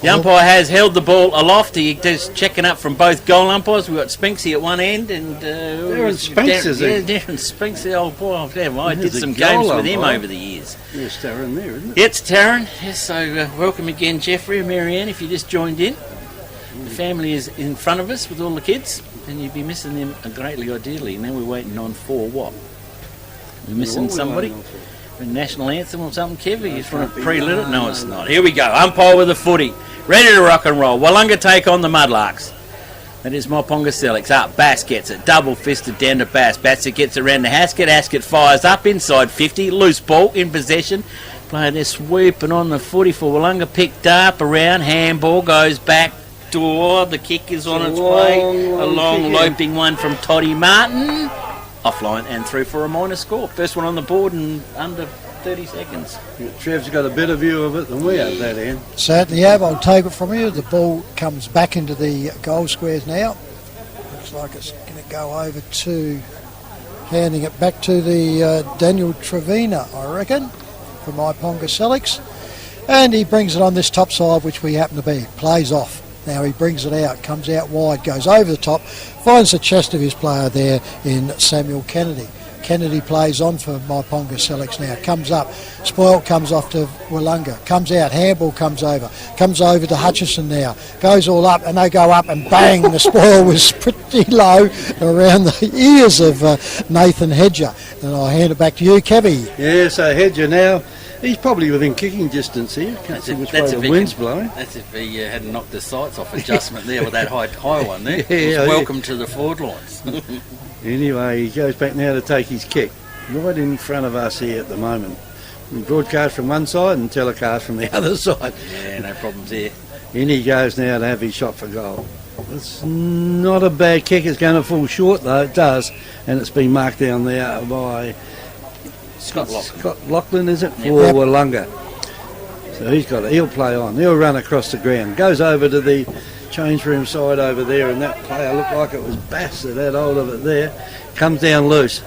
The umpire has held the ball aloft. He's checking up from both goal umpires. We've got Spinksy at one end and Darren Spinks, is he? Yeah, Darren Spinks, the old boy. I did some games with him over the years. There's Darren there, isn't it? It's Darren. Yes, so welcome again, Jeffrey and Marianne, if you just joined in. The family is in front of us with all the kids, and you'd be missing them greatly, ideally. And now we're waiting on for what? We're missing somebody? A national anthem or something, Kev? You just want to pre-lit it? No, it's not. Here we go. Umpire with the footy. Ready to rock and roll. Willunga take on the Mudlarks. That is Myponga Sellicks. Up. Bass gets it. Double fisted down to Bass. Bassett gets around to Haskett. Haskett fires up inside 50. Loose ball in possession. Player there sweeping on the footy for Willunga. Picked up around. Handball goes back door. The kick is on its way. A long loping one from Toddy Martin. Offline and through for a minor score. First one on the board in under 30 seconds. Trev's got a better view of it than we have, that end. Certainly have. I'll take it from you. The ball comes back into the goal squares now. Looks like it's going to go over to handing it back to the Daniel Trevina, I reckon, for Myponga Sellicks. And he brings it on this top side, which we happen to be. Plays off. Now he brings it out, comes out wide, goes over the top, finds the chest of his player there in Samuel Kennedy. Kennedy plays on for Myponga Sellicks now, comes up, spoil comes off to Willunga, comes out, handball comes over to Hutchison now, goes all up and they go up and bang, the spoil was pretty low around the ears of Nathan Hedger. And I'll hand it back to you, Kevy. Yeah, so Hedger now, he's probably within kicking distance here. Can't see which way the wind's blowing. That's if he hadn't knocked the sights off adjustment there with that high one there. Welcome to the forward lines. Anyway, he goes back now to take his kick. Right in front of us here at the moment. We broadcast from one side and telecast from the other side. Yeah, no problems there. In he goes now to have his shot for goal. It's not a bad kick. It's going to fall short though, it does. And it's been marked down there by Scott Lachlan, is it? For Willunga. So he'll play on. He'll run across the ground. Goes over to the change room side over there, and that player looked like it was Bass that had hold of it there. Comes down loose.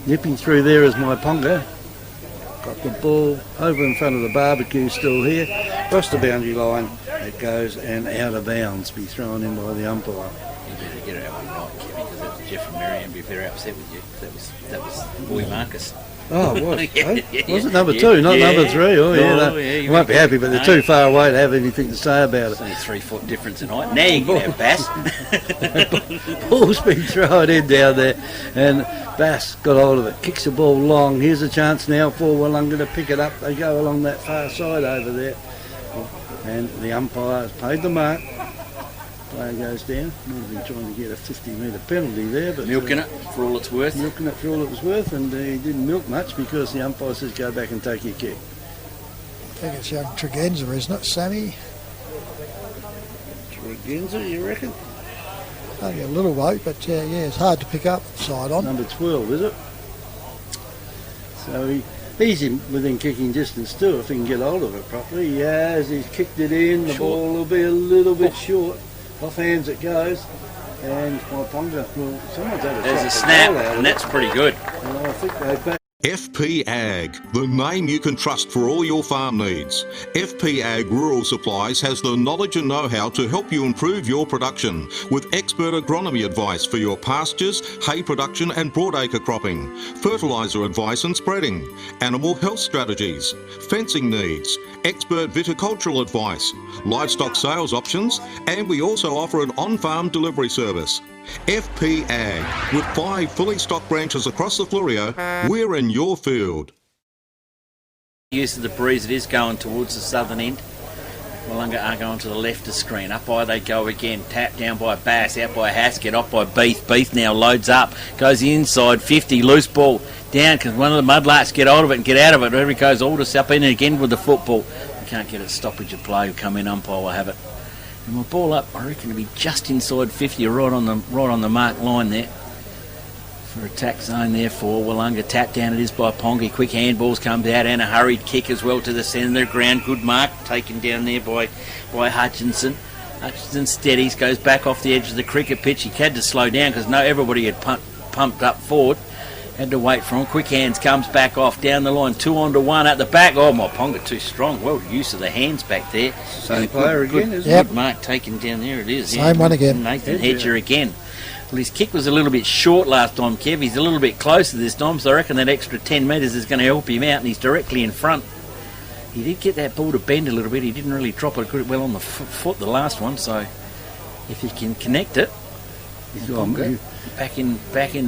Nipping through there is Myponga. Got the ball over in front of the barbecue still here. Across the boundary line. It goes and out of bounds. Be thrown in by the umpire. You better get it out right, Kevin, because that's Jeff and Marianne be very upset with you. That was Boy Marcus. Oh, it was. Was it number two, not number three? Oh, yeah. You won't be happy, but they're too far away to have anything to say about it. It's only 3 foot difference in height. Now you can have Bass. Ball's been thrown in down there, and Bass got hold of it. Kicks the ball long. Here's a chance now for Willunga to pick it up. They go along that far side over there, and the umpire has paid the mark. Player goes down. Might have been trying to get a 50-metre penalty there, but milking it for all it's worth. Milking it for all it was worth, and he didn't milk much because the umpire says go back and take your kick. I think it's young Tregenza, isn't it, Sammy? Tregenza, you reckon? Only a little weight, but it's hard to pick up side on. Number 12, is it? So he's within kicking distance too, if he can get hold of it properly. He has. He's kicked it in. The ball will be a little bit short. Off hands it goes, and Myponga, someone's had a There's a snap, and that's pretty good. And I think they've back. FP Ag, the name you can trust for all your farm needs. FP Ag Rural Supplies has the knowledge and know-how to help you improve your production with expert agronomy advice for your pastures, hay production and broadacre cropping, fertiliser advice and spreading, animal health strategies, fencing needs, expert viticultural advice, livestock sales options, and we also offer an on-farm delivery service. FP Ag. With 5 fully stocked branches across the Fleurieu, we're in your field. Use of the breeze, it is going towards the southern end. Willunga are going to the left of screen. Up by they go again. Tap down by Bass, out by Haskett, off by Beef. Beef now loads up, goes inside 50, loose ball down because one of the Mudlarks get hold of it and get out of it. There he goes, Aldous up in again with the football. You can't get it, stoppage of play. Come in, umpire will have it. And we'll ball up, I reckon, to be just inside 50, right on the mark line there. For attack zone there for Willunga. Tap down it is by Ponga. Quick handballs comes out and a hurried kick as well to the centre of the ground. Good mark taken down there by Hutchinson. Hutchinson steadies, goes back off the edge of the cricket pitch. He had to slow down because everybody had pumped up forward. Had to wait for him. Quick hands comes back off down the line. 2 on to 1 at the back. Oh, Myponga too strong. Well, use of the hands back there. Same player again, isn't Yep. Good mark taken down there. It is. Same one again. Nathan Hedger again. Well, his kick was a little bit short last time, Kev. He's a little bit closer this time, so I reckon that extra 10 metres is going to help him out, and he's directly in front. He did get that ball to bend a little bit. He didn't really drop it well on the foot, the last one, so if he can connect it, He's gone. back in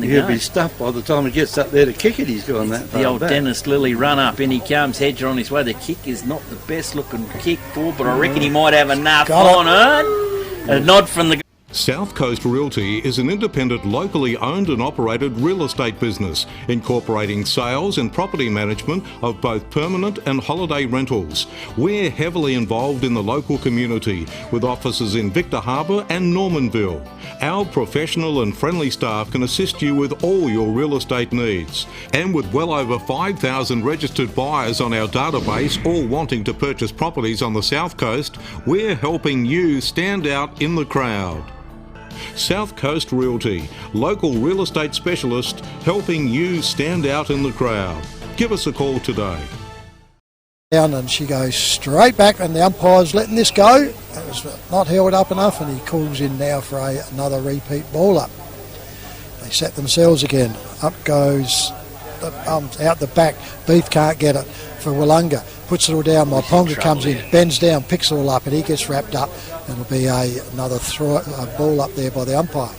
the He'll game. be stuffed by the time he gets up there to kick it. He's gone that far The old back. Dennis Lilly run up, in he comes, Hedger on his way. The kick is not the best looking kick for, but I reckon he might have enough Got on it. A nod from the South Coast Realty is an independent, locally owned and operated real estate business, incorporating sales and property management of both permanent and holiday rentals. We're heavily involved in the local community, with offices in Victor Harbour and Normanville. Our professional and friendly staff can assist you with all your real estate needs. And with well over 5,000 registered buyers on our database, all wanting to purchase properties on the South Coast, we're helping you stand out in the crowd. South Coast Realty, local real estate specialist, helping you stand out in the crowd. Give us a call today. Down, and she goes straight back, and the umpire's letting this go. It was not held up enough, and he calls in now for another repeat ball up. They set themselves again. Up goes out the back. Beef can't get it for Willunga. Puts it all down. Myponga comes in, bends down, picks it all up, and he gets wrapped up. It'll be another ball up there by the umpire.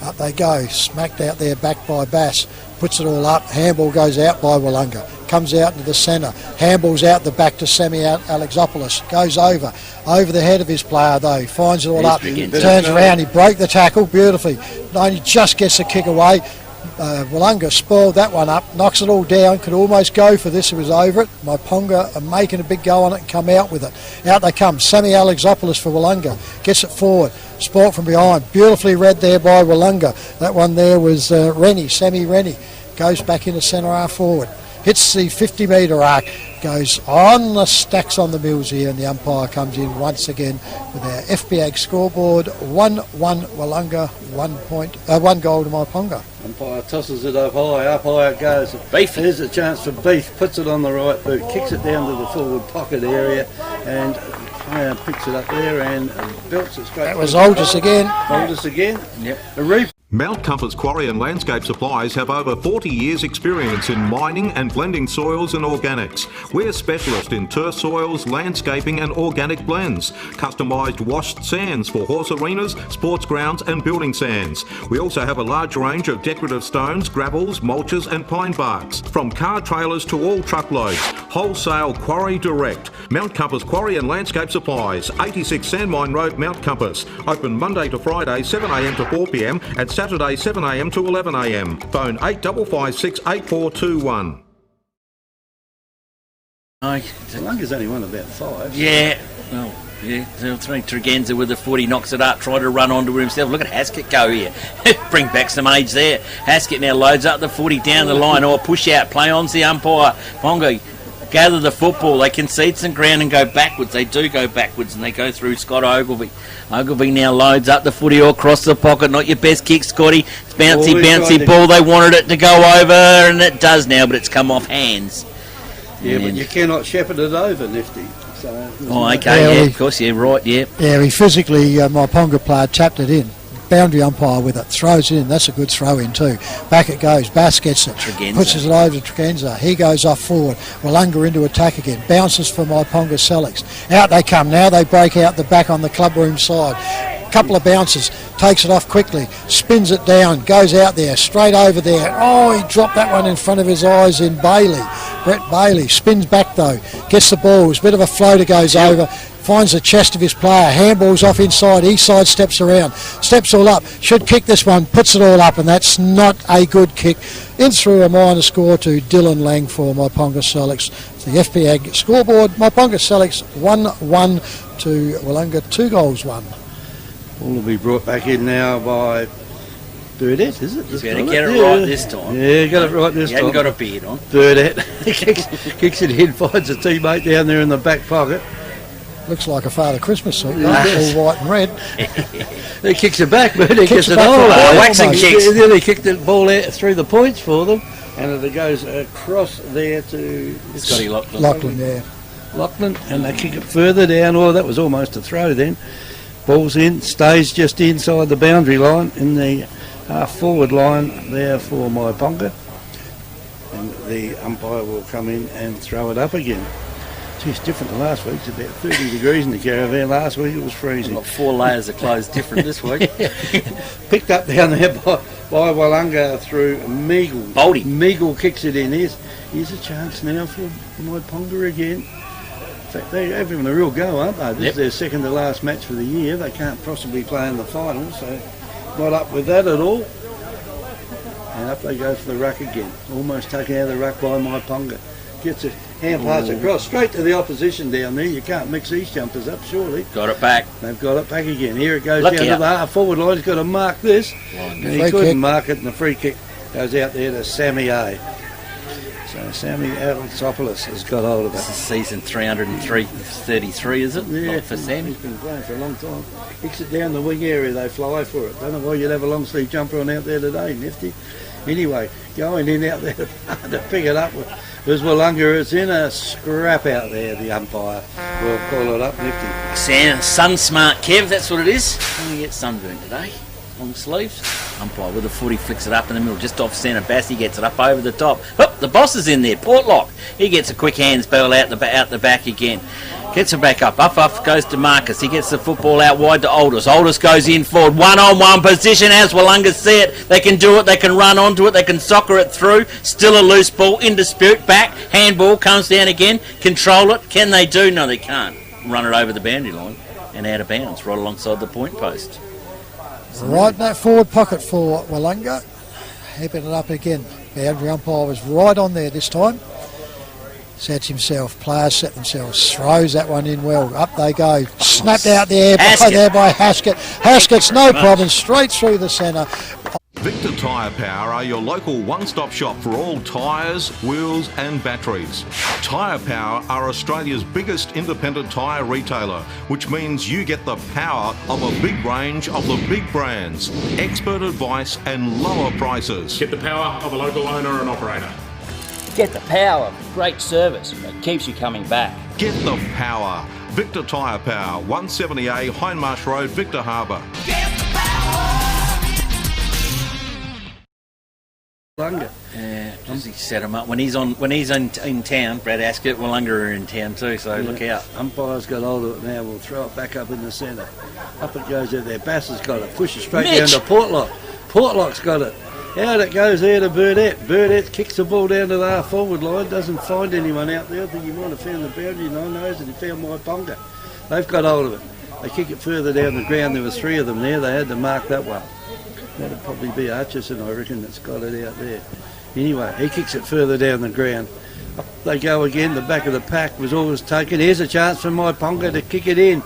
Up they go, smacked out there back by Bass. Puts it all up. Handball goes out by Willunga. Comes out into the centre. Handball's out the back to Sammy Alexopoulos. Goes over the head of his player though. Finds it all up. Turns around. He broke the tackle beautifully. Only just gets the kick away. Willunga spoiled that one up, knocks it all down, could almost go for this, it was over it. Myponga are making a big go on it and come out with it. Out they come, Sammy Alexopoulos for Willunga, gets it forward, sport from behind, beautifully read there by Willunga. That one there was Sammy Rennie, goes back into centre half forward, hits the 50 metre arc, goes on the stacks on the mills here, and the umpire comes in once again with our FPAG scoreboard, 1-1 Willunga, 1 goal to Myponga. Umpire tosses it up high it goes. Beef. There's a chance for Beef, puts it on the right boot, kicks it down to the forward pocket area, and picks it up there and belts it straight. That was Aldous again. Aldous again. Yep. A reef. Mount Compass Quarry and Landscape Supplies have over 40 years experience in mining and blending soils and organics. We're specialists in turf soils, landscaping and organic blends. Customised washed sands for horse arenas, sports grounds and building sands. We also have a large range of decorative stones, gravels, mulches and pine barks. From car trailers to all truckloads. Wholesale Quarry Direct. Mount Compass Quarry and Landscape Supplies, 86 Sandmine Road, Mount Compass. Open Monday to Friday 7am to 4pm and Saturday 7am to 11am. Phone 8556 8421. Willunga's only won about 5. Yeah, well, yeah. Three Tregenza with the foot, he knocks it up, tried to run onto it himself. Look at Haskett go here. Bring back some age there. Haskett now loads up the footy down the line, or push out, play on's the umpire. Pongo gather the football, they concede some ground and go backwards. They do go backwards, and they go through Scott Ogilvie. Ogilvie now loads up the footy or across the pocket. Not your best kick, Scotty. It's bouncy ball. They wanted it to go over, and it does now, but it's come off hands. Yeah, but you cannot shepherd it over, Nifty. So, okay, of course, yeah, right, yeah. Yeah, he physically, Myponga player tapped it in. Boundary umpire with it, throws it in. That's a good throw in too. Back it goes. Bass gets it. Tregenza. Pushes it over to Tregenza. He goes off forward. Willunga into attack again. Bounces for Myponga Sellicks. Out they come. Now they break out the back on the clubroom side. Couple of bounces. Takes it off quickly. Spins it down. Goes out there. Straight over there. Oh, he dropped that one in front of his eyes in Bailey. Brett Bailey. Spins back though. Gets the balls. Bit of a floater goes over. Finds the chest of his player, handballs off inside, he side steps around, steps all up, should kick this one, puts it all up, and that's not a good kick. In through a minor score to Dylan Lang for Myponga Sellicks. The FPAG scoreboard, Myponga Sellicks 1-1 to Willunga, 2 goals 1. All will be brought back in now by Burdett, is it? He's going to get it right this time. Yeah, got it right this He time. hasn't got a beard on. Burdett kicks it in, finds a teammate down there in the back pocket. Looks like a Father Christmas suit, all white and red. He kicks it back, but he Kicks gets it it back all for a out. goal, waxing almost. kicks. He nearly kicked the ball out through the points for them, and it goes across there to Scotty Lachlan. Lachlan, yeah. Lachlan, and they kick it further down. Oh, that was almost a throw then. Ball's in, stays just inside the boundary line in the half-forward line there for Myponga. And the umpire will come in and throw it up again. Geez, different to last week. It's about 30 degrees in the caravan. Last week it was freezing. Got 4 layers of clothes different this week. Picked up down there by Willunga through Meagle. Boldy. Meagle kicks it in. Here's a chance now for Myponga again. In fact, they're having a real go, aren't they? This is their second to last match for the year. They can't possibly play in the final, so not up with that at all. And up they go for the ruck again. Almost taken out of the ruck by Myponga. Gets a hand pass across, straight to the opposition down there. You can't mix these jumpers up, surely. Got it back. They've got it back again. Here it goes Look down out. to the half-forward line. He's got to mark this. And he Free couldn't kick. mark it, and the free kick goes out there to Sammy A. So Sammy Alexopoulos has got hold of it. This is season 333, is it? Yeah, Not for Sammy. He's been playing for a long time. Kicks it down the wing area, they fly for it. Don't know why you'd have a long sleeve jumper on out there today, Nifty. Anyway, going in out there to pick it up was Willunga. It's in a scrap out there, the umpire will call it up, Nifty. Sun smart Kev, that's what it is. Going to get sunburned today. Long sleeves. Umpire with the foot, he flicks it up in the middle, just off centre. Bassey gets it up over the top. Oh, the boss is in there, Portlock. He gets a quick hands ball out the back again. Gets it back up goes to Marcus. He gets the football out wide to Aldous. Aldous goes in forward, one-on-one position as Willunga see it. They can do it, they can run onto it, they can soccer it through. Still a loose ball, in dispute, back, handball, comes down again. Control it, can they do? No, they can't. Run it over the boundary line and out of bounds, right alongside the point post. Right in that forward pocket for Willunga. Heaping it up again. Boundary umpire was right on there this time. Sets himself, players set themselves, throws that one in well. Up they go. Snapped out there by Haskett. Haskett's no problem, straight through the centre. Victor Tyre Power are your local one-stop shop for all tyres, wheels and batteries. Tyre Power are Australia's biggest independent tyre retailer, which means you get the power of a big range of the big brands, expert advice and lower prices. Get the power of a local owner and operator. Get the power of great service that keeps you coming back. Get the power. Victor Tyre Power, 170A Hindmarsh Road, Victor Harbour. Willunga. Yeah, just he set him up. When he's in town, Brad Askett, Willunga are in town too, so look out. Umpire's got hold of it now. We'll throw it back up in the centre. Up it goes out there. Bass has got it. Pushes straight Mitch. down to Portlock. Portlock's got it. Out it goes there to Burdett. Burdett kicks the ball down to the half-forward line. Doesn't find anyone out there. I think he might have found the boundary line, knows, and he found Myponga. They've got hold of it. They kick it further down the ground. There were 3 of them there. They had to mark that one. That'd probably be Hutchison, I reckon, that's got it out there. Anyway, he kicks it further down the ground. Up they go again. The back of the pack was always taken. Here's a chance for Myponga to kick it in.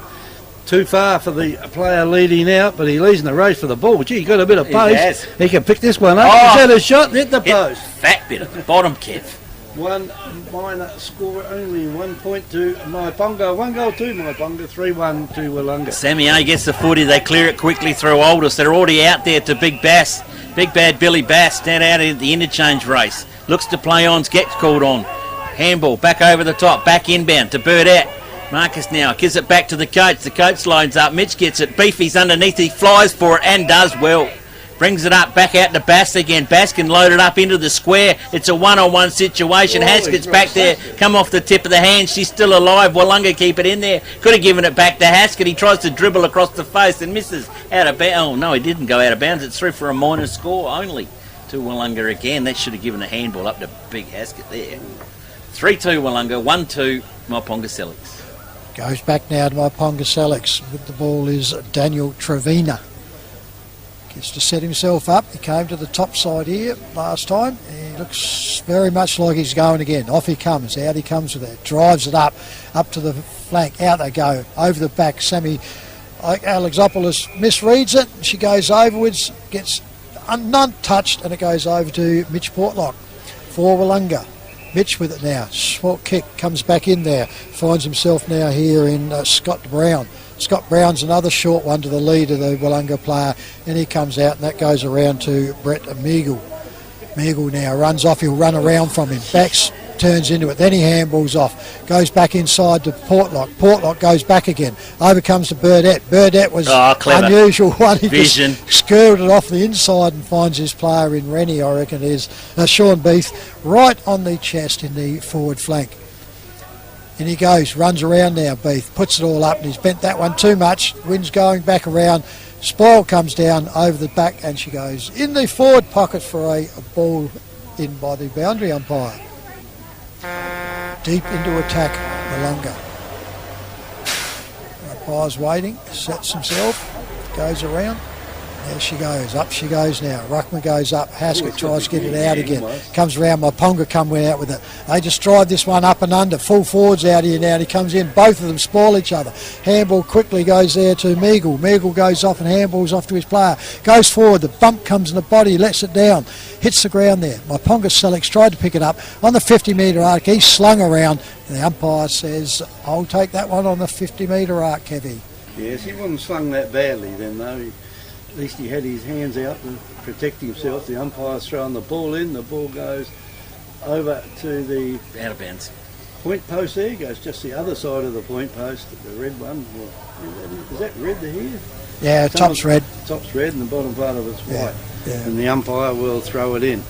Too far for the player leading out, but he leads in the race for the ball. Gee, he got a bit of post. He can pick this one up. Oh. He's had a shot and hit the post. Fat bit at the bottom, Kev. One minor score, only 1 point to Myponga. 1 goal to Myponga, 3-1 to Willunga. Sammy A gets the footy, they clear it quickly through Aldous. They're already out there to Big Bass. Big bad Billy Bass down out in the interchange race. Looks to play on, gets called on. Handball back over the top, back inbound to Burdett. Marcus now gives it back to the coach. The coach lines up. Mitch gets it. Beefy's underneath. He flies for it and does well. Brings it up back out to Bass again. Bass can load it up into the square. It's a one-on-one situation. Haskett's back there. Come off the tip of the hand. She's still alive. Willunga keep it in there. Could have given it back to Haskett. He tries to dribble across the face and misses out of bounds. Oh, no, he didn't go out of bounds. It's through for a minor score only to Willunga again. That should have given a handball up to Big Haskett there. 3-2 Willunga, 1-2 Myponga Sellicks. Goes back now to Myponga Sellicks. With the ball is Daniel Trevina. Gets to set himself up. He came to the top side here last time. He looks very much like he's going again. Off he comes. Out he comes with it. Drives it up to the flank. Out they go. Over the back. Sammy Alexopoulos misreads it. She goes overwards. Gets untouched and it goes over to Mitch Portlock for Willunga. Mitch with it now. Small kick, comes back in there. Finds himself now here in Scott Brown. Scott Brown's another short one to the lead of the Willunga player. And he comes out and that goes around to Brett Meagle. Meagle now runs off. He'll run around from him. Backs, turns into it. Then he handballs off. Goes back inside to Portlock. Portlock goes back again. Over comes to Burdett. Burdett was unusual one. He Vision. just skirted off the inside and finds his player in Rennie, I reckon it is. Sean Beath right on the chest in the forward flank. And he goes, runs around now, Beath. Puts it all up and he's bent that one too much. Wind's going back around. Spoil comes down over the back and she goes in the forward pocket for a ball in by the boundary umpire. Deep into attack, Willunga. Umpire's waiting, sets himself, goes around. There she goes, up she goes now. Ruckman goes up, Haskett tries to get it out again. Comes around, Myponga come out with it. They just drive this one up and under. Full forwards out here now, and he comes in. Both of them spoil each other. Handball quickly goes there to Meagle. Meagle goes off and handballs off to his player. Goes forward, the bump comes in the body, lets it down. Hits the ground there. Myponga Sellicks tried to pick it up on the 50-metre arc. He slung around. And the umpire says, I'll take that one on the 50-metre arc, Kevy. Yes, he wasn't slung that badly then, though. At least he had his hands out to protect himself. The umpire's throwing the ball in. The ball goes over to the Out of bounds. point post there. Goes just the other side of the point post, the red one. Is that red there here? Yeah, top's red. Top's red and the bottom part of it's white. Yeah. And the umpire will throw it in.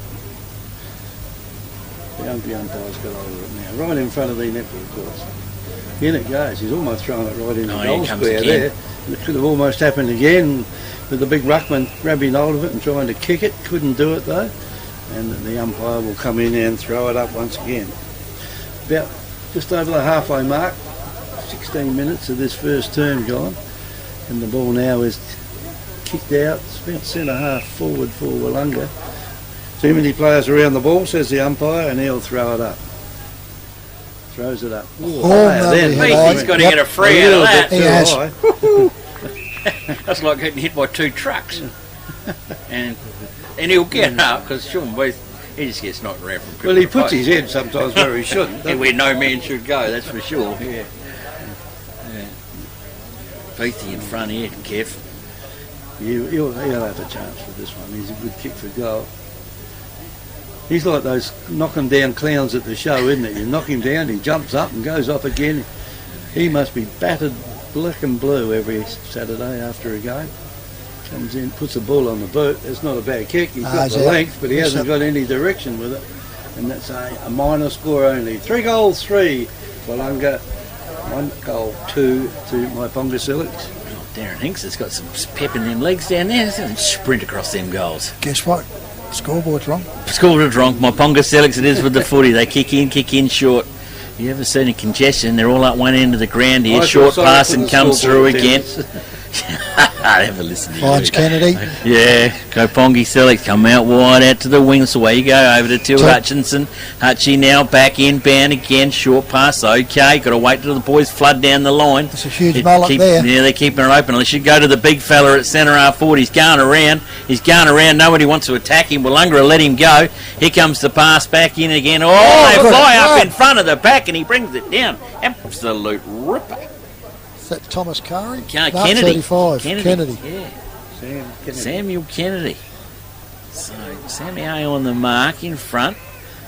The umpire's got hold of it now. Right in front of the netball, of course. In it goes. He's almost throwing it right in the goal square there. It could have almost happened again with the big ruckman grabbing hold of it and trying to kick it. Couldn't do it though. And the umpire will come in and throw it up once again. About just over the halfway mark, 16 minutes of this first term gone. And the ball now is kicked out. It's about centre half forward for Willunga. Too many players around the ball, says the umpire, and he'll throw it up. Throws it up. He's got to get a free out of that. He has. That's like getting hit by two trucks. and he'll get up because Sean Beath, he just gets knocked around from Well, he puts his head sometimes where he shouldn't. And where no man should go, that's for sure. Yeah. Beathy in front here, Kev. He'll have a chance for this one. He's a good kick for goal. He's like those knocking down clowns at the show, isn't it? You knock him down, he jumps up and goes off again. He must be battered black and blue every Saturday after a game. Comes in, puts the ball on the boot. It's not a bad kick. He's got the length, but he hasn't got any direction with it. And that's a minor score only. 3 goals, 3. Willunga, 1 goal, 2 to Myponga Sellicks. Oh, Darren Hinks has got some pep in them legs down there. He's going to sprint across them goals. Guess what? Scoreboard's wrong. Scoreboard's wrong. Myponga Sellicks it is with the footy. They kick in short. You ever seen a congestion? They're all up one end of the ground here. Short pass and comes through again. I never listen to you. Finds Kennedy. Yeah, Myponga Sellicks come out wide out to the wing. That's the way you go over to Till Hutchinson. Hutchie now back inbound again. Short pass. Okay, got to wait till the boys flood down the line. It's a huge mullet there. Yeah, they're keeping it open. They should go to the big fella at centre half forward. He's going around. Nobody wants to attack him. Willunga will let him go. Here comes the pass back in again. They fly up in front of the back and he brings it down. Absolute ripper. Is that Thomas Curry? Kennedy. 35. Kennedy. Yeah. Samuel Kennedy. So, Sammy A on the mark in front.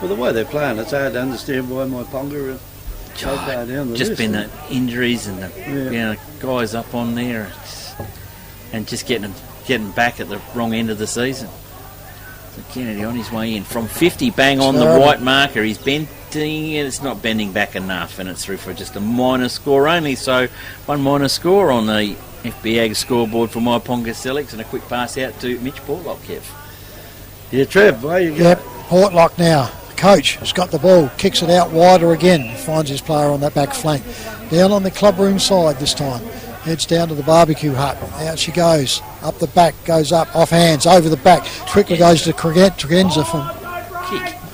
Well, the way they're playing, it's hard to understand why Myponga are so far down the just list. been the injuries and the guys up on there and just getting back at the wrong end of the season. So Kennedy on his way in. From 50, bang on the white marker. He's bending and it's not bending back enough and it's through for just a minor score only. So 1 minor score on the FB Ag scoreboard for Myponga Sellicks and a quick pass out to Mitch Portlock, Kev. Yeah, Trev, where you go? Yep, Portlock now. Coach has got the ball, kicks it out wider again, finds his player on that back flank. Down on the clubroom side this time. Heads down to the barbecue hut. Out she goes. Up the back, goes up, off hands, over the back. Quickly goes to Tregenza from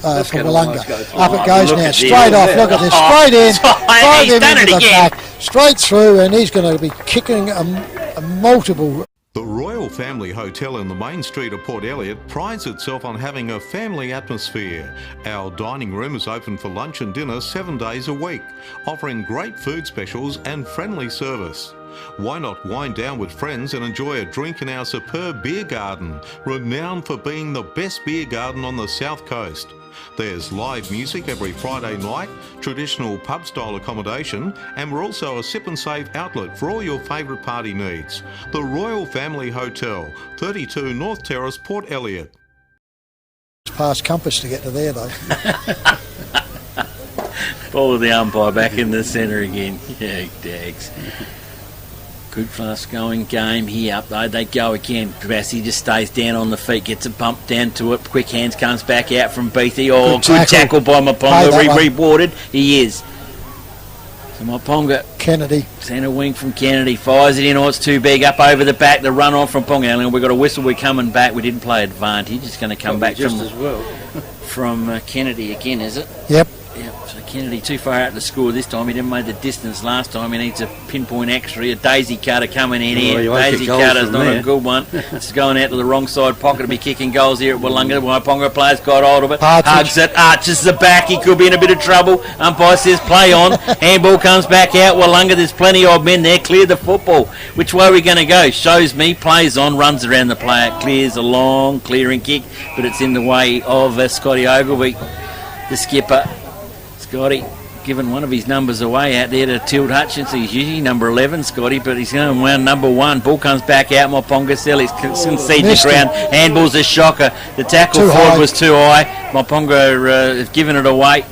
Willunga. Up it goes now. Straight off. Look at this. Straight in. Straight into the back. Straight through, and he's going to be kicking a multiple The Royal Family Hotel in the main street of Port Elliot prides itself on having a family atmosphere. Our dining room is open for lunch and dinner 7 days a week, offering great food specials and friendly service. Why not wind down with friends and enjoy a drink in our superb beer garden, renowned for being the best beer garden on the South Coast. There's live music every Friday night, traditional pub-style accommodation, and we're also a sip and save outlet for all your favourite party needs. The Royal Family Hotel, 32 North Terrace, Port Elliot. It's past compass to get to there, though. Ball of the umpire back in the centre again. Yeah, dags. Good fast going game here up though. They go again. Bassi just stays down on the feet, gets a bump down to it. Quick hands comes back out from Beatty. Oh, good tackle by Myponga. Rewarded. He is. So Myponga. Kennedy. Centre wing from Kennedy. Fires it in. Oh, it's too big. Up over the back. The run on from Ponga. And we've got a whistle. We're coming back. We didn't play advantage. It's going to come back just from, as well. from Kennedy again, is it? Yep. Yep, so Kennedy too far out to score this time. He didn't make the distance last time. He needs a pinpoint extra. A daisy cutter coming in here. Daisy cutter's not a good one. It's going out to the wrong side pocket to be kicking goals here at Willunga. Myponga players got hold of it. Hugs it. Arches the back. He could be in a bit of trouble. Umpire says play on. Handball comes back out. Willunga, there's plenty of men there. Clear the football. Which way are we going to go? Shows me. Plays on. Runs around the player. Clears a long clearing kick. But it's in the way of Scotty Ogilvie, the skipper. Scotty giving one of his numbers away out there to Tilt Hutchins. He's usually number 11, Scotty, but he's going round number 1. Ball comes back out. Myponga Sellicks concedes the ground. Handball's a shocker. The tackle forward was too high. Myponga has given it away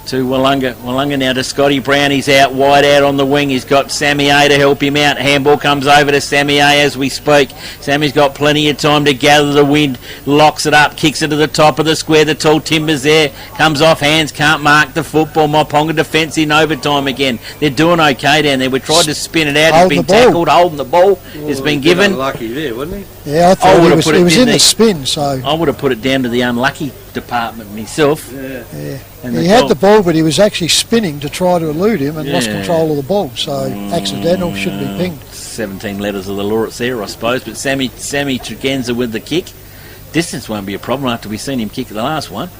to Willunga. Willunga now to Scotty Brown. He's out wide out on the wing. He's got Sammy A to help him out. Handball comes over to Sammy A as we speak. Sammy's got plenty of time to gather the wind. Locks it up. Kicks it to the top of the square. The tall timber's there. Comes off hands. Can't mark the football. Myponga defence in overtime again. They're doing okay down there. We tried to spin it out. He's been tackled. Holding the ball. It's been given. Unlucky there, wasn't he? Yeah, I thought he was in the spin. So I would have put it down to the unlucky department myself. Yeah. And he had the ball, but he was actually spinning to try to elude him and lost control of the ball. So accidental, shouldn't be pinged. 17 letters of the law it's there, I suppose. But Sammy Tregenza with the kick. Distance won't be a problem after we've seen him kick the last one.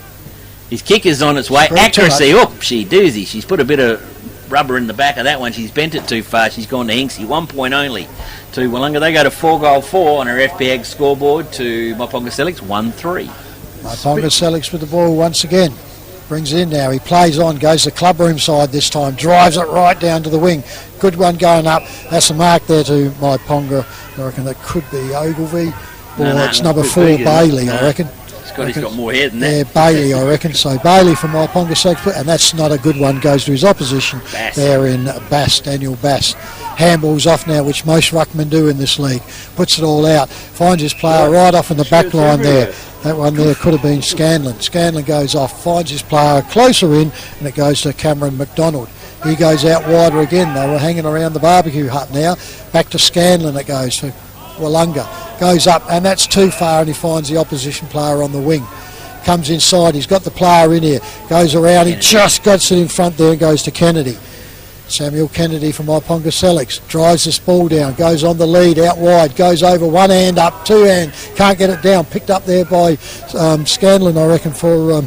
His kick is on its way. Accuracy, she doozy. She's put a bit of rubber in the back of that one. She's bent it too far. She's gone to Hinksy. 1 point only to Willunga. They go to 4-4 on her FPAG scoreboard to Myponga Sellicks 1-3. Myponga Sellicks with the ball once again. Brings it in now. He plays on, goes to the clubroom side this time. Drives it right down to the wing. Good one going up. That's a mark there to Myponga. I reckon that could be Ogilvie. Or it's number 4, Bailey, I reckon. Scotty's got more head than that. Yeah, Bailey, I reckon. So Bailey from Myponga Sellicks, and that's not a good one. Goes to his opposition there in Bass, Daniel Bass. Handball's off now, which most ruckmen do in this league. Puts it all out. Finds his player right off in the back line there. That one there could have been Scanlon. Scanlon goes off, finds his player closer in, and it goes to Cameron McDonald. He goes out wider again. They were hanging around the barbecue hut now. Back to Scanlon it goes for Willunga. Goes up, and that's too far, and he finds the opposition player on the wing. Comes inside, he's got the player in here. Goes around, he just got it in front there and goes to Kennedy. Samuel Kennedy from Myponga Sellicks drives this ball down, goes on the lead, out wide, goes over, one hand up, two hand, can't get it down, picked up there by Scanlon, I reckon, for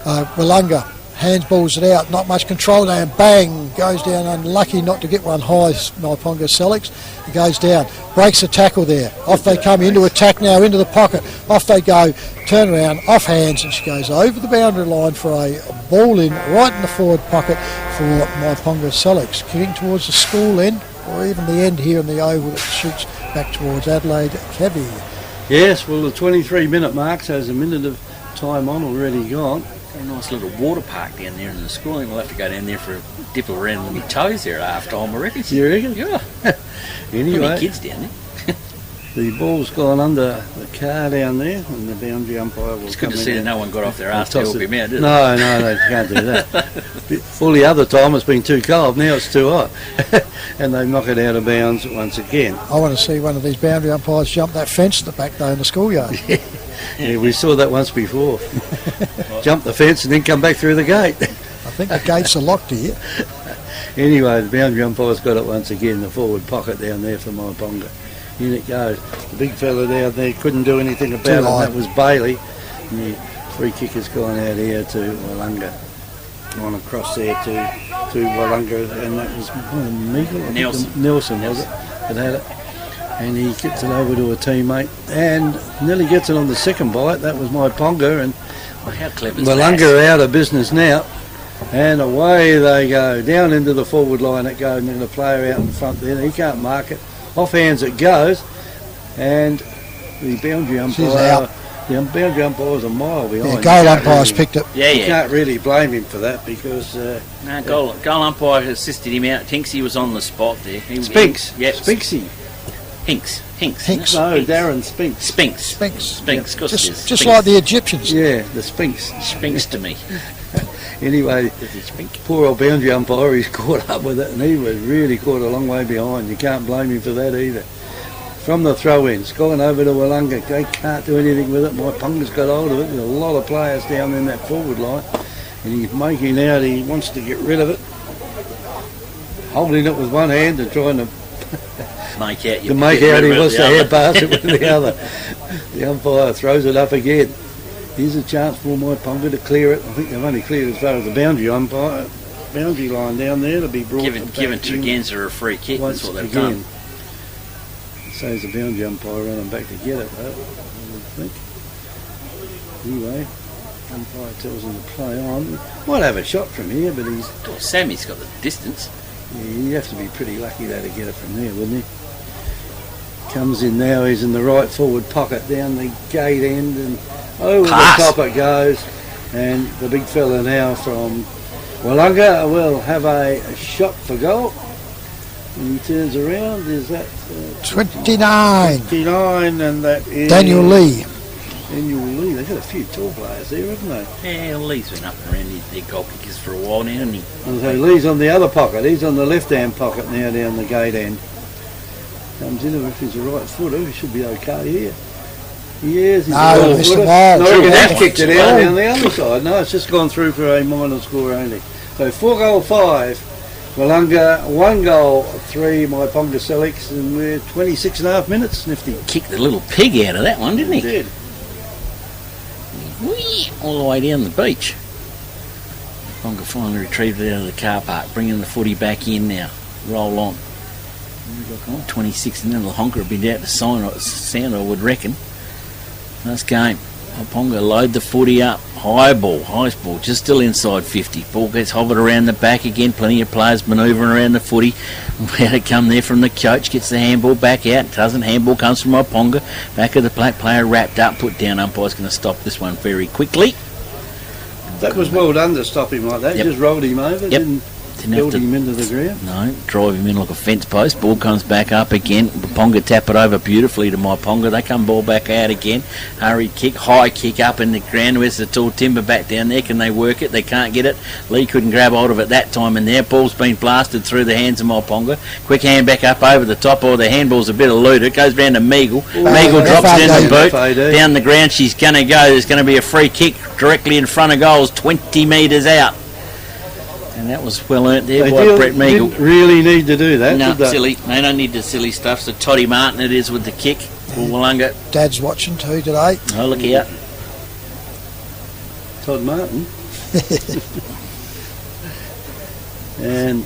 Willunga. Handballs it out, not much control there, and bang, goes down, unlucky not to get one high, Myponga Sellicks. He goes down, breaks a tackle there, off they come, into attack now, into the pocket, off they go, turn around, off hands, and she goes over the boundary line for a ball in, right in the forward pocket for Myponga Sellicks, kicking towards the school end, or even the end here in the oval that shoots back towards Adelaide Kevy. Yes, well, the 23-minute mark, so there's a minute of time on already gone. A nice little water park down there in the school. I think we'll have to go down there for a dip around with my toes there at half time, I reckon. You reckon? Yeah. Anyway, many kids down there. The ball's gone under the car down there, and the boundary umpire will It's come good to see that no one got off their arse to help him out, did it? No, they can't do that. All the other time it's been too cold, now it's too hot. And they knock it out of bounds once again. I want to see one of these boundary umpires jump that fence at the back there in the schoolyard. Yeah, we saw that once before. Jump the fence and then come back through the gate. I think the gates are locked here. Anyway, the boundary umpire's got it once again, the forward pocket down there for Myponga. In it goes. The big fella down there couldn't do anything about Too it. high. That was Bailey. And the free kick has gone out here to Willunga. Gone across there to Willunga, and that was Nelson, was it? That had it. And he gets it over to a teammate and nearly gets it on the second bite. That was Myponga, and Well, how clever is Willunga that? are out of business now. And away they go, down into the forward line it goes, and the player out in front there, he can't mark it. Off hands it goes, and the boundary umpire, the boundary umpire was a mile behind. Yeah, goal umpire's picked it. Yeah, You yeah. can't really blame him for that because No, goal umpire assisted him out. Hinksy was on the spot there. Spinks, Yep. Spinksy. Hinks. Hinks. No, Darren Spinks. Spinks. Of course it is. Just like the Egyptians. Yeah, the Spinks. Spinks to me. Anyway, Does he spink? poor old boundary umpire, he's caught up with it, and he was really caught a long way behind. You can't blame him for that either. From the throw-in, it's gone over to Willunga. They can't do anything with it. Myponga's got hold of it. There's a lot of players down in that forward line, and he's making out he wants to get rid of it. Holding it with one hand and trying to Make out. he wants to head pass it with the other. The umpire throws it up again. Here's a chance for Myponga to clear it. I think they've only cleared as far as the boundary line down there to be brought Given back in Tregenza a free kick. once That's what they've again. done. So is the boundary umpire running back to get it, though, I think. Anyway, umpire tells him to play on. Might have a shot from here, but he's Oh, Sammy's got the distance. you'd have to be pretty lucky though to get it from there, wouldn't he? Comes in now, he's in the right forward pocket down the gate end and over Pass. the top it goes. And the big fella now from Willunga will have a shot for goal. And he turns around, is that 29. 59, and that is Daniel Lee. Daniel Lee. They've got a few tall players there, haven't they? Yeah, Lee's been up and around their goal kickers for a while now, hasn't he? And so Lee's on the other pocket. He's on the left-hand pocket now down the gate end. Comes in, if he's a right footer, he should be okay here. He is. He's No, a right he missed the footer. ball. No, he Yeah. has kicked it out down the other side. No, it's just gone through for a minor score only. So 4-5. Willunga, 1 goal, 3 Myponga Sellicks, and we're 26 and a half minutes, Nifty. Kicked the little pig out of that one, didn't he? Did. Whee! All the way down the beach. Myponga finally retrieved it out of the car park, bringing the footy back in now. Roll on. 26 and then the honker will be down to sound, I would reckon. Nice game. Myponga load the footy up. High ball, just still inside 50. Ball gets hovered around the back again. Plenty of players manoeuvring around the footy. How to come there from the coach. Gets the handball back out. Doesn't. Handball comes from Myponga. Back of the plate. Player wrapped up. Put down. Umpire's going to stop this one very quickly. That was well done to stop him like that. Yep. Just rolled him over. Yep. Didn't Didn't build have to. him into the ground. No, drive him in like a fence post. Ball comes back up again. Ponga tap it over beautifully to Myponga. They come ball back out again. Hurried kick, high kick up in the ground. Where's the tall timber back down there? Can they work it? They can't get it. Lee couldn't grab hold of it that time in there. Ball's been blasted through the hands of Myponga. Quick hand back up over the top. Or the handball's a bit eluded. It goes round to Meagle. Meagle drops it in the boot. FAD. Down the ground she's going to go. There's going to be a free kick directly in front of goals. 20 metres out. And that was well earned there They by Brett Meagle. didn't really need to do that, No, did they? silly. They don't need the silly stuff. So Toddy Martin it is with the kick for Willunga. Dad's watching too today. Oh, look out. Todd Martin. And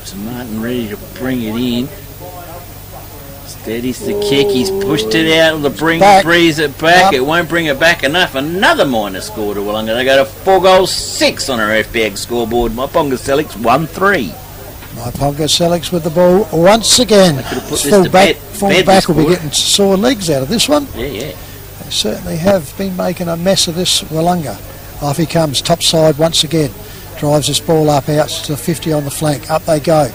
So Martin ready to bring it in. Steadies the kick. He's pushed it out. The breeze it back. Up. It won't bring it back enough. Another minor score to Willunga. They go to 4-6 on our FBAG scoreboard. Myponga Sellicks 1-3. Myponga Sellicks with the ball once again. could have put this Full to back, bed- full bed back this will be quarter. getting sore legs out of this one. Yeah. They certainly have been making a mess of this Willunga. Off he comes, top side once again. Drives this ball up out to 50 on the flank. Up they go.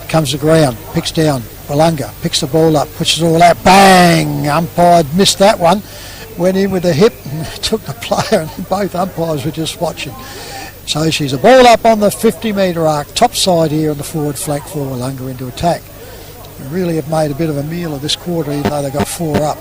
Comes the ground, picks down. Willunga picks the ball up, pushes it all out. Bang! Umpire missed that one. Went in with the hip and took the player, and both umpires were just watching. So she's a ball up on the 50-metre arc, top side here on the forward flank for Willunga into attack. They really have made a bit of a meal of this quarter, even though they got 4 up.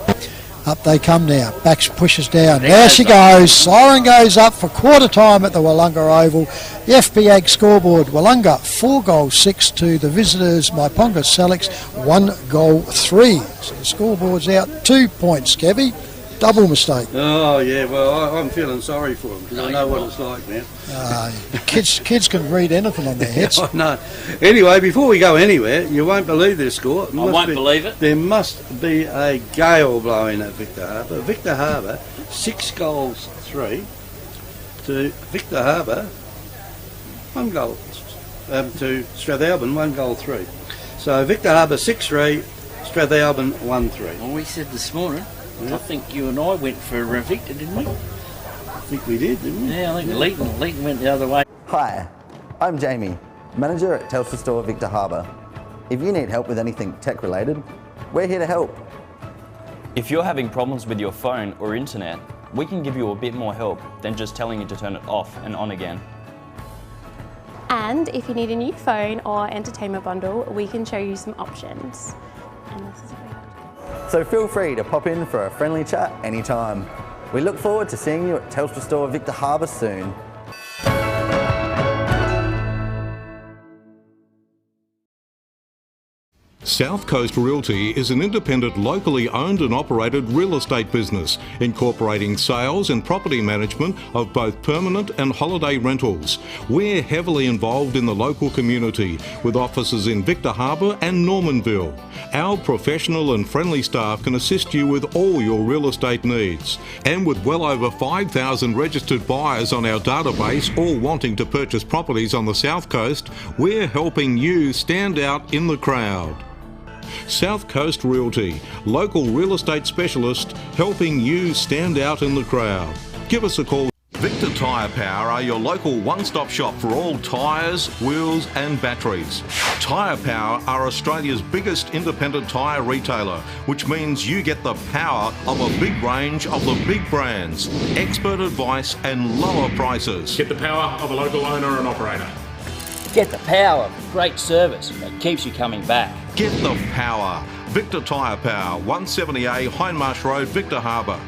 Up they come now. Bax pushes down. There she goes. Siren goes up for quarter time at the Willunga Oval. The FP Ag scoreboard. Willunga 4 goals 6 to the visitors. Myponga Sellicks 1 goal 3. So the scoreboard's out 2 points, Kevy. Double mistake. Oh, yeah, well, I'm feeling sorry for them because I know what it's like now. Kids can read anything on their heads. I know. Anyway, before we go anywhere, you won't believe this score. I won't believe it. There must be a gale blowing at Victor Harbour. Victor Harbour, 6 goals 3 to Victor Harbour, 1 goal to Strathalbyn, 1 goal 3. So Victor Harbour 6-3, Strathalbyn 1-3. Well, we said this morning, I think you and I went for Victor, didn't we? I think we did, didn't we? Yeah, I think Leighton went the other way. Hi, I'm Jamie, manager at Telstra Store Victor Harbour. If you need help with anything tech related, we're here to help. If you're having problems with your phone or internet, we can give you a bit more help than just telling you to turn it off and on again. And if you need a new phone or entertainment bundle, we can show you some options. And this is great. So feel free to pop in for a friendly chat anytime. We look forward to seeing you at Telstra Store Victor Harbour soon. South Coast Realty is an independent, locally owned and operated real estate business, incorporating sales and property management of both permanent and holiday rentals. We're heavily involved in the local community, with offices in Victor Harbour and Normanville. Our professional and friendly staff can assist you with all your real estate needs. And with well over 5,000 registered buyers on our database, all wanting to purchase properties on the South Coast, we're helping you stand out in the crowd. South Coast Realty, local real estate specialist, helping you stand out in the crowd. Give us a call. Victor Tyre Power are your local one-stop shop for all tyres, wheels and batteries. Tyre Power are Australia's biggest independent tyre retailer, which means you get the power of a big range of the big brands, expert advice and lower prices. Get the power of a local owner and operator. Get the power of great service that keeps you coming back. Get the power. Victor Tyre Power, 170A Hindmarsh Road, Victor Harbour.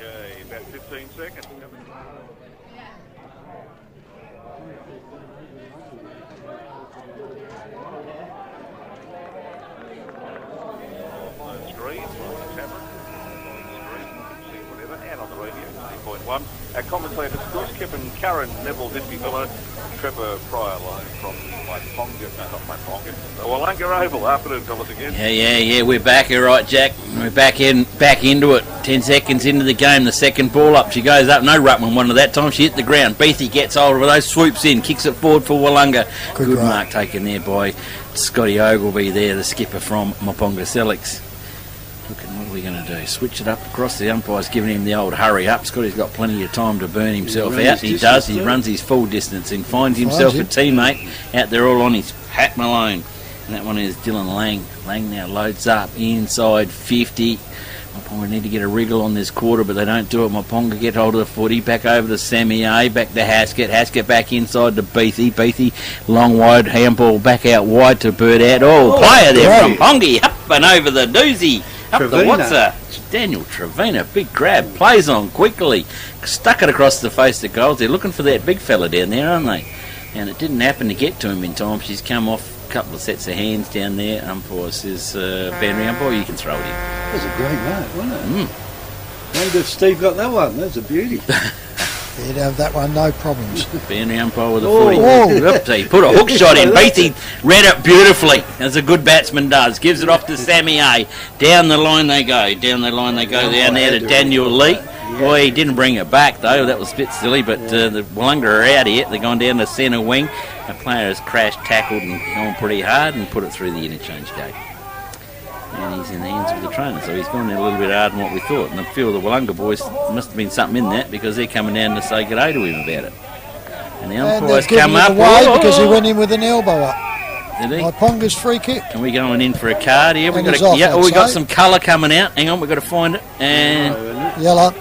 Okay, about 15 seconds. On the screen, what's happening? On the screen, you can see whatever, and on the radio, 3.1. Our commentators, of course, Kevin Curran, Neville Disby-Miller, Trevor Pryor, live from Myponga, no, not Myponga, the Willunga Oval. Afternoon, fellas, again. Yeah, we're back, all right, Jack. We're back into it. 10 seconds into the game, the second ball up. She goes up, no Ruckman wanted that time. She hit the ground. Beatty gets hold of those, swoops in, kicks it forward for Willunga. Good mark taken there by Scotty Ogilvie there, the skipper from Myponga Sellicks. Looking, what are we going to do? Switch it up across. The umpire's giving him the old hurry up. Scotty's got plenty of time to burn himself out. He does. He runs his full distance and finds himself a teammate out there all on his Pat Malone. And that one is Dylan Lang. Lang now loads up inside 50. Myponga need to get a wriggle on this quarter, but they don't do it. Myponga get hold of the footy, back over to Sammy A, back to Haskett. Haskett back inside to Beatty. Beatty, long wide, handball back out wide to Burdett. Player there from Pongy, up and over the doozy. Up the what's that? Daniel Trevina, big grab, plays on quickly, stuck it across the face of goals. They're looking for that big fella down there, aren't they? And it didn't happen to get to him in time. She's come off a couple of sets of hands down there. Umpire says, boundary umpire, you can throw it in. That was a great mark, wasn't it? Wonder if Steve got that one. That's a beauty. He'd have that one, no problems. Boundary umpire with a footy. He put a hook shot in. Beatty read it beautifully, as a good batsman does. Gives it off to Sammy A. Down the line they go. Down there to Daniel Lee. Boy, he didn't bring it back, though. That was a bit silly, but the Willunga are out here. They're gone down the centre wing. The player has crashed, tackled, and gone pretty hard and put it through the interchange gate. And he's in the hands of the trainer, so he's gone in a little bit harder than what we thought. And I feel the Willunga boys must have been something in that, because they're coming down to say good day to him about it. And the umpire's come up. Because he went in with an elbow up. Did he? Myponga's free kick. And we going in for a card here. We got some colour coming out. Hang on, we've got to find it. And yellow.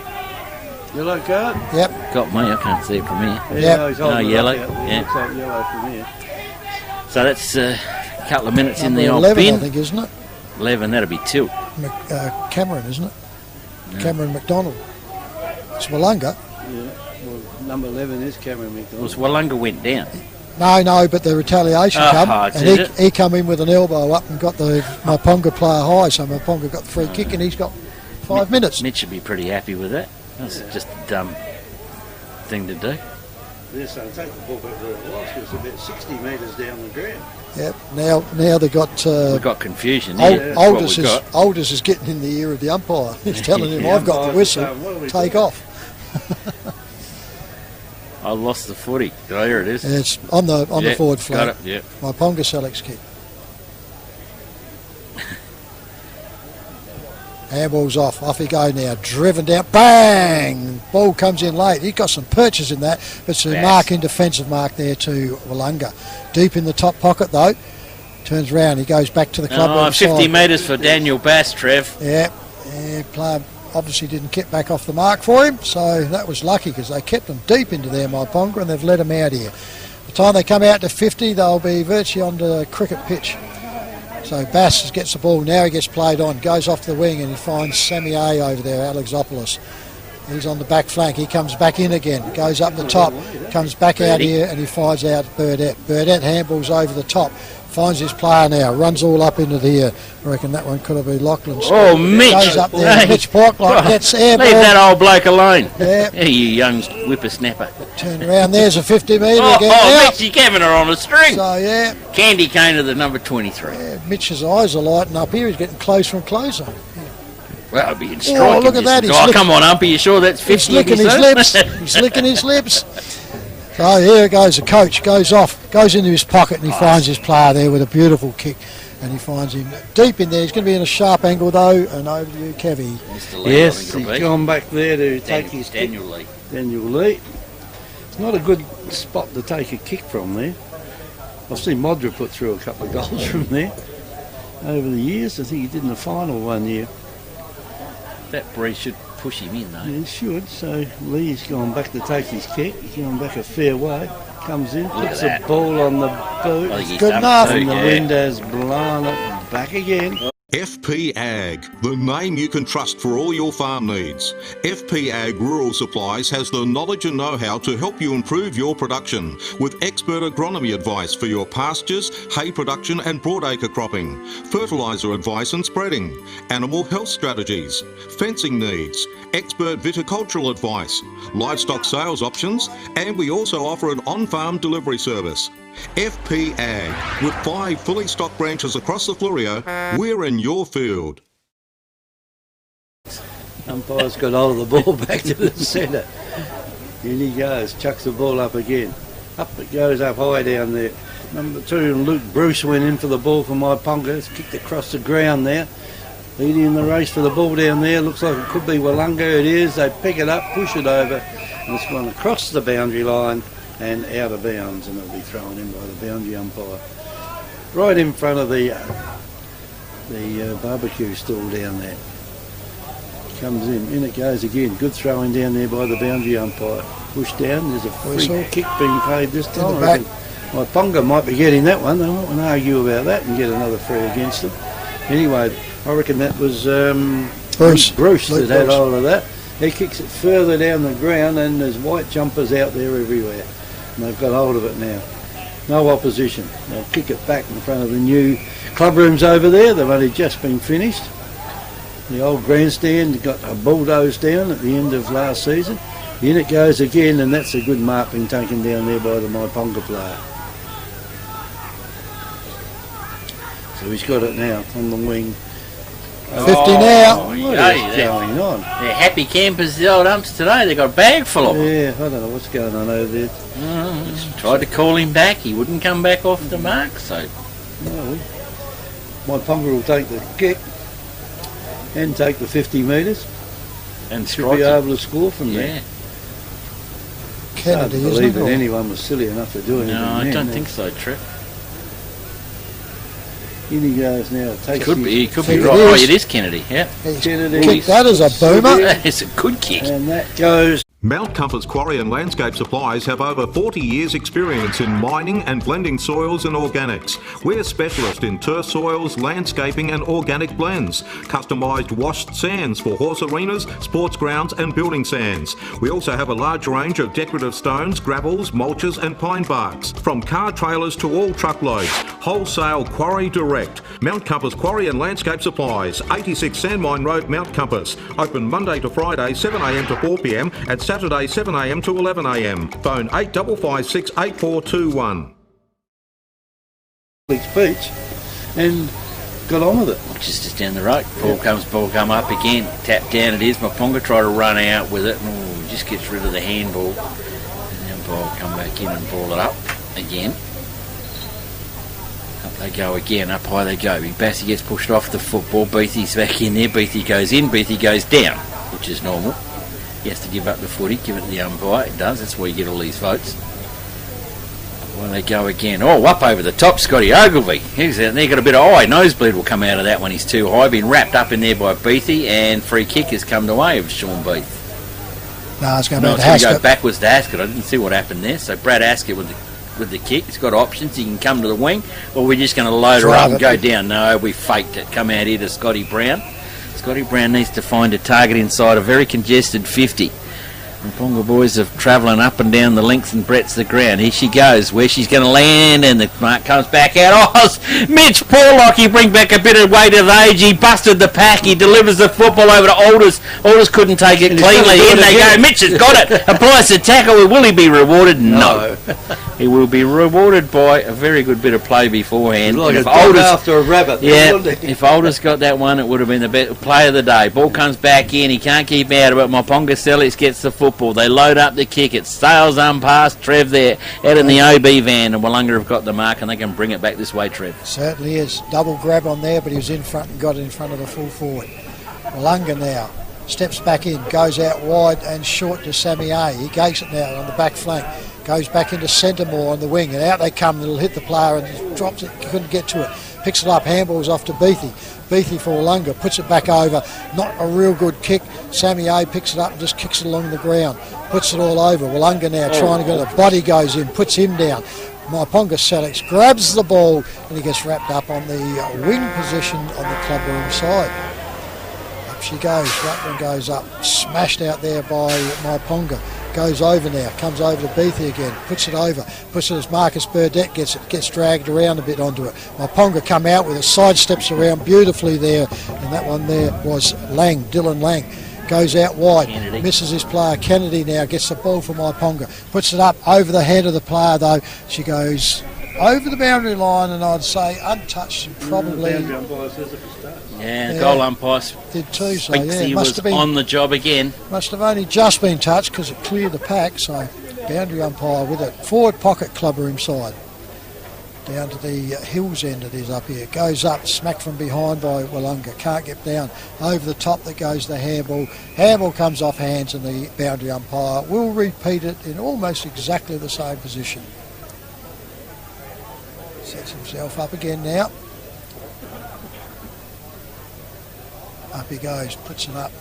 Yellow card? Yep. Got me, I can't see it from here. Yeah, yellow. Yeah. Looks like yellow from here. So that's a couple of minutes in the old 11, bin. I think, isn't it? 11, that'll be 2. Cameron, isn't it? No. Cameron McDonald. It's Willunga. Yeah, well, number 11 is Cameron McDonald. Was Willunga went down? No, but the retaliation come, and he come in with an elbow up and got the Myponga player high, so Myponga got the free kick, and he's got 5 minutes. Mitch should be pretty happy with that. That's just a dumb thing to do. Yes, so take the ball back where it was, because it's about 60 metres down the ground. Yep. Now they got. We've got confusion. Aldous is getting in the ear of the umpire. He's telling him, "I've got the whistle. Take off." I lost the footy. Oh, here it is. It's on the forward flank. Got it. Yeah. Myponga Sellicks kick. Handball's off. Off he go now. Driven down. Bang! Ball comes in late. He got some perches in that. It's a mark in defensive mark there to Willunga. Deep in the top pocket though. Turns round. He goes back to the club. 50 metres for Daniel Bass, Trev. Yeah. Player obviously didn't get back off the mark for him. So that was lucky, because they kept them deep into their Myponga and they've let him out here. By the time they come out to 50, they'll be virtually on the cricket pitch. So Bass gets the ball, now he gets played on, goes off the wing and he finds Sammy A over there, Alexopoulos. He's on the back flank, he comes back in again, goes up the top, comes back out here and he finds out Burdett. Burdett handballs over the top, finds his player now, runs all up into the air. I reckon that one could have been Lachlan's. Oh, Mitch! Goes up there, Mitch Porklock gets airball. Leave that old bloke alone. Yeah. Hey, you young whippersnapper. Turn around, there's a 50 metre again. Mitchy Kevin are on a string. So, yeah. Candy cane to the number 23. Yeah, Mitch's eyes are lighting up here, he's getting closer and closer. Well, it'll be in striking. Look at that. Come on, Umpy, you sure that's 50? He's licking his lips. He's licking his lips. So here goes the coach, goes off, goes into his pocket, and he finds his player there with a beautiful kick. And he finds him deep in there. He's going to be in a sharp angle though. And over to you, Kevy. Yes, he's gone back there to take his Daniel kick. Lee. Daniel Lee. It's not a good spot to take a kick from there. I've seen Modra put through a couple of goals from there over the years. I think he did in the final one year. That breeze should push him in though. He should. So Lee's gone back to take his kick. He's gone back a fair way. Comes in, puts the ball on the boot. I think he's Good done enough. it too, And the yeah. wind has blown it back again. FP Ag, the name you can trust for all your farm needs. FP Ag Rural Supplies has the knowledge and know-how to help you improve your production with expert agronomy advice for your pastures, hay production and broadacre cropping, fertiliser advice and spreading, animal health strategies, fencing needs, expert viticultural advice, livestock sales options, and we also offer an on-farm delivery service. FP Ag, with 5 fully stocked branches across the Flurio, we're in your field. Umpire's got hold of the ball back to the centre. In he goes, chucks the ball up again. Up it goes, up high down there. Number 2, Luke Bruce went in for the ball for Myponga. It's kicked across the ground there. Leading in the race for the ball down there. Looks like it could be Willunga. It is. They pick it up, push it over, and it's gone across the boundary line and out of bounds, and it'll be thrown in by the boundary umpire. Right in front of the barbecue stall down there. Comes in it goes again. Good throwing down there by the boundary umpire. Push down, there's a free kick being paid this time. I reckon Myponga might be getting that one. They might want to argue about that and get another free against them. Anyway, I reckon that was Bruce that had hold of that. He kicks it further down the ground and there's white jumpers out there everywhere. And they've got hold of it now. No opposition. They'll kick it back in front of the new club rooms over there. They've only just been finished. The old grandstand got bulldozed down at the end of last season. In it goes again, and that's a good mark being taken down there by the Myponga player. So he's got it now on the wing. 50 now. What is going on? They're happy campers, the old umps today. They got a bag full of them. Yeah, I don't know what's going on over there. Tried to call him back. He wouldn't come back off the mark. So No, Myponga will take the kick and take the 50 metres. and Should strike be it. able to score from there. Yeah. Hard to Kennedy, believe isn't that it? anyone was silly enough to do anything. No, I then. don't think so, Trip. In he goes now. Takes Could his be. He could be Think right. it Oh, is. it is Kennedy. Yeah. He's Kennedy. kicked that as a boomer. It's a good kick. And that goes. Mount Compass Quarry and Landscape Supplies have over 40 years experience in mining and blending soils and organics. We're specialists in turf soils, landscaping and organic blends. Customised washed sands for horse arenas, sports grounds and building sands. We also have a large range of decorative stones, gravels, mulches and pine barks. From car trailers to all truckloads. Wholesale Quarry Direct. Mount Compass Quarry and Landscape Supplies. 86 Sandmine Road, Mount Compass. Open Monday to Friday 7am to 4pm and Saturday 7am to 11am. Phone 8556 8421. Speech and got on with it. Just down the road. Ball come up again. Tap down it is. Myponga try to run out with it. And just gets rid of the handball. And the umpire will come back in and ball it up again. Up they go again. Up high they go. Big Bassy gets pushed off the football. Beathy's back in there. Beathy goes in. Beathy goes down, which is normal. He has to give up the footy, give it to the umpire. It does. That's why you get all these votes. Well, they go again. Oh, up over the top, Scotty Ogilvie. He's out there, got a bit of eye. Nosebleed will come out of that when he's too high. Been wrapped up in there by Beathy, and free kick has come the way of Sean Beath. No, it's going No, to it's be going to go Haskett. backwards to Haskett. I didn't see what happened there. So Brad Haskett with the kick. He's got options. He can come to the wing, or we're just going to load her up and go down. No, we faked it. Come out here to Scotty Brown. Scotty Brown needs to find a target inside a very congested 50. The Ponga boys are travelling up and down the length and breadth of the ground. Here she goes, where she's going to land, and the mark comes back out. Oh, Mitch Porlock, he bring back a bit of weight of age. He busted the pack. He delivers the football over to Alders. Alders couldn't take it cleanly. In they go. Mitch has got it. Applies the tackle. Will he be rewarded? No. he will be rewarded by a very good bit of play beforehand. Like if a dog Aldous, after a rabbit. yeah, Wasn't he? if Aldous got that one, it would have been the best play of the day. Ball comes back in, he can't keep out of it. Myponga Sellicks gets the football. They load up the kick. It sails unpassed. Trev there out in the OB van, and Willunga have got the mark, and they can bring it back this way, Trev. Certainly is. Double grab on there, but he was in front and got it in front of the full forward. Willunga now steps back in, goes out wide and short to Sammy A. He gates it now on the back flank. Goes back into centre more on the wing, and out they come. It'll hit the player and drops it. Couldn't get to it. Picks it up. Handballs off to Beathy. Beathy for Willunga. Puts it back over. Not a real good kick. Sammy A picks it up and just kicks it along the ground. Puts it all over. Willunga now trying to get it. Body goes in. Puts him down. Myponga Sellicks grabs the ball and he gets wrapped up on the wing position on the clubroom side. Up she goes. That one goes up. Smashed out there by Myponga. Goes over now, comes over to Beathy again, puts it over, puts it as Marcus Burdett gets it, gets dragged around a bit onto it. Myponga come out with it, sidesteps around beautifully there, and that one there was Lang, Dylan Lang. Goes out wide, Kennedy. Misses his player. Kennedy now gets the ball from Myponga, puts it up over the head of the player though. She goes over the boundary line, and I'd say untouched and probably... Yeah, the goal umpire did too, so thinks yeah, he must was have been on the job again. Must have only just been touched because it cleared the pack, so boundary umpire with it. Forward pocket clubroom side. Down to the hills end it is up here. Goes up, smacked from behind by Willunga. Can't get down. Over the top that goes the handball. Handball comes off hands and the boundary umpire will repeat it in almost exactly the same position. Sets himself up again now. Up he goes, puts it up.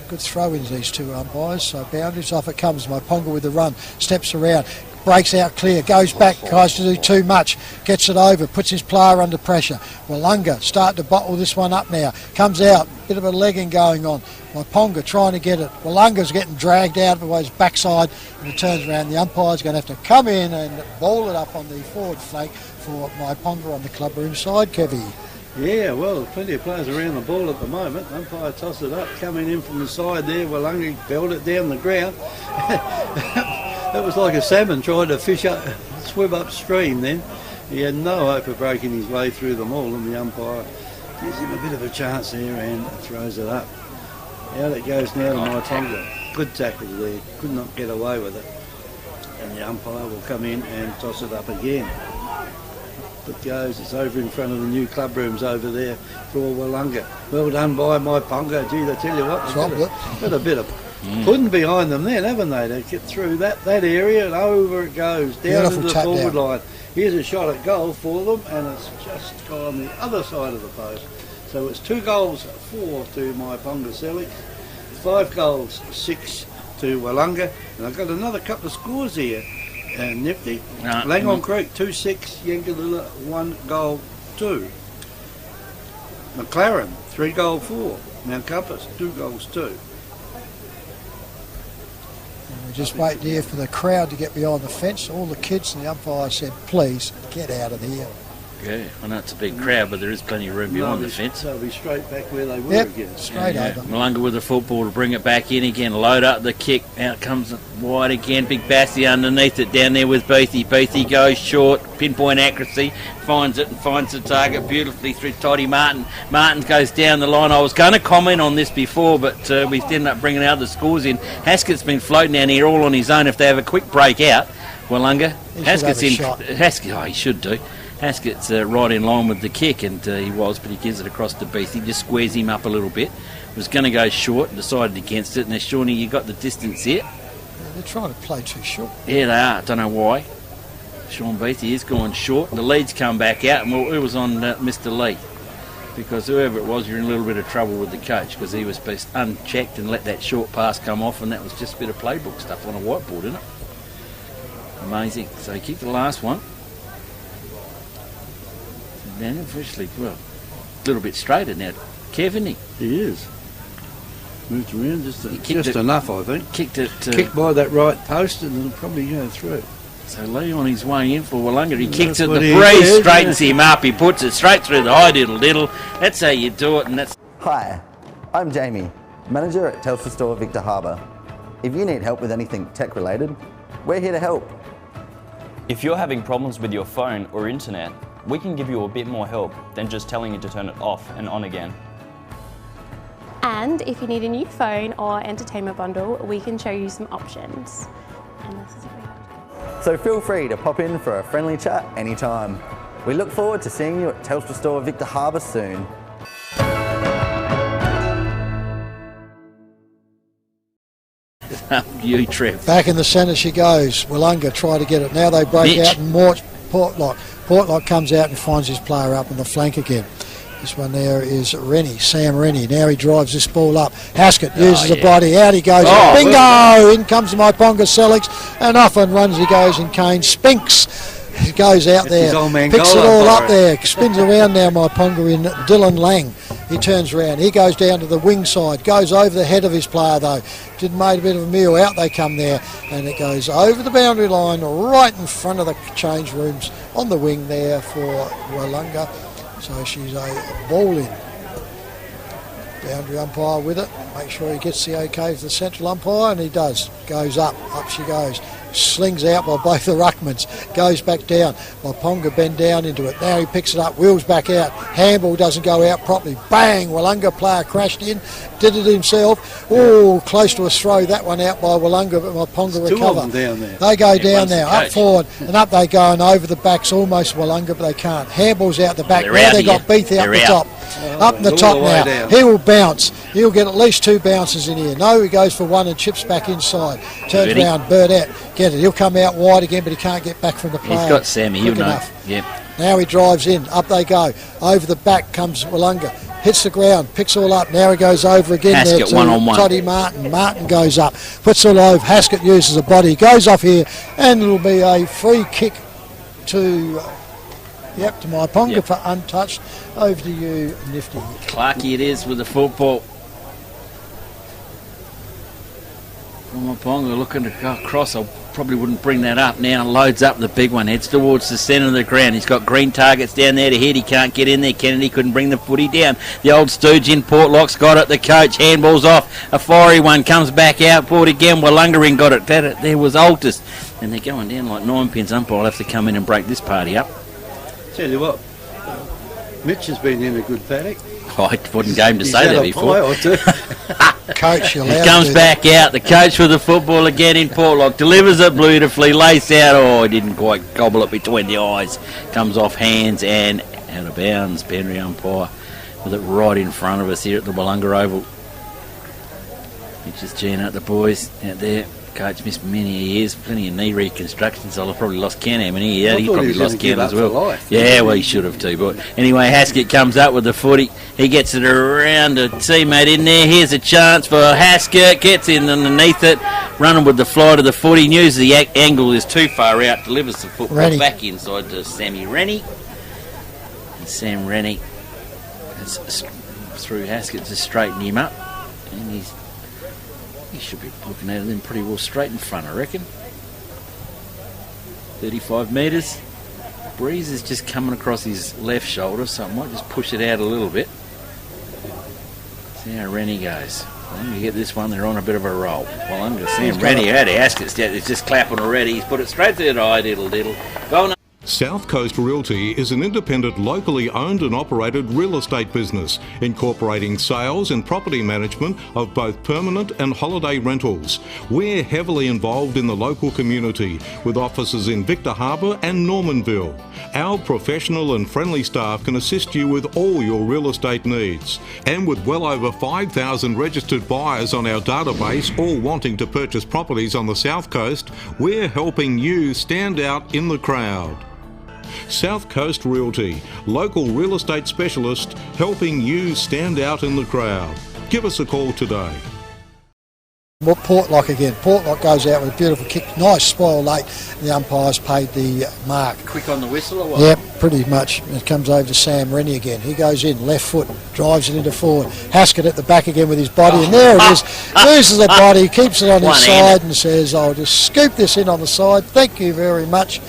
Good throw-ins, these two umpires. So boundaries off it comes. Myponga with the run, steps around, breaks out clear, goes back, tries to do too much, gets it over, puts his player under pressure. Willunga start to bottle this one up now. Comes out, bit of a legging going on. Myponga trying to get it. Willunga's getting dragged out of his backside, and it turns around. The umpire's going to have to come in and ball it up on the forward flank for Myponga on the clubroom side, Kevy. Yeah, well, plenty of players around the ball at the moment. Umpire tossed it up, coming in from the side there. Willunga belled it down the ground. That was like a salmon trying to swim upstream then. He had no hope of breaking his way through them all, and the umpire gives him a bit of a chance there and throws it up. Out it goes now to Myponga. Good tackle there, could not get away with it. And the umpire will come in and toss it up again. It goes, it's over in front of the new club rooms over there for Willunga. Well done by Myponga. Gee, I tell you what, got a bit of pudding behind them then, haven't they? To get through that area and over it goes, down to the forward line. Here's a shot at goal for them, and it's just gone the other side of the post. So it's 2 goals 4 to Myponga Sellicks, 5 goals 6 to Willunga, and I've got another couple of scores here. Nifty. Langhorne Creek 2-6, Yankalilla 1 goal 2. McLaren 3 goal 4. Mount Compass 2 goals 2. And we just wait here for the crowd to get behind the fence. All the kids and the umpire said, please get out of here. Yeah, I know it's a big crowd, but there is plenty of room behind the fence. They'll be straight back where they were again. Straight over. Willunga with the football to bring it back in again. Load up the kick. Out comes it wide again. Big Bassy underneath it down there with Beathy. Beathy goes short. Pinpoint accuracy. Finds it and finds the target beautifully through Toddy Martin. Martin goes down the line. I was going to comment on this before, but we ended up bringing other scores in. Haskett's been floating down here all on his own. If they have a quick break out, Willunga. Haskett's in. He should do. Haskett's right in line with the kick, and he was, but he gives it across to Beathy, just squares him up a little bit. Was going to go short and decided against it. Now, Shawnee, you got the distance here. Yeah, they're trying to play too short. Yeah, they are. Don't know why. Sean Beathy is going short. The leads come back out, and it was on Mr. Lee, because whoever it was, you're in a little bit of trouble with the coach, because he was best unchecked and let that short pass come off, and that was just a bit of playbook stuff on a whiteboard, isn't it? Amazing. So he kicked the last one. Daniel officially, well, a little bit straighter now. Kevin, he is. Moved around just it, enough, I think. Kicked it. Kicked by that right post, and it'll probably go through. So Lee on his way in for Willunga. He kicks it, the breeze straightens him up. He puts it straight through the high diddle diddle. That's how you do it, and that's... Hi, I'm Jamie, manager at Telstra Store Victor Harbour. If you need help with anything tech related, we're here to help. If you're having problems with your phone or internet, we can give you a bit more help than just telling you to turn it off and on again. And if you need a new phone or entertainment bundle, we can show you some options. And this is So feel free to pop in for a friendly chat anytime. We look forward to seeing you at Telstra Store Victor Harbour soon. You, Trev. Back in the centre she goes. Willunga try to get it. Now they break Mitch. out and march Portlock. Portlock comes out and finds his player up on the flank again. This one there is Rennie, Sam Rennie. Now he drives this ball up. Haskett uses a body. Out he goes. Bingo! In comes Myponga Sellicks. And off and runs he goes. And Kane Spinks. He goes out there. Picks it all up there. Spins around now Myponga in Dylan Lang. He turns around. He goes down to the wing side. Goes over the head of his player though. Did made a bit of a meal. Out they come there. And it goes over the boundary line right in front of the change rooms on the wing there for Willunga. So she's a ball in. Boundary umpire with it. Make sure he gets the okay for the central umpire, and he does. Goes up. Up she goes. Slings out by both the ruckmans. Goes back down. Myponga bend down into it. Now he picks it up. Wheels back out. Handball doesn't go out properly. Bang! Willunga player crashed in. Did it himself. Oh, close to a throw. That one out by Willunga, but Myponga recover. Down there. They go down now. Up forward. And up they go, and over the backs almost Willunga, but they can't. Handball's out the back. Now they've got Beath out the top. Up in the top now. Down. He will bounce. He'll get at least 2 bounces in here. No, he goes for 1 and chips back inside. Turns around, Burdett. Get it. He'll come out wide again, but he can't get back from the player. He's got Sammy, he'll know. Yep. Now he drives in. Up they go. Over the back comes Willunga. Hits the ground. Picks all up. Now he goes over again. Haskett there to one-on-one. Toddy Martin. Martin goes up. Puts it all over. Haskett uses a body. Goes off here. And it'll be a free kick to... to Myponga for untouched. Over to you, Nifty. Clarkey it is with the football. Myponga looking to go across. I probably wouldn't bring that up now. Loads up the big one. Heads towards the centre of the ground. He's got green targets down there to hit. He can't get in there. Kennedy couldn't bring the footy down. The old stooge in. Portlock's got it. The coach. Handball's off. A fiery one comes back out. Bought again. Willunga got it. There was Altus. And they're going down like 9 pins. Umpire will have to come in and break this party up. Tell you what, Mitch has been in a good paddock. I wouldn't game to say that before. Coach, he comes back out. The coach with the football again in Portlock. Delivers it beautifully. Lace out. Oh, he didn't quite gobble it between the eyes. Comes off hands and out of bounds. Boundary umpire with it right in front of us here at the Willunga Oval. He's just geeing out the boys out there. Coach missed many years, plenty of knee reconstructions. I've probably lost count how many he had. He probably lost count as well. Yeah, well, he should have too. But anyway, Haskett comes up with the footy. He gets it around a teammate in there. Here's a chance for Haskett. Gets in underneath it, running with the fly to the footy. Knows the angle is too far out. Delivers the football back inside to Sammy Rennie. And Sam Rennie has through Haskett to straighten him up, and he should be looking at him pretty well straight in front, I reckon. 35 metres. Breeze is just coming across his left shoulder, so I might just push it out a little bit. See how Rennie goes. Well, you get this one, they're on a bit of a roll. Well, I'm going to see him. Rennie out of Haskett. It's just clapping already. He's put it straight to the eye, diddle. Go on. South Coast Realty is an independent, locally owned and operated real estate business, incorporating sales and property management of both permanent and holiday rentals. We're heavily involved in the local community, with offices in Victor Harbour and Normanville. Our professional and friendly staff can assist you with all your real estate needs. And with well over 5,000 registered buyers on our database, all wanting to purchase properties on the South Coast, we're helping you stand out in the crowd. South Coast Realty, local real estate specialist, helping you stand out in the crowd. Give us a call today. Portlock again. Portlock goes out with a beautiful kick. Nice spoil late. The umpires paid the mark. Quick on the whistle or what? Yep, pretty much. It comes over to Sam Rennie again. He goes in, left foot, drives it into forward. Haskett at the back again with his body, and there it is. Loses the body, keeps it on his side and says, I'll just scoop this in on the side. Thank you very much.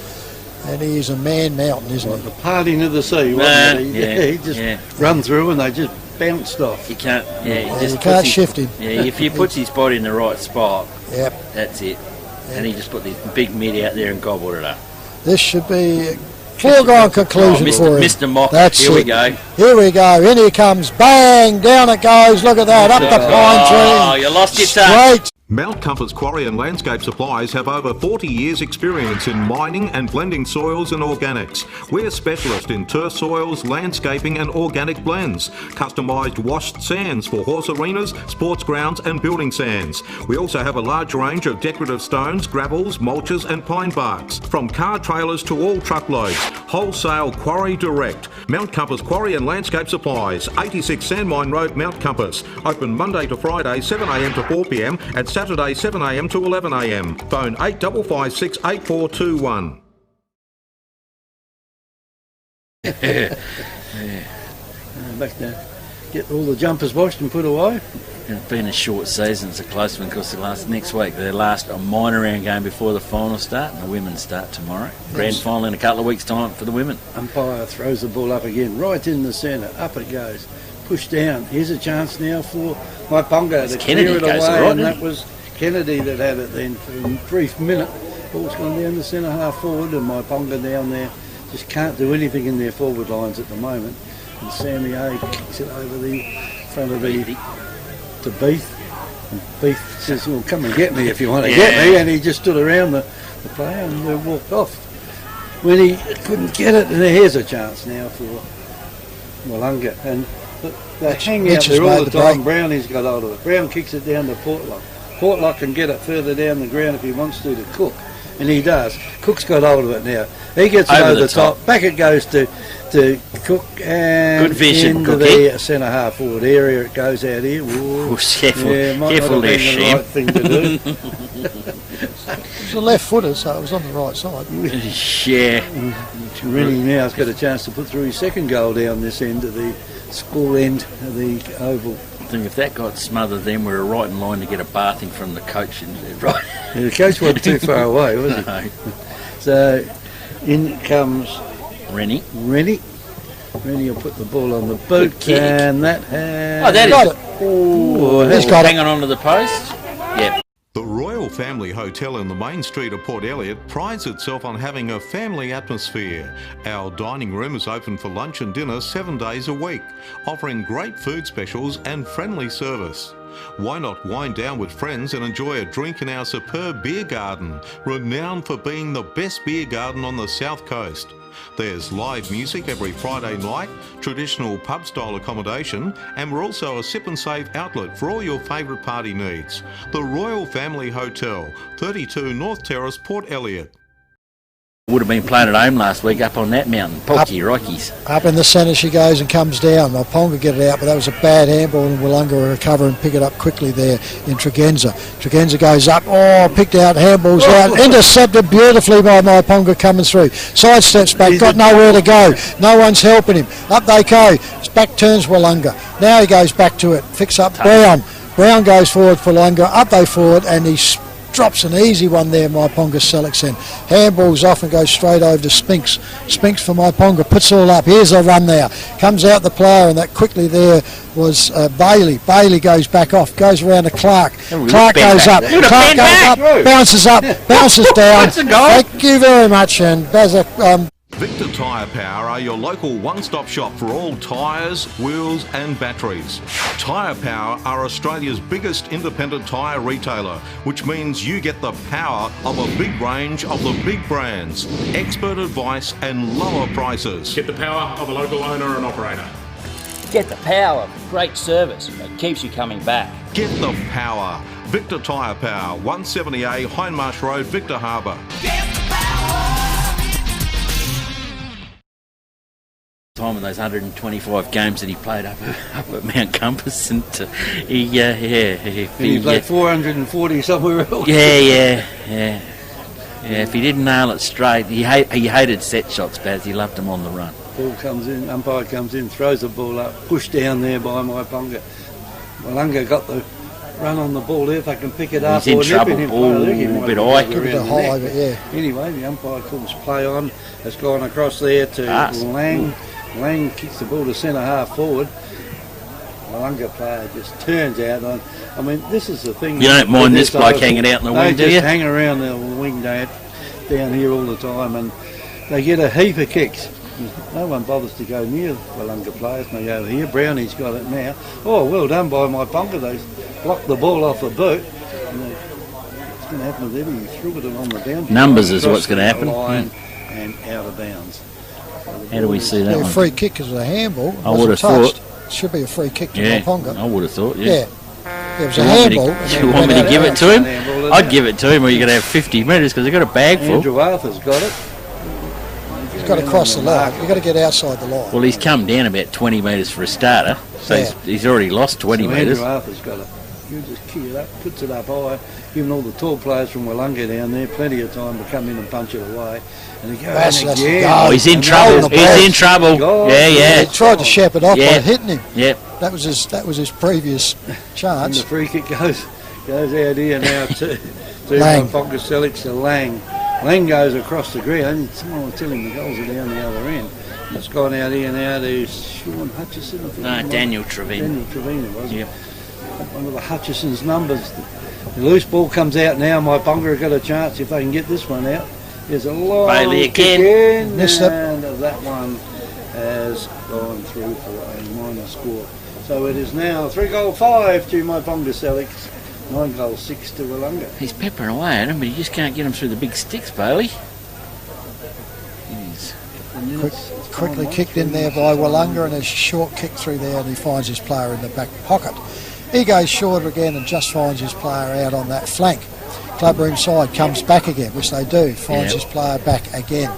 And he is a man mountain, isn't he? The parting of the sea, wasn't he? He just run through and they just bounced off. You can't, you can't shift him. Yeah, if he puts his body in the right spot, yep, that's it. Yep. And he just put this big mid out there and gobbled it up. This should be a foregone conclusion for him. Mr. Mock, That's here we it. go. Here we go. In he comes. Bang! Down it goes. Look at that. Up the pine tree. Oh, you lost your touch. Straight. Mount Compass Quarry and Landscape Supplies have over 40 years experience in mining and blending soils and organics. We're specialists in turf soils, landscaping and organic blends. Customised washed sands for horse arenas, sports grounds and building sands. We also have a large range of decorative stones, gravels, mulches and pine barks. From car trailers to all truckloads. Wholesale quarry direct. Mount Compass Quarry and Landscape Supplies, 86 Sandmine Road, Mount Compass. Open Monday to Friday 7am to 4pm and Saturday 7am to 11am. Phone 8556 8421. Back to get all the jumpers washed and put away. It's been a short season, it's a close one because next week their last minor round game before the final start, and the women start tomorrow. Grand final in a couple of weeks' time for the women. Umpire throws the ball up again, right in the centre. Up it goes. Pushed down. Here's a chance now for Myponga to clear it away, and that was Kennedy that had it then for a brief minute. Ball's gone down the centre half forward, and Myponga down there just can't do anything in their forward lines at the moment. And Sammy A kicks it over the front of to Beef. And Beef says, well, come and get me if you want to get me. And he just stood around the player and walked off. When he couldn't get it, and here's a chance now for Willunga. And they hang out there all the time. Brownie's got hold of it. Brown kicks it down to Portlock. Portlock can get it further down the ground if he wants to Cook. And he does. Cook's got hold of it now. He gets it over the top. Back it goes to Cook and good vision, into the centre half forward area. It goes out here. Whoa. Careful, might careful not have there, been the Sham. right thing to do. It was a left footer, so it was on the right side. Yeah. Rennie now's got a chance to put through his second goal down this end of the score end of the oval. I think if that got smothered, then we were right in line to get a bathing from the coach. Right. Yeah, the coach wasn't too far away, was he? No. So in comes Rennie. Rennie will put the ball on the boot, and that has... Oh, that got is... it. Oh, He's got it. hanging on to the post. Yep. The Royal Family Hotel in the main street of Port Elliot prides itself on having a family atmosphere. Our dining room is open for lunch and dinner 7 days a week, offering great food specials and friendly service. Why not wind down with friends and enjoy a drink in our superb beer garden, renowned for being the best beer garden on the South Coast. There's live music every Friday night, traditional pub-style accommodation, and we're also a sip and save outlet for all your favourite party needs. The Royal Family Hotel, 32 North Terrace, Port Elliot. Would have been playing at home last week up on that mountain, Pocky Rockies. Up in the centre she goes and comes down. Myponga get it out, but that was a bad handball, and Willunga will recover and pick it up quickly there in Tregenza. Tregenza goes up, picked out, handballs out, intercepted beautifully by Myponga coming through. Sidesteps back, got nowhere to go. No one's helping him. Up they go. Back turns Willunga. Now he goes back to it, picks up Brown. Brown goes forward for Willunga. Up they forward, and he drops an easy one there, Myponga Sellicks in. Handballs off and goes straight over to Spinks. Spinks for Myponga, puts all up. Here's a run there. Comes out the player, and that quickly there was Bailey. Bailey goes back off, goes around to Clark. Clark goes up. Clark goes up, bounces down. Thank you very much, and Bazak. Victor Tyre Power are your local one-stop shop for all tyres, wheels and batteries. Tyre Power are Australia's biggest independent tyre retailer, which means you get the power of a big range of the big brands, expert advice and lower prices. Get the power of a local owner and operator. Get the power of great service that keeps you coming back. Get the power. Victor Tyre Power, 170A Hindmarsh Road, Victor Harbour. Time in those 125 games that he played up at Mount Compass, and he played 440 somewhere else. Yeah. If he didn't nail it straight, he hated set shots, Baz. He loved them on the run. Ball comes in, umpire comes in, throws the ball up, pushed down there by Myponga. Willunga got the run on the ball there. If they can pick it up, he's in trouble. A bit high. Anyway, the umpire calls play on. It's gone across there to Lang. Lang kicks the ball to centre half forward. Willunga player just turns out on. I mean, this is the thing. You don't mind this bloke hanging out in the wing, do you? They just hang around the wing down here all the time, and they get a heap of kicks. No one bothers to go near Willunga players. And they go here. Brownie's got it now. Oh, well done by Myponga. They blocked the ball off the boot. What's going to happen with Eddie? He threw it along the boundary. Numbers is what's going to happen. And out of bounds. How do we see that A one? free kick is a handball. I would have thought. It should be a free kick to Yeah, Myponga. I would have thought, Yeah. It was a Do handball. you want me to give it to him? I'd give it to him, or you're going to have 50 metres because they've got a bag full. Andrew Arthur's got it. He's got to cross the line. You've got to get outside the line. Well, he's come down about 20 metres for a starter, so Yeah. he's already lost 20 metres. Andrew Arthur's got it. You just kick it up, puts it up high, giving all the tall players from Willunga down there plenty of time to come in and punch it away. And he goes That's in the again. goal. Oh, he's in And trouble. the He's ball. in trouble. God. Yeah. He tried to shap it off Yeah. by hitting him. Yep. That was his previous And chance. the free kick goes out here now to Lang. Myponga Sellicks to Lang. Lang goes across the ground. Someone will tell him the goals are down the other end. It's gone out here now to Sean Hutchison. I think No, it was. Daniel Trevine. Daniel Trevine, wasn't it? Yep. One of the Hutchison's numbers. The loose ball comes out now. Myponga have got a chance if they can get this one out. There's a long Bailey kick again. in, Missed it. and that one has gone through for a minor score. So it is now 3-5 to Myponga Sellicks, 9-6 to Willunga. He's peppering away at him, but he just can't get him through the big sticks, Bailey. He's Quickly kicked in there by Willunga, and a short kick through there, and he finds his player in the back pocket. He goes short again and just finds his player out on that flank. Clubroom side comes back again, which they do, finds his player back again.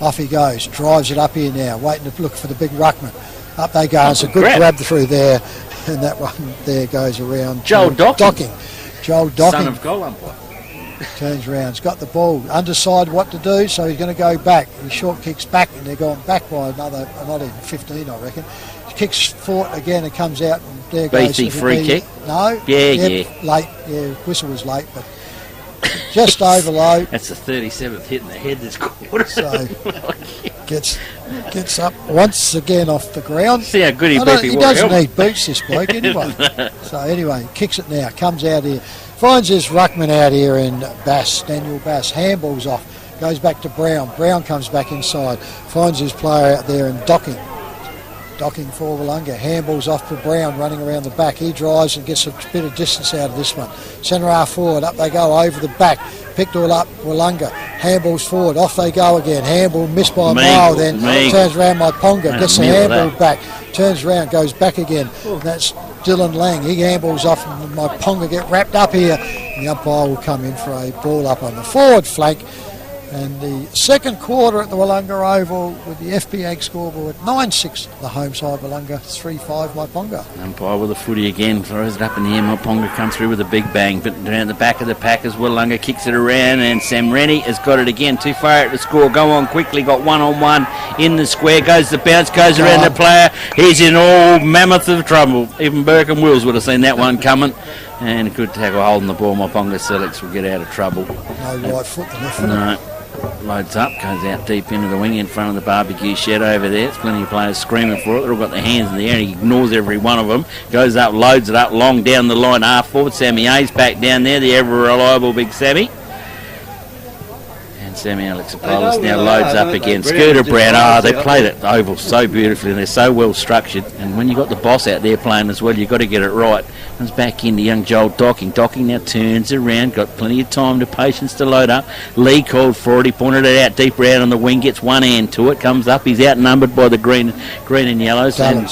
Off he goes, drives it up here now, waiting to look for the big ruckman. Up they go, it's a good grab through there, and that one there goes around. Joel Docking. Joel Docking. son of goal umpire. Turns around, he's got the ball, undecided what to do, so he's going to go back. He short kicks back, and they're going back by not even 15, I reckon. He kicks forward again and comes out, and there goes. BC free kick? No. Yeah. Late, whistle was late, but just over low. That's the 37th hit in the head this quarter. So gets up once again off the ground. See how good he He doesn't need boots, this bloke, anyway. So anyway, kicks it now, comes out here, finds his ruckman out here in Bass, Daniel Bass, handballs off, goes back to Brown. Brown comes back inside, finds his player out there in Docking. Docking for Willunga, handballs off to Brown, running around the back. He drives and gets a bit of distance out of this one. Centre half forward, up they go over the back. Picked all up, Willunga, handballs forward, off they go again. Handball missed by a mile, then turns around Myponga, gets the handball back, turns around, goes back again. And that's Dylan Lang. He handballs off, and Myponga get wrapped up here. The umpire will come in for a ball up on the forward flank. And the second quarter at the Willunga Oval with the FPAG scoreboard 9-6, the home side Willunga, 3-5 Myponga. Umpire with the footy again, throws it up in the air. Myponga comes through with a big bang, but down the back of the pack as Willunga kicks it around, and Sam Rennie has got it again. Too far out to score. Go on quickly, got one-on-one in the square. Goes the bounce, goes around the player. He's in all mammoth of trouble. Even Burke and Wills would have seen that one coming. And a good tackle holding the ball. Myponga Sellicks will get out of trouble. No right foot, the left foot. No. Loads up, goes out deep into the wing in front of the barbecue shed over there. There's plenty of players screaming for it. They've all got their hands in the air. He ignores every one of them. Goes up, loads it up, long down the line, half forward. Sammy A's back down there, the ever reliable big Sammy. And Sammy Alexopoulos now loads up again. Scooter Brown, they played it oval so beautifully, and they're so well structured. And when you've got the boss out there playing as well, you've got to get it right. Comes back into young Joel Docking. Docking now turns around, got plenty of time to patience to load up. Lee called for it, he pointed it out deep round on the wing, gets one hand to it, comes up, he's outnumbered by the green and yellows, and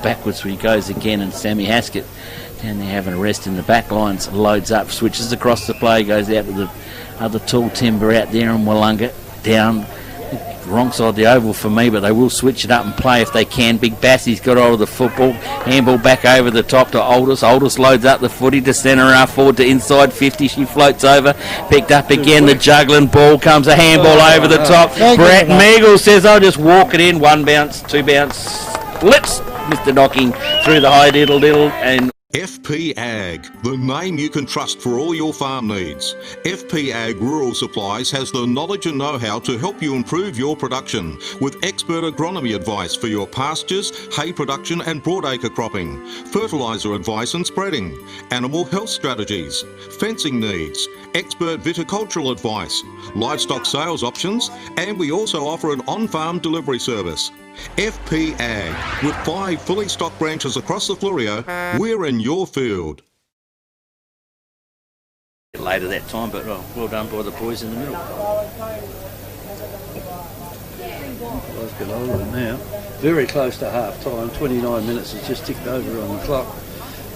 backwards he goes again, and Sammy Haskett down there having a rest in the back lines, loads up, switches across the play, goes out to the other tall timber out there in Willunga, down wrong side of the oval for me, but they will switch it up and play if they can. Big Bassie's got hold of the football, handball back over the top to Aldous. Aldous loads up the footy to centre half forward to inside 50. She floats over, picked up again. The juggling ball comes a handball over the top. Brett Meagle says, I'll just walk it in. One bounce, two bounce, lips. Mr. Docking through the high diddle and FP Ag, the name you can trust for all your farm needs. FP Ag Rural Supplies has the knowledge and know-how to help you improve your production with expert agronomy advice for your pastures, hay production and broadacre cropping, fertiliser advice and spreading, animal health strategies, fencing needs, expert viticultural advice, livestock sales options, and we also offer an on-farm delivery service. FP Ag, with 5 fully stocked branches across the Fleurieu, we're in your field. Later that time, but well done by the boys in the middle. Let's get older now. Very close to half time. 29 minutes has just ticked over on the clock.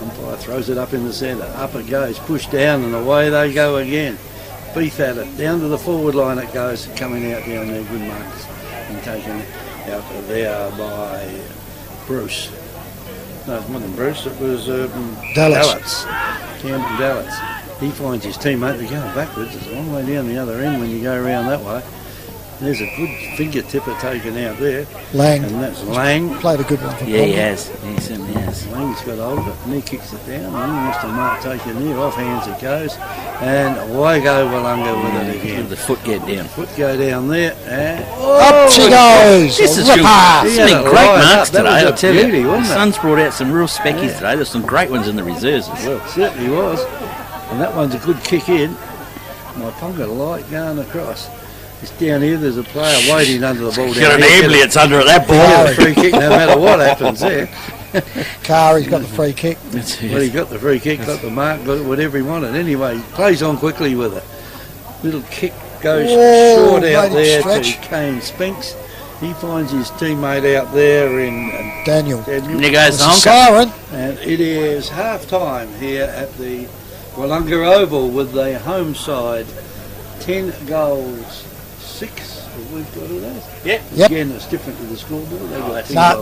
Umpire throws it up in the centre. Up it goes, pushed down, and away they go again. Beef at it. Down to the forward line it goes, coming out down there. Good marks and taken out of there by Bruce. No, it wasn't Bruce, it was Dallas. Campbell Dallas. He finds his teammate, they're going backwards. It's a long way down the other end when you go around that way. There's a good finger tipper taken out there. Lang. And that's Lang. Played a good one for Yeah, he has. He certainly has. Lang's got hold of it and he kicks it down. And he wants to mark taken there. Off hands it goes. And away go Willunga with it again. The foot get down. Foot go down there. And up she goes. This has been great marks today, I tell you. The sun's brought out some real speckies today. There's some great ones in the reserves as well. Certainly was. And that one's a good kick in. Myponga light going across. It's down here, there's a player waiting under the ball down Got an ambulance under it, that ball. Get a free kick no matter what happens there. Carr, he's got the free kick. Well, he got the free kick, got the mark, got whatever he wanted. Anyway, he plays on quickly with it. Little kick goes short out there to Kane Spinks. He finds his teammate out there in Daniel. And he goes siren. And it is half time here at the Willunga Oval with the home side. 10 goals. 6 we've got of those. Yep. Again, it's different to the scoreboard.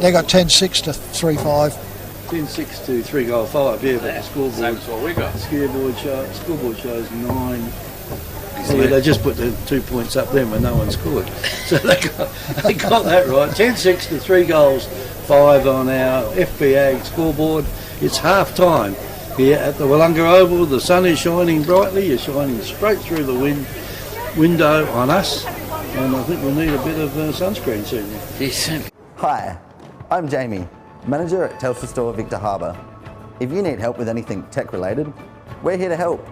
They got 10-6 to 3-5. 10-6 to 3-5, yeah, but the scoreboard. That's what we got. Scoreboard shows 9. Yeah, they just put the 2 points up then when no one scored. So they got that right. 10-6 to 3 goals, 5 on our FP Ag scoreboard. It's half time here at the Willunga Oval. The sun is shining brightly. It's shining straight through the window on us. And I think we'll need a bit of sunscreen soon. Yes. Hi, I'm Jamie, manager at Telstra Store Victor Harbour. If you need help with anything tech related, we're here to help.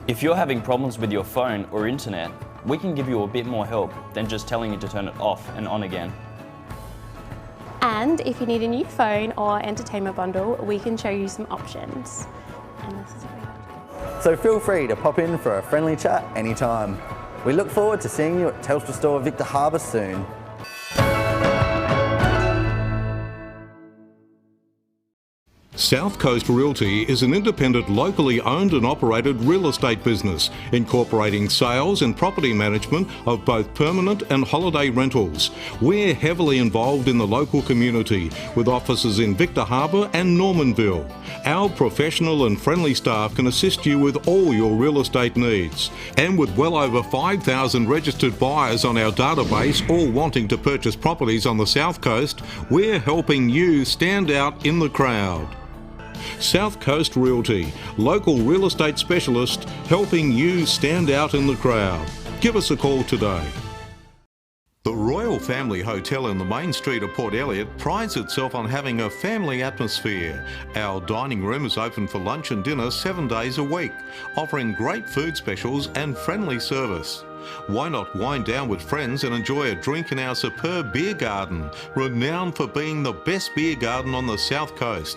If you're having problems with your phone or internet, we can give you a bit more help than just telling you to turn it off and on again. And if you need a new phone or entertainment bundle, we can show you some options. And this is So feel free to pop in for a friendly chat anytime. We look forward to seeing you at Telstra Store Victor Harbour soon. South Coast Realty is an independent, locally owned and operated real estate business, incorporating sales and property management of both permanent and holiday rentals. We're heavily involved in the local community, with offices in Victor Harbour and Normanville. Our professional and friendly staff can assist you with all your real estate needs. And with well over 5,000 registered buyers on our database, all wanting to purchase properties on the South Coast, we're helping you stand out in the crowd. South Coast Realty, local real estate specialist, helping you stand out in the crowd. Give us a call today. The Royal Family Hotel in the main street of Port Elliot prides itself on having a family atmosphere. Our dining room is open for lunch and dinner 7 days a week, offering great food specials and friendly service. Why not wind down with friends and enjoy a drink in our superb beer garden, renowned for being the best beer garden on the South Coast.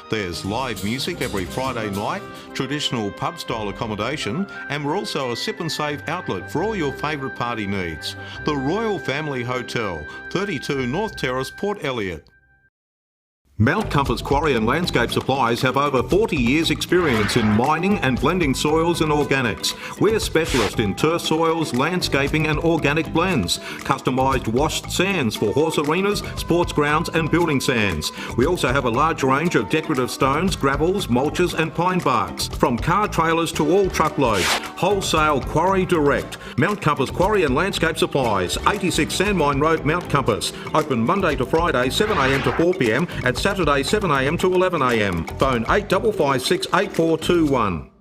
There's live music every Friday night, traditional pub-style accommodation, and we're also a sip and save outlet for all your favourite party needs. The Royal Family Hotel, 32 North Terrace, Port Elliot. Mount Compass Quarry and Landscape Supplies have over 40 years experience in mining and blending soils and organics. We're specialists in turf soils, landscaping and organic blends. Customised washed sands for horse arenas, sports grounds and building sands. We also have a large range of decorative stones, gravels, mulches and pine barks. From car trailers to all truckloads. Wholesale Quarry Direct. Mount Compass Quarry and Landscape Supplies, 86 Sandmine Road, Mount Compass. Open Monday to Friday, 7am to 4pm at Saturday 7am to 11am. Phone 8556 8421.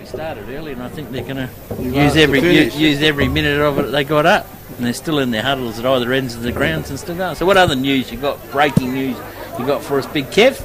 Started early, and I think they're going to use every minute of it they got up, and they're still in their huddles at either ends of the grounds and still going. So, what other news you got? Breaking news you got for us, Big Kev?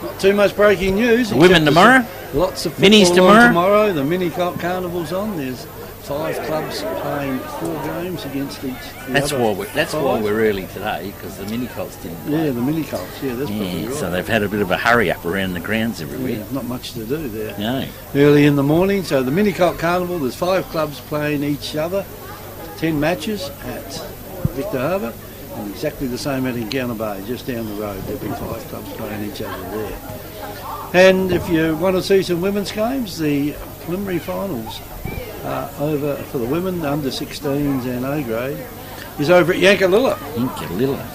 Not too much breaking news. Women tomorrow. Lots of minis tomorrow. The mini carnival's on. There's 5 clubs playing 4 games against each. That's why we're early today, because the mini colts didn't play. Yeah, the mini colts. Yeah, that's probably right. So they've had a bit of a hurry up around the grounds everywhere. Yeah, not much to do there. No. Early in the morning. So the mini colt carnival. There's 5 clubs playing each other. 10 matches at Victor Harbour, and exactly the same at Encounter Bay, just down the road. There'll be 5 clubs playing each other there. And if you want to see some women's games, the preliminary finals over for the women under 16s and A grade is over at Yankalilla.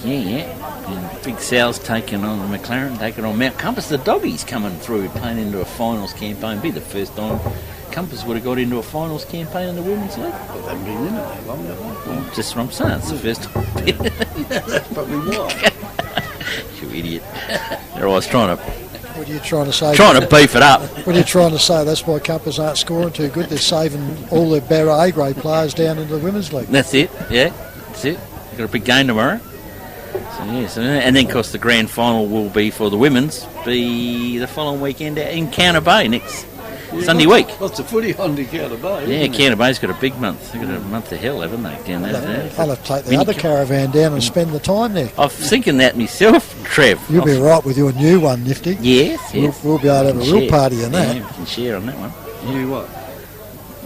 Yeah. And Big Sal's taking on the McLaren, taking on Mount Compass. The Doggies coming through, playing into a finals campaign. Be the first time Compass would have got into a finals campaign in the women's league. Well, they haven't been in it that long, have they? Well, just what I'm saying, it's the first time. That's probably why. You idiot. I was trying to... What are you trying to say? Trying to beef it up. What are you trying to say? That's why Compass aren't scoring too good. They're saving all their better A-grade players down into the women's league. That's it, yeah. That's it. Got a big game tomorrow. And then, of course, the grand final will be for the women's, be the following weekend in Counter Bay next Sunday week. Lots of footy on to Counter Bay. Yeah, Counter Bay's got a big month. They've got a month of hell, haven't they? Down there. I'll have to take the other caravan down and spend the time there. I was thinking that myself, Trev. You'll be right with your new one, Nifty. Yes. We'll be able to have a real party on that. Yeah, we can share on that one. New what?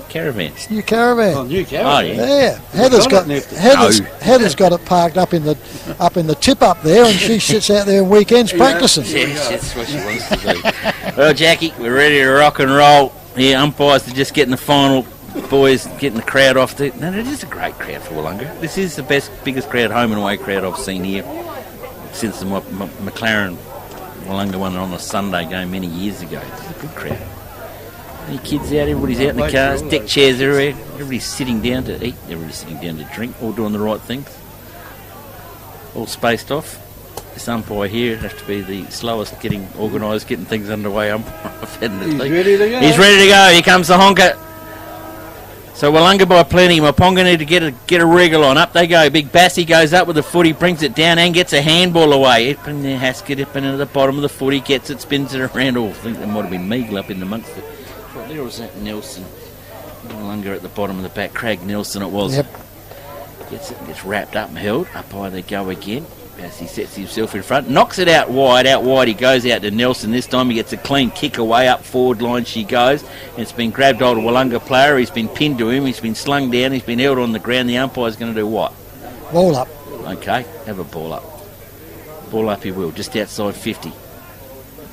Caravan. It's a new caravan. Oh, new caravan. Oh, Yeah, Heather's got it parked up in the tip up there, and she sits out there on weekends practicing. Yes, that's what she wants to do. Well, Jackie, we're ready to rock and roll. Yeah, umpires are just getting the final. Boys getting the crowd off. No, it is a great crowd for Willunga. This is the biggest crowd, home and away crowd I've seen here since the McLaren Willunga one on a Sunday game many years ago. It's a good crowd. Any kids out, everybody's out in the cars, deck chairs everywhere, everybody's sitting down to eat, everybody's sitting down to drink, all doing the right things, all spaced off. This umpire here would have to be the slowest getting organised, getting things underway umpire I've had in the league. Ready to go. He's ready to go, here comes the honker. So Willunga by plenty, Myponga need to get a wriggle on. Up they go, Big Bassy goes up with the footy, brings it down and gets a handball away. Up in there, Haskett up into the bottom of the footy, gets it, spins it around. Oh, I think there might have been Meagle up in amongst it. There was that Nelson. Willunga at the bottom of the back. Craig Nelson it was. Yep. Gets wrapped up and held. Up high they go again. As he sets himself in front. Knocks it out wide. He goes out to Nelson. This time he gets a clean kick away up forward line she goes. And it's been grabbed hold of a Willunga player. He's been pinned to him. He's been slung down. He's been held on the ground. The umpire's going to do what? Ball up. Okay, have a ball up. Ball up he will. Just outside 50.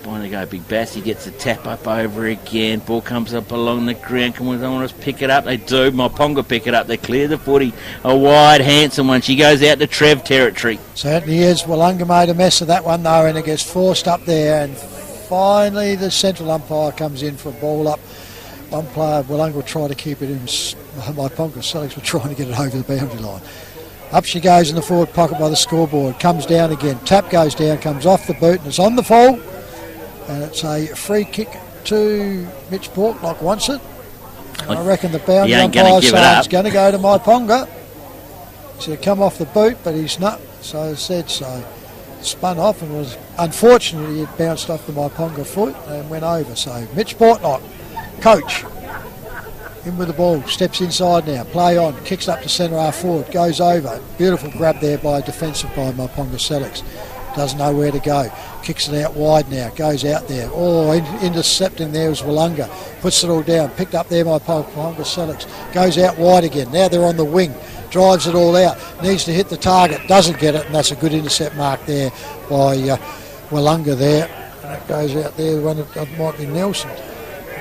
On to go, Big Bass. He gets a tap up over again. Ball comes up along the ground. Come on, let's pick it up. They do. Myponga pick it up. They clear the footy. A wide, handsome one. She goes out to Trev territory. Certainly is. Willunga made a mess of that one though, and it gets forced up there. And finally, the central umpire comes in for a ball up. One player, Willunga will try to keep it in. Myponga, Sellicks were trying to get it over the boundary line. Up she goes in the forward pocket by the scoreboard. Comes down again. Tap goes down. Comes off the boot, and it's on the fall. And it's a free kick to Mitch Portlock wants it. And I reckon the boundary umpire is going to go to Myponga. So come off the boot, but he's not. So said so. Spun off and was unfortunately it bounced off the Myponga foot and went over. So Mitch Portlock, coach, in with the ball, steps inside now, play on, kicks up to centre half forward, goes over. Beautiful grab there by defensive by Myponga Sellicks. Doesn't know where to go. Kicks it out wide now. Goes out there. Oh, intercepting there was Willunga. Puts it all down. Picked up there by Myponga Sellicks. Goes out wide again. Now they're on the wing. Drives it all out. Needs to hit the target. Doesn't get it. And that's a good intercept mark there by Willunga there. And it goes out there when it might be Nelson.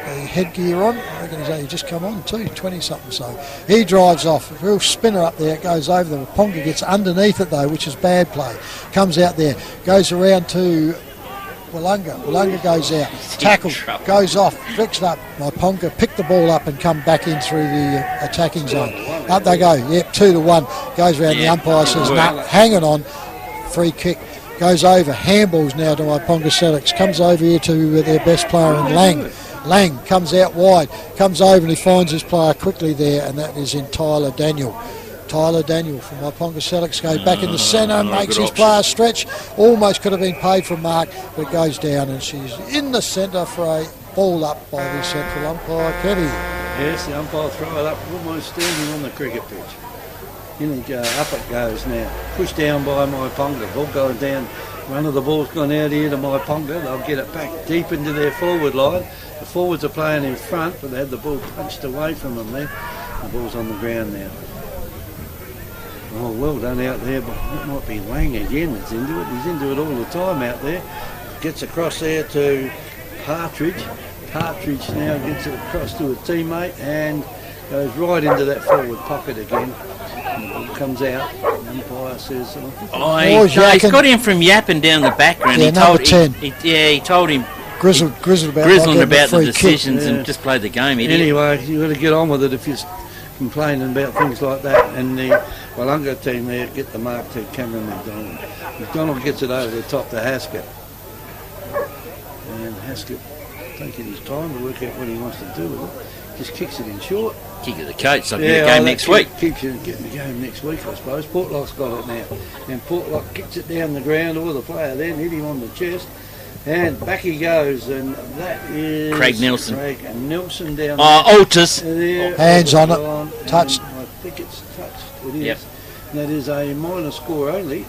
The headgear on. I reckon he's only just come on too, 20-something. So he drives off. A real spinner up there. It goes over them. Myponga gets underneath it though, which is bad play. Comes out there. Goes around to Willunga. Willunga goes out. Tackle. Goes off. Flicks it up. Myponga pick the ball up and come back in through the attacking zone. Up they go. Yep, 2-1. Goes around. The umpire says, no, hanging on. Free kick. Goes over. Handballs now to Myponga Sellicks. Comes over here to their best player in Lang. Lang comes out wide, comes over and he finds his player quickly there, and that is in Tyler Daniel. Tyler Daniel from Myponga Sellicks goes back in the centre, makes his player stretch. Almost could have been paid for mark, but it goes down and she's in the centre for a ball up by the central umpire, Kevy. Yes, the umpire throw it up almost standing on the cricket pitch. In it up it goes now. Pushed down by Myponga. Ball going down. One of the ball's gone out here to Myponga. They'll get it back deep into their forward line. The forwards are playing in front, but they had the ball punched away from them there. The ball's on the ground now. Oh, well done out there, but that might be Lang again that's into it. He's into it all the time out there. Gets across there to Partridge. Partridge now gets it across to a teammate and goes right into that forward pocket again. And the ball comes out. The umpire says, he's got him from yapping down the background. Yeah, He told him grizzled about the decisions and just played the game. Anyway, you've got to get on with it if you're complaining about things like that. And the Willunga team there get the mark to Cameron McDonald. McDonald gets it over the top to Haskett. And Haskett taking his time to work out what he wants to do with it. just kicks it in short. Kick of the coach, so I'll get a game next week. Keeps you getting the game next week, I suppose. Portlock's got it now. And Portlock kicks it down the ground, or the player then hit him on the chest. And back he goes, and that is Craig Nelson. Craig and Nelson down Altus. there. Hands on it. Touched. I think it's touched. It is. Yep. And that is a minor score only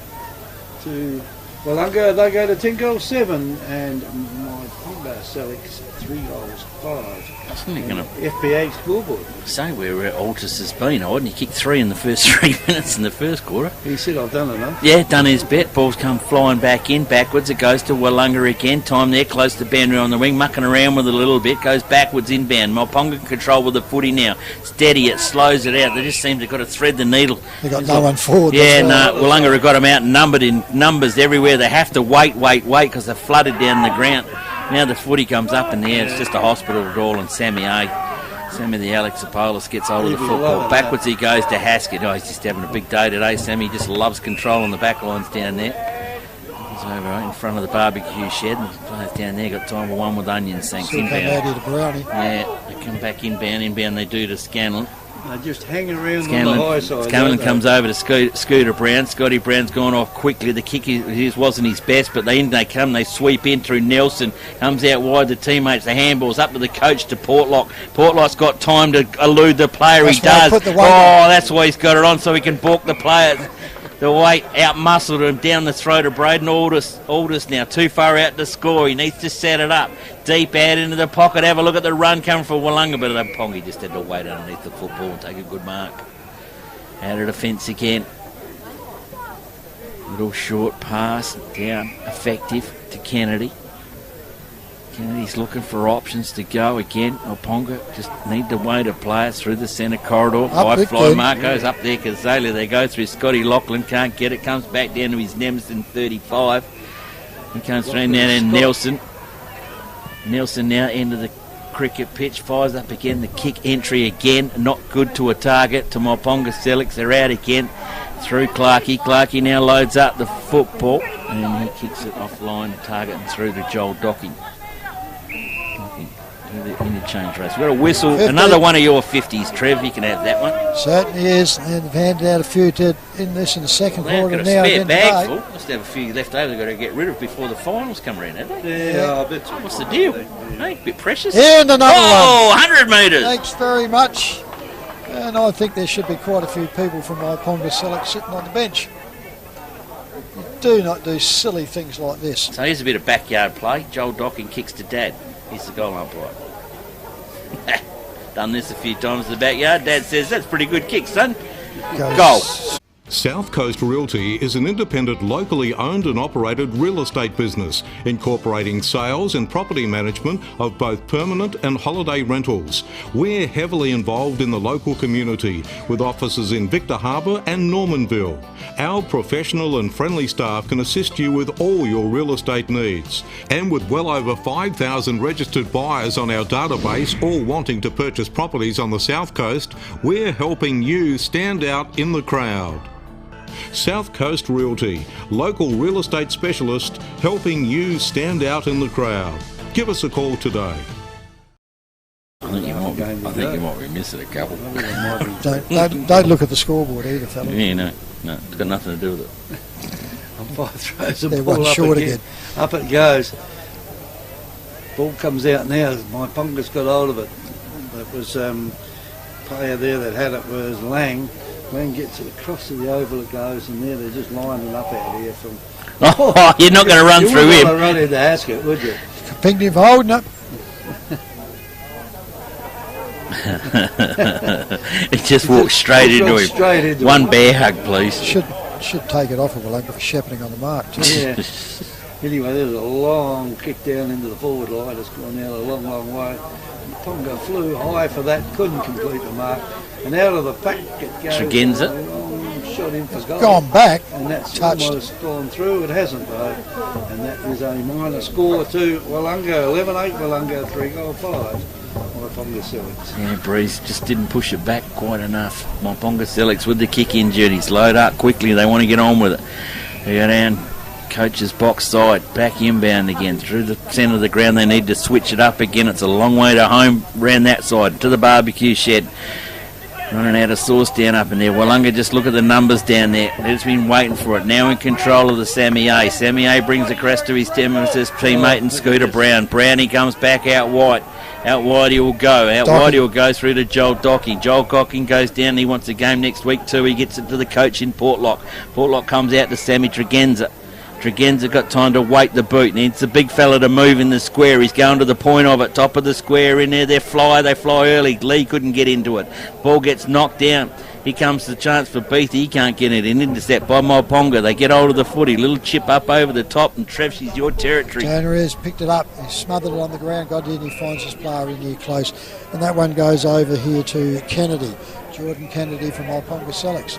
to Willunga. They go to 10 goals 7, and Myponga Sellicks 3 goals 5. That's only going to FPA scoreboard. say where Altus has been. I wouldn't. He kicked 3 in the first 3 minutes in the first quarter. He said, I've done enough. Yeah, done his bit. Ball's come flying back in, backwards. It goes to Willunga again. Time there, close to boundary on the wing, mucking around with it a little bit. Goes backwards inbound. Myponga control with the footy now. Steady, it slows it out. They just seem to got to thread the needle. They got no one forward. Yeah, no. Willunga have got them outnumbered in numbers everywhere. They have to wait because they're flooded down the ground. Now the footy comes up in the air. It's just a hospital goal, and Sammy the Alexopoulos gets hold of the football. Backwards he goes to Haskett. Oh, he's just having a big day today. Sammy just loves control on the back lines down there. He's over in front of the barbecue shed, and the players down there got time for one with onion sinks inbound. Yeah, they come back inbound they do to Scanlon. They just hang around on the high side. Scanlon comes over to Scooter Brown. Scotty Brown's gone off quickly. The kick wasn't his best, but they sweep in through Nelson. Comes out wide to teammates. The handball's up to the coach to Portlock. Portlock's got time to elude the player. He does. That's why he's got it on, so he can balk the player. The weight out-muscled him down the throat of Braden Aldous now. Too far out to score. He needs to set it up. Deep out into the pocket. Have a look at the run coming from Willunga, but Pongi just had to wait underneath the football and take a good mark. Out of defence again. Little short pass down. Effective to Kennedy. Kennedy's looking for options to go again. Myponga just need to wait to play it through the centre corridor. High fly Marco's up there. Kazali, they go through Scotty Lachlan, can't get it. Comes back down to his Nemson 35. He comes through now and Nelson. Nelson now into the cricket pitch, fires up again. The kick entry again, not good to a target to Myponga Sellicks. They're out again through Clarkey. Clarkey now loads up the football and he kicks it offline, target and through to Joel Docking. Interchange race. We've got a whistle. 50. Another one of your 50s, Trev. You can have that one. Certainly is. And they've handed out a few in this in the second quarter got now. A spare bag full. Must have a few left over they've got to get rid of before the finals come around, have they? Yeah, I bet so. What's the deal? Hey, a bit precious. And another one. 100 metres. Thanks very much. And I think there should be quite a few people from Myponga Sellicks sitting on the bench. You do not do silly things like this. So here's a bit of backyard play. Joel Docking kicks to Dad. He's the goal umpire. Done this a few times in the backyard. Dad says, that's a pretty good kick, son. Goal. South Coast Realty is an independent, locally owned and operated real estate business, incorporating sales and property management of both permanent and holiday rentals. We're heavily involved in the local community, with offices in Victor Harbour and Normanville. Our professional and friendly staff can assist you with all your real estate needs. And with well over 5,000 registered buyers on our database, all wanting to purchase properties on the South Coast, we're helping you stand out in the crowd. South Coast Realty, local real estate specialist, helping you stand out in the crowd. Give us a call today. I think you might be missing a couple. Don't look at the scoreboard either, fella. Yeah, no, it's got nothing to do with it. Umpire throws the They're ball one up short again. Up it goes. Ball comes out now. Myponga's got hold of it. It was player there that had it was Lang. Lang gets it across to the oval, it goes, and there they're just lining up out here from. Oh, you're not going to run through him. You wouldn't run into Haskett, would you? Picnic for holding it. He just walked straight into him. One bear hug, please. Should take it off of Willunga for shepherding on the mark too. Yeah. Anyway, there's a long kick down into the forward line. It's gone out a long way. Myponga flew high for that, couldn't complete the mark. And out of the pack it goes. Tregenza. Shot in for goal. Gone back. And that's touched. Almost gone through. It hasn't though. And that is a minor score to Willunga. 11-8 Willunga, 3 goal 5. Myponga Sellicks. Yeah, Breeze just didn't push it back quite enough. Myponga Sellicks with the kick injured. He's load up quickly. They want to get on with it. They go down Coach's box side, back inbound again, through the centre of the ground. They need to switch it up again. It's a long way to home, round that side, to the barbecue shed. Running out of sauce down up in there. Willunga, just look at the numbers down there. They've just been waiting for it. Now in control of the Sammy A. Sammy A brings across to his teammate and Scooter Brown. Brownie comes back out wide. Out wide he will go. Out wide he will go through to Joel Docking. Joel Docking goes down. He wants a game next week too. He gets it to the coach in Portlock. Portlock comes out to Sammy Tregenza. Tregenza got time to wait the boot. Needs the big fella to move in the square. He's going to the point of it. Top of the square in there. They fly early. Lee couldn't get into it. Ball gets knocked down. Here comes the chance for Beatty. He can't get it in. Intercept by Myponga. They get hold of the footy. Little chip up over the top, and Trev, she's your territory. Tanner's picked it up. He smothered it on the ground. Got in. He finds his player in here close. And that one goes over here to Kennedy. Jordan Kennedy from Myponga Sellicks.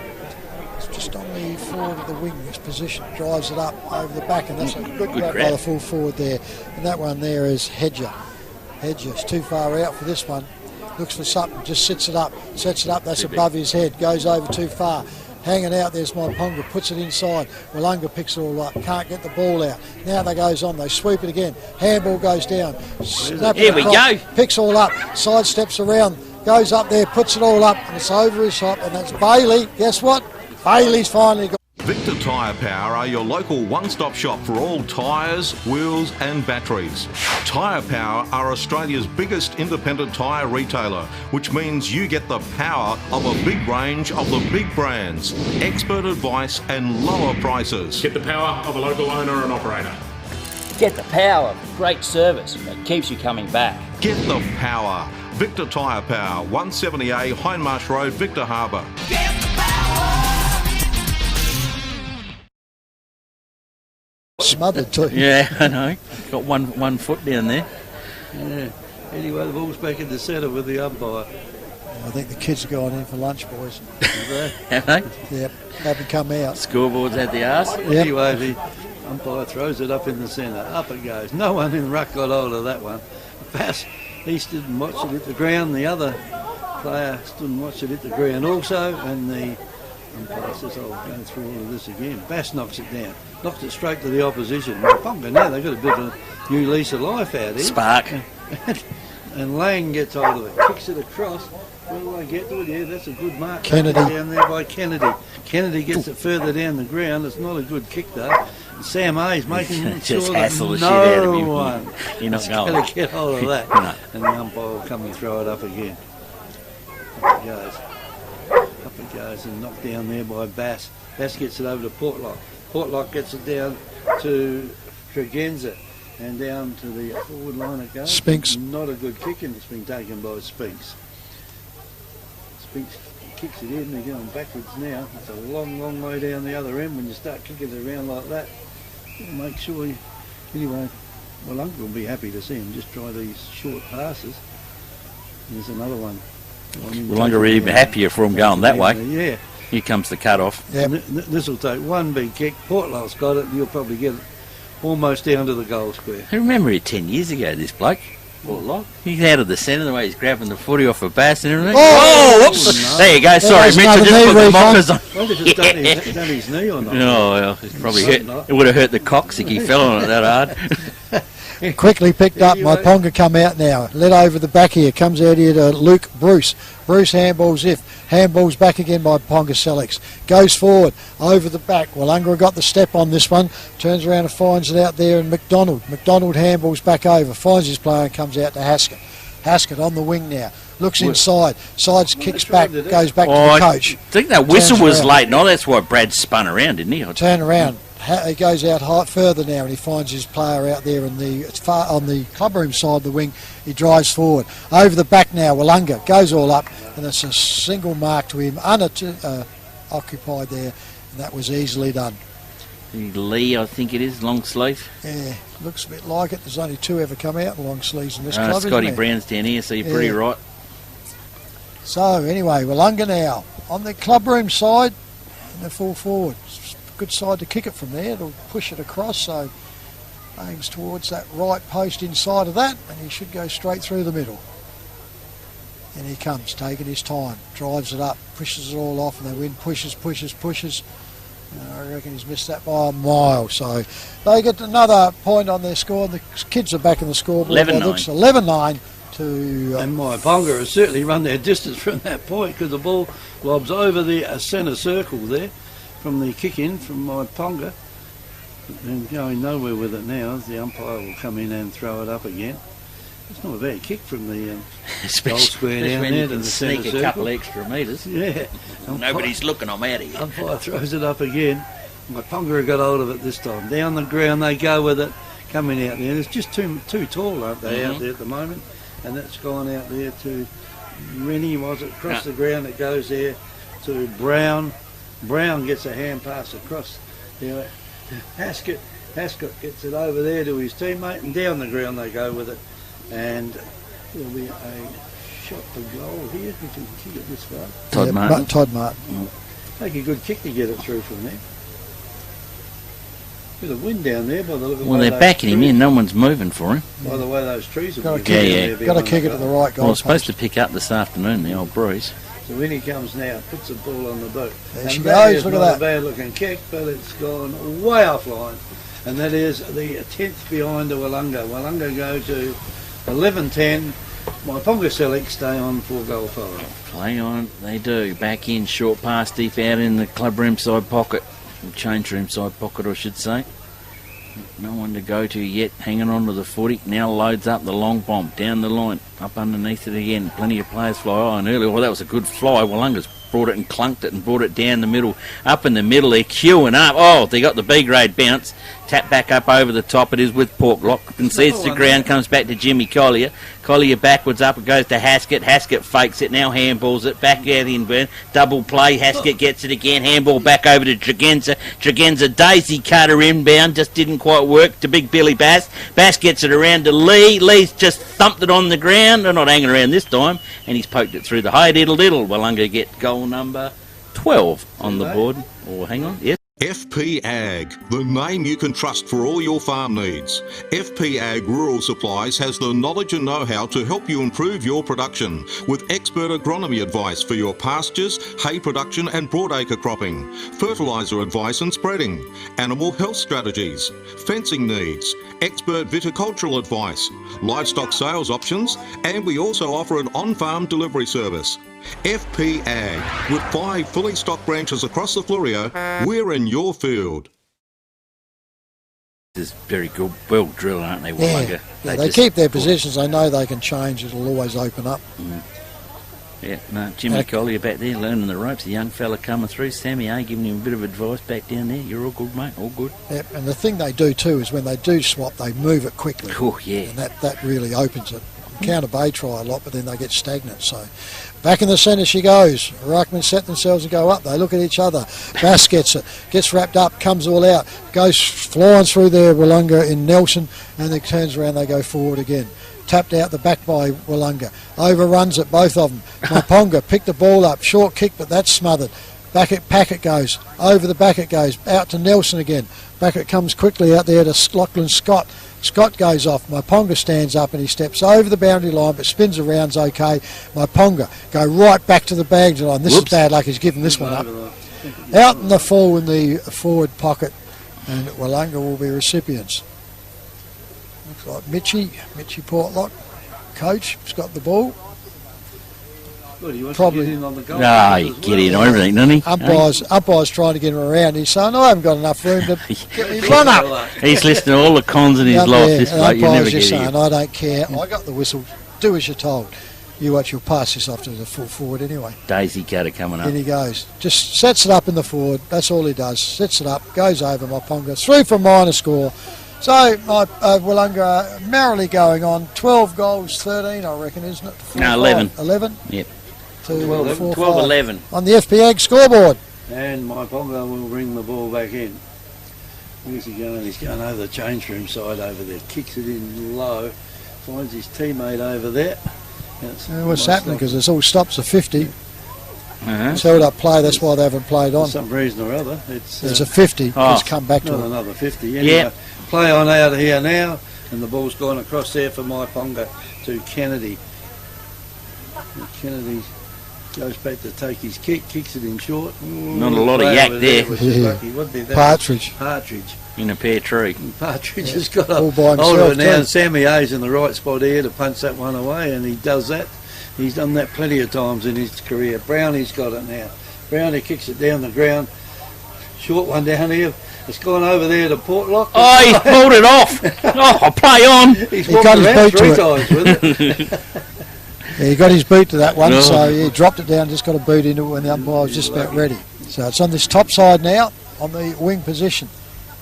Just on the forward of the wing, this position, drives it up over the back, and that's a good grab by the full forward there. And that one there is Hedger. Hedger's too far out for this one. Looks for something, just sets it up, that's above his head, goes over too far. Hanging out, there's Myponga, puts it inside. Willunga picks it all up, can't get the ball out. Now they goes on, they sweep it again. Handball goes down. Here we go. Picks all up, side steps around, goes up there, puts it all up, and it's over his top, and that's Bailey. Guess what? Bailey's finally got. Victor Tyre Power are your local one-stop shop for all tyres, wheels and batteries. Tyre Power are Australia's biggest independent tyre retailer, which means you get the power of a big range of the big brands, expert advice and lower prices. Get the power of a local owner and operator. Get the power of great service that keeps you coming back. Get the power. Victor Tyre Power, 170A Hindmarsh Road, Victor Harbour. Smothered too. Yeah, I know. Got one foot down there. Yeah. Anyway, the ball's back in the centre with the umpire. I think the kids are going in for lunch, boys. Have they? Yep, haven't come out. Scoreboard's at the arse. Yep. Anyway, the umpire throws it up in the centre. Up it goes. No one in ruck got hold of that one. Bass, he stood and watched it hit the ground. The other player stood and watched it hit the ground also. And the umpire says, I'll go through all of this again. Bass knocks it down. Knocks it straight to the opposition. Myponga now, they've got a bit of a new lease of life out here. Spark. And Lang gets hold of it. Kicks it across. Where do I get to it? Yeah, that's a good mark. Kennedy. Down there by Kennedy. Kennedy gets it further down the ground. It's not a good kick though. And Sam A's making sure Just that hassle the shit out of no him. one You're not is going. going to get hold of that. No. And the umpire will come and throw it up again. Up it goes. Up it goes and knocked down there by Bass. Bass gets it over to Portlock. Portlock gets it down to Tregenza and down to the forward line it goes. Spinks. Not a good kick, and it's been taken by Spinks. Spinks kicks it in, they're going backwards now. It's a long, long way down the other end when you start kicking it around like that. Make sure you... Anyway, Willunga will be happy to see him just try these short passes. There's another one. Willunga really be happier for him going that way. Yeah. Here comes the cut-off. Yep. This will take one big kick. Portlock's got it, and you'll probably get it almost down to the goal square. I remember it 10 years ago, this bloke. Portlock. He's out of the centre, the way he's grabbing the footy off a Bass and everything. Oh! Whoops! No. There you go. Sorry, Mitch, I just put the mockers on. I wonder if it's done his knee or not. Oh, well, it's probably hurt. It would have hurt the coccyx. He fell on it that hard. Quickly picked up. Myponga come out now. Led over the back here. Comes out here to Luke Bruce. Bruce handballs handballs back again by Myponga Sellicks. Goes forward over the back. Willunga got the step on this one. Turns around and finds it out there in McDonald. McDonald handballs back over. Finds his player and comes out to Haskett. Haskett on the wing now. Looks inside. Sides kicks back. Goes back to the coach. I think that whistle was late. No, that's why Brad spun around, didn't he? Turn around. He goes out further now and he finds his player out there on the clubroom side of the wing. He drives forward. Over the back now, Willunga goes all up and it's a single mark to him, occupied there, and that was easily done. Lee, I think it is, long sleeve. Yeah, looks a bit like it. There's only two ever come out in long sleeves in this club, Scotty isn't there? Brown's down here, so you're pretty right. So anyway, Willunga now on the clubroom side and the full forward. Good side to kick it from there. It'll push it across, so aims towards that right post inside of that, and he should go straight through the middle. And he comes, taking his time, drives it up, pushes it all off, and they win, pushes. I reckon he's missed that by a mile. So they get another point on their score. The kids are back in the scoreboard. 11-9. 11-9 to... and Myponga has certainly run their distance from that point, because the ball lobs over the centre circle there from the kick-in from Myponga. And going nowhere with it now. The umpire will come in and throw it up again. It's not a bad kick from the goal square down when there you to can the sneak centre a circle. couple extra metres. Yeah. Nobody's looking, I'm out of here. Umpire throws it up again. Myponga got hold of it this time. Down the ground they go with it, coming out there. It's just too tall, aren't they, out there at the moment? And that's gone out there to Rennie, was it? Across the ground it goes there to Brown. Brown gets a hand pass across there. Haskett gets it over there to his teammate, and down the ground they go with it. And there'll be a shot for goal here if we can kick it this far. Todd Martin. Todd Martin. Take a good kick to get it through from there. Bit of wind down there by the look of Well, they're backing him in. No one's moving for him. By the way those trees are Got to moving Yeah, kick, got to kick it to the right goal. Well, it's supposed to pick up this afternoon, the old breeze. So when he comes now, puts the ball on the boot. There and she that goes, is look at not that. a bad looking kick, but it's gone way offline. And that is the 10th behind to Willunga. Willunga go to 11-10. Myponga Sellicks stay on 4-goal forward. Play on, they do. Back in, short pass deep out in the club room side pocket. Or change room side pocket, I should say. No one to go to yet, hanging on to the footy. Now loads up the long bomb, down the line, up underneath it again. Plenty of players fly on earlier. Well, that was a good fly. Willunga's brought it and clunked it and brought it down the middle. Up in the middle, they're queuing up. Oh, they got the B-grade bounce. Tap back up over the top. It is with Porklock. Concedes the ground, comes back to Jimmy Collier. Collier backwards up, it goes to Haskett. Haskett fakes it, now handballs it. Back out inbound. Double play, Haskett gets it again. Handball back over to Tregenza. Tregenza daisy cutter inbound, just didn't quite work to Big Billy Bass. Bass gets it around to Lee. Lee's just thumped it on the ground. They're not hanging around this time. And he's poked it through the high diddle. Willunga get goal number 12 on the board. Or hang on, yes. FP Ag, the name you can trust for all your farm needs. FP Ag Rural Supplies has the knowledge and know-how to help you improve your production with expert agronomy advice for your pastures, hay production and broadacre cropping, fertiliser advice and spreading, animal health strategies, fencing needs, expert viticultural advice, livestock sales options, and we also offer an on-farm delivery service. FP Ag, with 5 fully stocked branches across the Flurio, we're in your field. This is very good, well drilled, aren't they, Willunga? Yeah, they keep their positions. They know they can change. It'll always open up. Yeah, no, Jimmy Collier back there learning the ropes. The young fella coming through. Sammy A giving him a bit of advice back down there. You're all good, mate, all good. Yep, and the thing they do too is when they do swap, they move it quickly. Oh, yeah. And that really opens it. Counter Bay try a lot, but then they get stagnant. So back in the centre she goes. Ruckman set themselves and go up. They look at each other. Bass gets it, gets wrapped up, comes all out, goes flying through there, Willunga in Nelson, and then turns around, they go forward again. Tapped out the back by Willunga. Overruns it, both of them. Myponga picked the ball up, short kick, but that's smothered. Back at Packet goes, over the back it goes, out to Nelson again. Back it comes quickly out there to Lachlan Scott. Scott goes off. Myponga stands up and he steps over the boundary line but spins around's okay. Myponga go right back to the boundary line. This is bad luck. He's given this one up. Out in the fall in the forward pocket, and Willunga will be recipients. Looks like Mitchie Portlock, coach, has got the ball. Well, he wants Probably. to get in on the goal. No, he get in on everything, doesn't he? Umpire's trying to get him around. He's saying, I haven't got enough room to get me run up. He's listening to all the cons in his life. This bloke, you never Umpire's just get saying, here. I don't care. I got the whistle. Do as you're told. You watch, you'll pass this off to the full forward anyway. Daisy cutter coming up. In he goes. Just sets it up in the forward. That's all he does. Sets it up, goes over Myponga. 3 for minor score. So Willunga merrily going on. 12 goals, 13 I reckon, isn't it? 4, No, 11. 11? Yep. 12-11 on the FP Ag scoreboard. And Myponga will bring the ball back in. Where's he going? He's going over the change room side over there. Kicks it in low. Finds his teammate over there. What's happening? Because it's all stops at 50. It's Uh-huh. held up play. That's why they haven't played on. For some reason or other. It's a 50. Oh. It's come back to not it. another 50. Anyway, play on out of here now. And the ball's gone across there for Myponga to Kennedy. Kennedy Goes back to take his kick, kicks it in short. Not a lot of yak there. Partridge. Partridge. In a pear tree. Partridge has got a All by himself, hold of it now. too. And Sammy A's in the right spot here to punch that one away, and he does that. He's done that plenty of times in his career. Brownie's got it now. Brownie kicks it down the ground. Short one down here. It's gone over there to Portlock. Oh, he's pulled it off. Oh, play on. He's He walked got his around boot to 3 it. times with it. Yeah, he got his boot to that one, No. so he dropped it down, just got a boot into it when the umpire was just about ready. So it's on this top side now, on the wing position.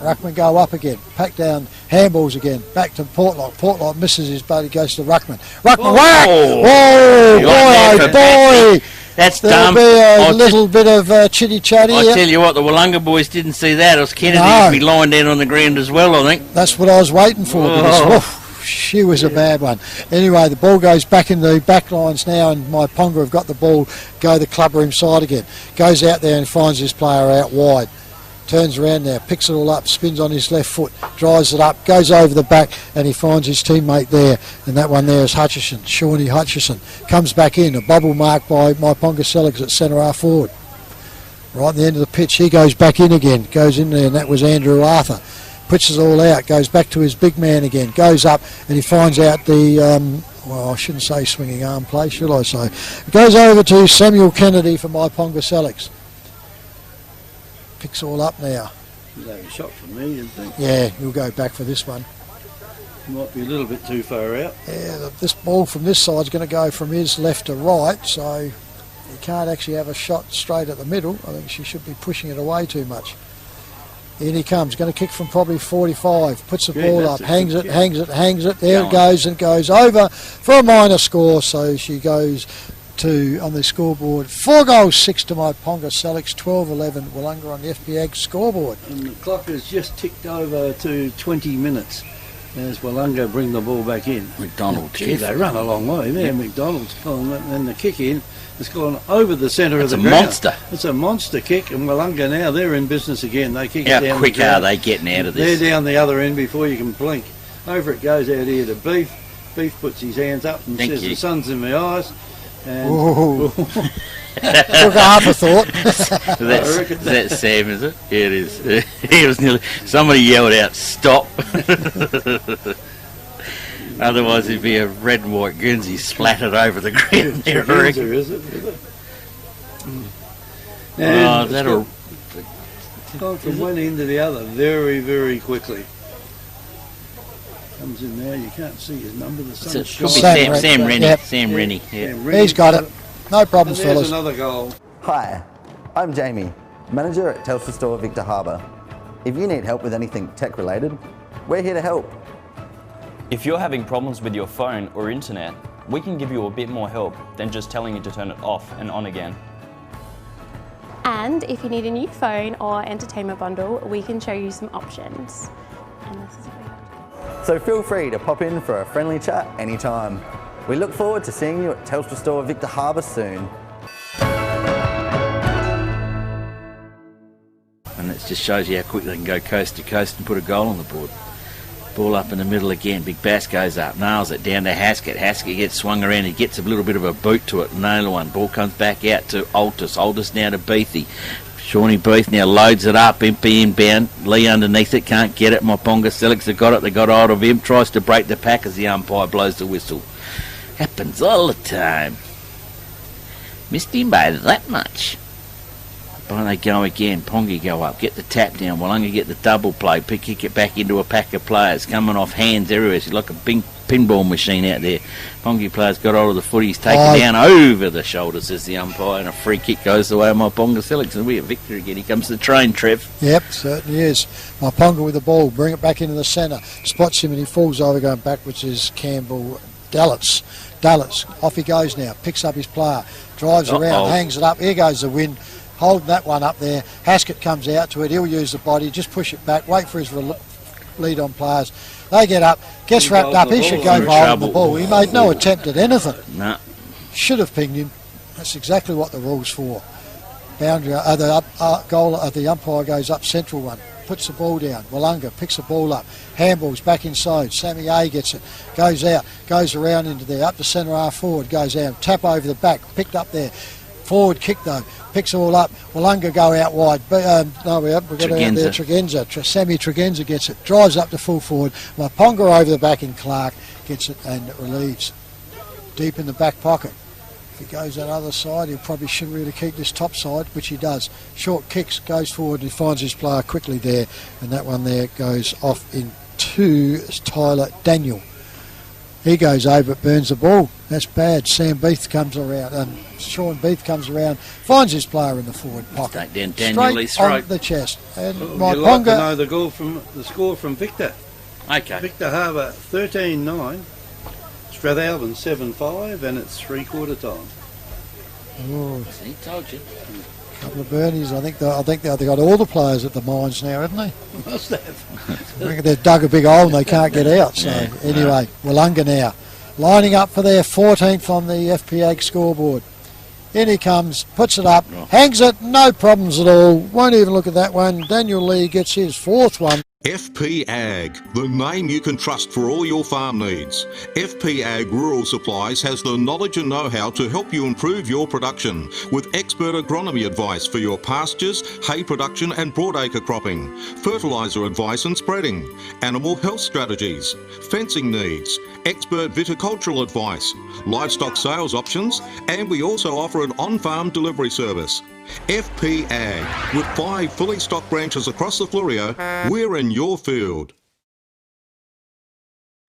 Ruckman go up again, pack down, handballs again, back to Portlock. Portlock misses his boat, he goes to Ruckman. Ruckman, whack! Whoa, You got there boy, for oh boy! That's There'll dumb. be a I'll little bit of chitty-chatty. I tell you what, the Willunga boys didn't see that. It was Kennedy No. would be lying down on the ground as well, I think. That's what I was waiting for. Because, she was a bad one. Anyway, the ball goes back in the back lines now, and Myponga have got the ball, go the club room side again. Goes out there and finds this player out wide. Turns around now, picks it all up, spins on his left foot, drives it up, goes over the back, and he finds his teammate there. And that one there is Hutchison, Shawnee Hutchison. Comes back in, a bubble mark by Myponga Sellicks at centre half forward. Right at the end of the pitch, he goes back in again, goes in there, and that was Andrew Arthur. Puts it all out, goes back to his big man again, goes up, and he finds out the, well, I shouldn't say swinging arm play, should I say. Goes over to Samuel Kennedy for Myponga Sellicks. Picks all up now. He's having a shot from me, you think? Yeah, he'll go back for this one. Might be a little bit too far out. Yeah, this ball from this side is going to go from his left to right, so he can't actually have a shot straight at the middle. I think she should be pushing it away too much. In he comes, going to kick from probably 45, puts the ball up, hangs it, hangs it, there it goes, and goes over for a minor score, so she goes to, on the scoreboard, 4 goals, 6 to Myponga Sellicks, 12-11 Willunga on the FPAG scoreboard. And the clock has just ticked over to 20 minutes as Willunga bring the ball back in. McDonald, Gee, they run a long way there. McDonald's gone, and the kick in has gone over the centre of the It's a ground. monster. It's a monster kick, and Willunga now, they're in business again. They kick it down. How quick the ground. are they getting out of this? They're down the other end before you can blink. Over it goes out here to Beef. Beef puts his hands up and Thank says, you. the sun's in my eyes. And Ooh. Took a half a thought. That's Sam, is it? Yeah, it is. He was nearly. Somebody yelled out, "Stop!" Otherwise, it'd be a red and white Guernsey splattered over the ground there, I reckon. Is it? Oh, that'll. It's gone from one end to the other very, very quickly. Comes in now, you can't see his number. The Could sun's be shining. Sam Rennie. Yep. Sam Rennie. Yeah. Sam Rennie. He's got it. No problems, And there's fellas. another goal. Hi, I'm Jamie, manager at Telstra Store Victor Harbour. If you need help with anything tech related, we're here to help. If you're having problems with your phone or internet, we can give you a bit more help than just telling you to turn it off and on again. And if you need a new phone or entertainment bundle, we can show you some options. And this is what we have. So feel free to pop in for a friendly chat anytime. We look forward to seeing you at Telstra Store Victor Harbour soon. And it just shows you how quick they can go coast to coast and put a goal on the board. Ball up in the middle again. Big Bass goes up, nails it down to Haskett. Haskett gets swung around. He gets a little bit of a boot to it. Nail one. Ball comes back out to Altus. Altus now to Beathy. Shawnee Beath now loads it up. Impy inbound. Lee underneath it. Can't get it. Myponga Sellicks have got it. They got hold of him. Tries to break the pack as the umpire blows the whistle. Happens all the time. Missed him by that much. But they go again. Pongi go up. Get the tap down. Willunga get the double play. Kick it back into a pack of players. Coming off hands everywhere. It's like a pinball machine out there. Pongi players got hold of the footy. He's taken down over the shoulders, says the umpire. And a free kick goes the way of Myponga Sellicks. And we have victory again. Here comes the train, Trev. Yep, certainly is. Myponga with the ball, bring it back into the centre. Spots him and he falls over going backwards is Campbell Dallas. Off he goes now. Picks up his player. Drives around. Hangs it up. Here goes the wind. Holding that one up there. Haskett comes out to it. He'll use the body. Just push it back. Wait for his lead on players. They get up. Gets wrapped up. He should go for holding the ball. He made no attempt at anything. No. Should have pinged him. That's exactly what the rule's for. Boundary. The umpire goes up central one. Puts the ball down. Willunga picks the ball up. Handballs back inside. Sammy A gets it. Goes out. Goes around into there. Up to centre half forward. Goes out. Tap over the back. Picked up there. forward kick though. Picks it all up. Willunga go out wide. But, no, we've got it out there. Tregenza. Sammy Tregenza gets it. Drives up to full forward. Myponga over the back in Clark. Gets it and relieves. Deep in the back pocket. If he goes that other side, he probably should really keep this top side, which he does. Short kicks, goes forward and finds his player quickly there. And that one there goes off into Tyler Daniel. He goes over, it burns the ball. That's bad. Sam Beath comes around, Sean Beath comes around, finds his player in the forward pocket. Down Daniel straight on the chest. And You'd like to Myponga. know the score from Victor. Okay. Victor Harbour 13-9, Strathalbyn 7-5, and it's 3/4 time. Oh, He told you. a couple of birdies. I think they've got all the players at the mines now, haven't they? Must have. I reckon they've dug a big hole and they can't get out. So Yeah. anyway, Willunga now lining up for their 14th on the FPA scoreboard. In he comes, puts it up, hangs it, no problems at all. Won't even look at that one. Daniel Lee gets his 4th one. FP Ag, the name you can trust for all your farm needs. FP Ag Rural Supplies has the knowledge and know-how to help you improve your production with expert agronomy advice for your pastures, hay production and broadacre cropping, fertiliser advice and spreading, animal health strategies, fencing needs, expert viticultural advice, livestock sales options, and we also offer an on-farm delivery service. FP Ag, with 5 fully stocked branches across the Flurio, we're in your field.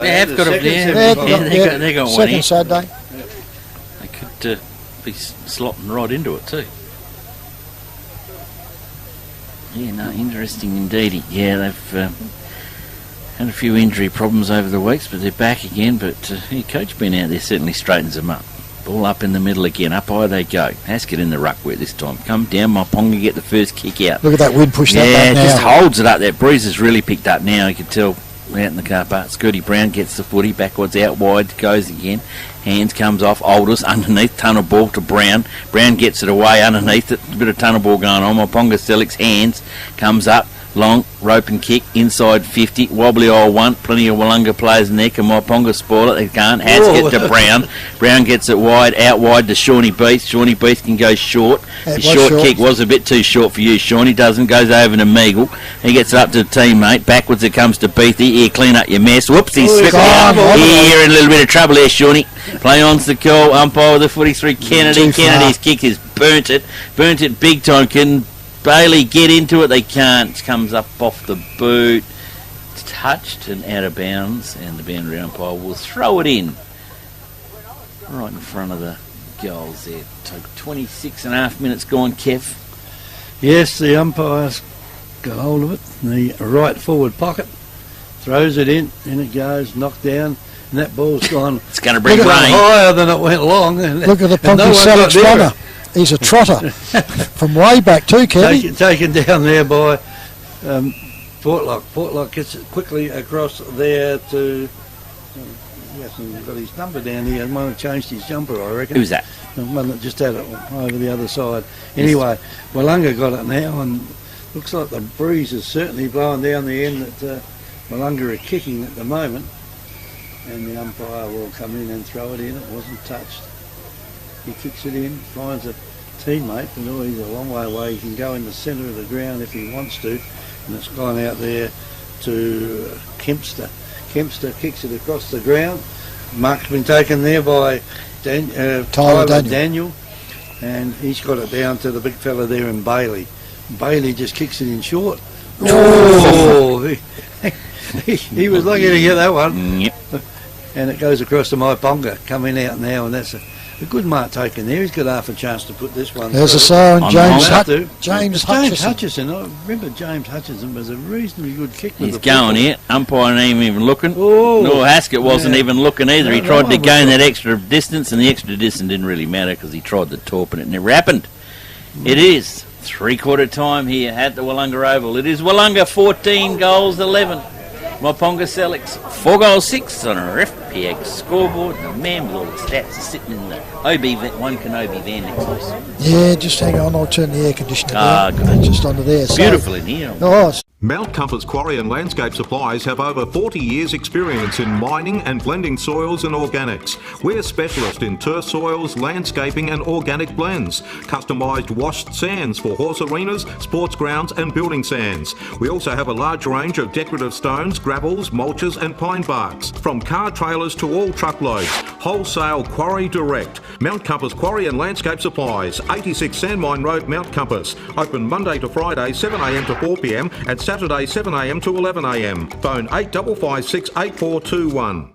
They have got a they got one Second here. Saturday. They could be slotting right into it too. Yeah, no, interesting indeed. Yeah, they've had a few injury problems over the weeks, but they're back again. But Coach been out there certainly straightens them up. Ball up in the middle again, up high they go. Haskett in the ruckwork this time. Come down, Myponga get the first kick out. Look at that wind push that back now. Yeah, just holds it up. That breeze has really picked up now. You can tell out in the car park. Scotty Brown gets the footy, backwards out wide, goes again. Hands comes off, Aldous underneath, tunnel ball to Brown. Brown gets it away underneath it. A bit of tunnel ball going on. Myponga Sellicks hands, comes up. Long, rope and kick, inside 50, wobbly old one, plenty of Willunga players in there, can Myponga spoil it, they can't, Haskett to Brown, Brown gets it wide, out wide to Shawnee Beath, Shawnee Beath can go short, his short kick was a bit too short for you, Shawnee doesn't, goes over to Meagle, he gets it up to the teammate, backwards it comes to Beathy, here clean up your mess, whoops, he's slipped out, here in a little bit of trouble there Shawnee, play on's the call, umpire with the footy through Kennedy, Kennedy's kick is burnt it big time, can Bailey get into it, they can't, comes up off the boot, touched and out of bounds, and the boundary umpire will throw it in right in front of the goals there. So 26.5 minutes gone, Kev. Yes, the umpire's got hold of it in the right forward pocket, throws it in it goes, knocked down, and that ball's gone. It's going to bring rain. Higher than it went long. Look at the Ponky Sellicks runner. He's a trotter from way back too, Kevin. Taken down there by Portlock. Portlock gets it quickly across there to... he hasn't got his number down here. He might have changed his jumper, I reckon. Who's that? The one that just had it over the other side. Anyway, Willunga got it now, and looks like the breeze is certainly blowing down the end that Willunga are kicking at the moment. And the umpire will come in and throw it in. It wasn't touched. He kicks it in, finds a teammate, and he's a long way away. He can go in the centre of the ground if he wants to, and it's gone out there to Kempster. Kempster kicks it across the ground. Mark's been taken there by Tyler Daniel, and he's got it down to the big fella there in Bailey. Bailey just kicks it in short. Oh! He was lucky to get that one. Yep. And it goes across to Myponga, coming out now, and that's a good mark taken there. He's got half a chance to put this one There's through. a siren, James James Hutchison. Hutchison. I remember James Hutchison was a reasonably good kick. He's going here. Umpire ain't even looking. Oh, no, Haskett wasn't even looking either. He No, tried to no, gain that extra distance, and the extra distance didn't really matter because he tried to torp and it never happened. It is 3/4 time here at the Willunga Oval. It is Willunga 14 goals 11. Myponga Sellicks 4 goals 6 on a FPX scoreboard. The man with all the stats is sitting in the one Kenobi van next to us. Yeah, just hang on. I'll turn the air conditioner down. Good. Just under there. Beautiful in here. Oh, Mount Compass Quarry and Landscape Supplies have over 40 years experience in mining and blending soils and organics. We're specialists in turf soils, landscaping and organic blends. Customised washed sands for horse arenas, sports grounds and building sands. We also have a large range of decorative stones, gravels, mulches and pine barks. From car trailers to all truckloads. Wholesale Quarry Direct. Mount Compass Quarry and Landscape Supplies, 86 Sandmine Road, Mount Compass. Open Monday to Friday, 7am to 4pm and Saturday 7am to 11am. Phone 8556 8421.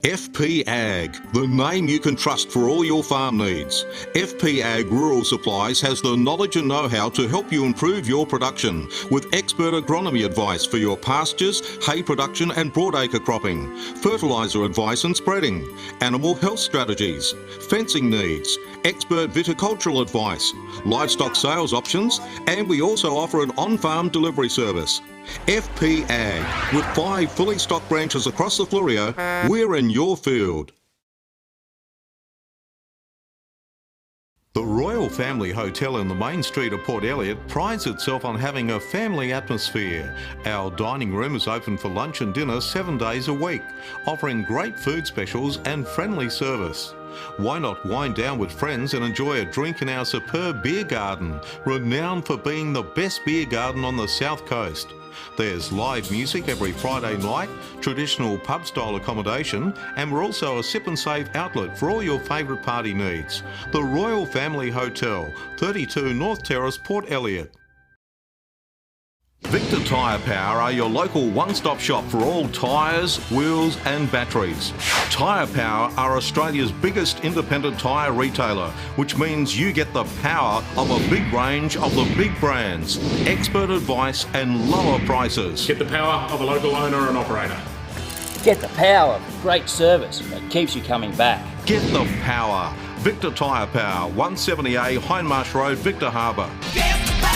FP Ag, the name you can trust for all your farm needs. FP Ag Rural Supplies has the knowledge and know-how to help you improve your production with expert agronomy advice for your pastures, hay production and broadacre cropping, fertiliser advice and spreading, animal health strategies, fencing needs, expert viticultural advice, livestock sales options, and we also offer an on-farm delivery service. FP Ag, with 5 fully stocked branches across the Fleurieu, we're in your field. The Royal Family Hotel in the main street of Port Elliot prides itself on having a family atmosphere. Our dining room is open for lunch and dinner 7 days a week, offering great food specials and friendly service. Why not wind down with friends and enjoy a drink in our superb beer garden, renowned for being the best beer garden on the South Coast. There's live music every Friday night, traditional pub-style accommodation, and we're also a sip and save outlet for all your favourite party needs. The Royal Family Hotel, 32 North Terrace, Port Elliot. Victor Tyre Power are your local one-stop shop for all tyres, wheels and batteries. Tyre Power are Australia's biggest independent tyre retailer, which means you get the power of a big range of the big brands, expert advice and lower prices. Get the power of a local owner and operator. Get the power of great service that keeps you coming back. Get the power. Victor Tyre Power, 170A Hindmarsh Road, Victor Harbour. Get the power!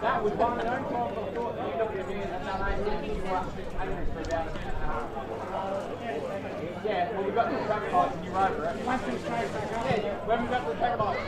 That was one of the only times I thought that you looked at me and yeah, well, we got the traffic lights and you were over it. Yeah, when we got the traffic lights.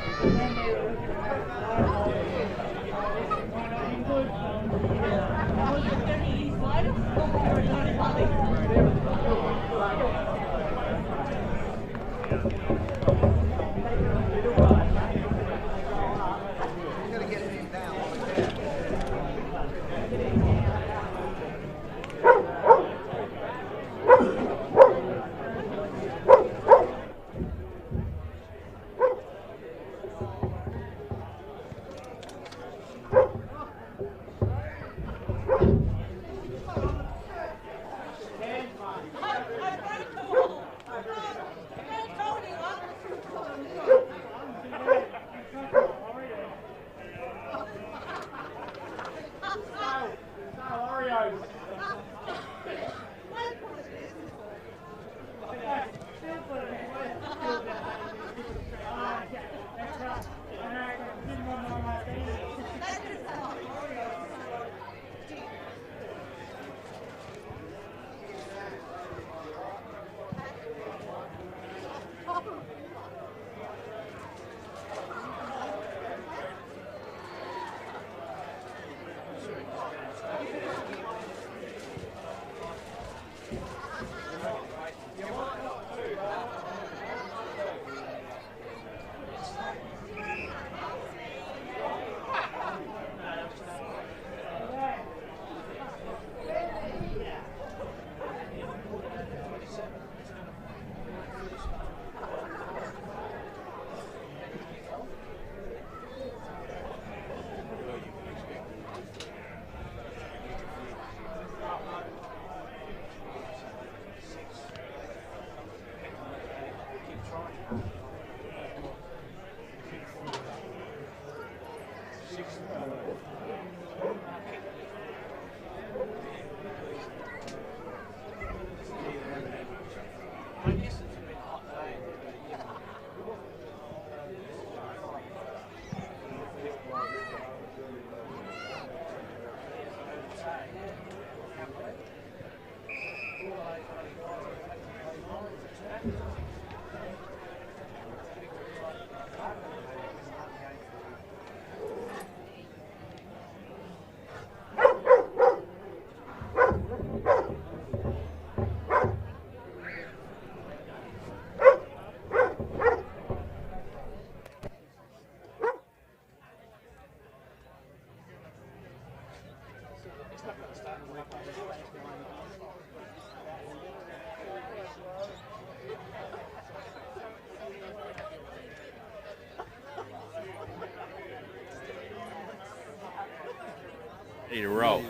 Ready to roll.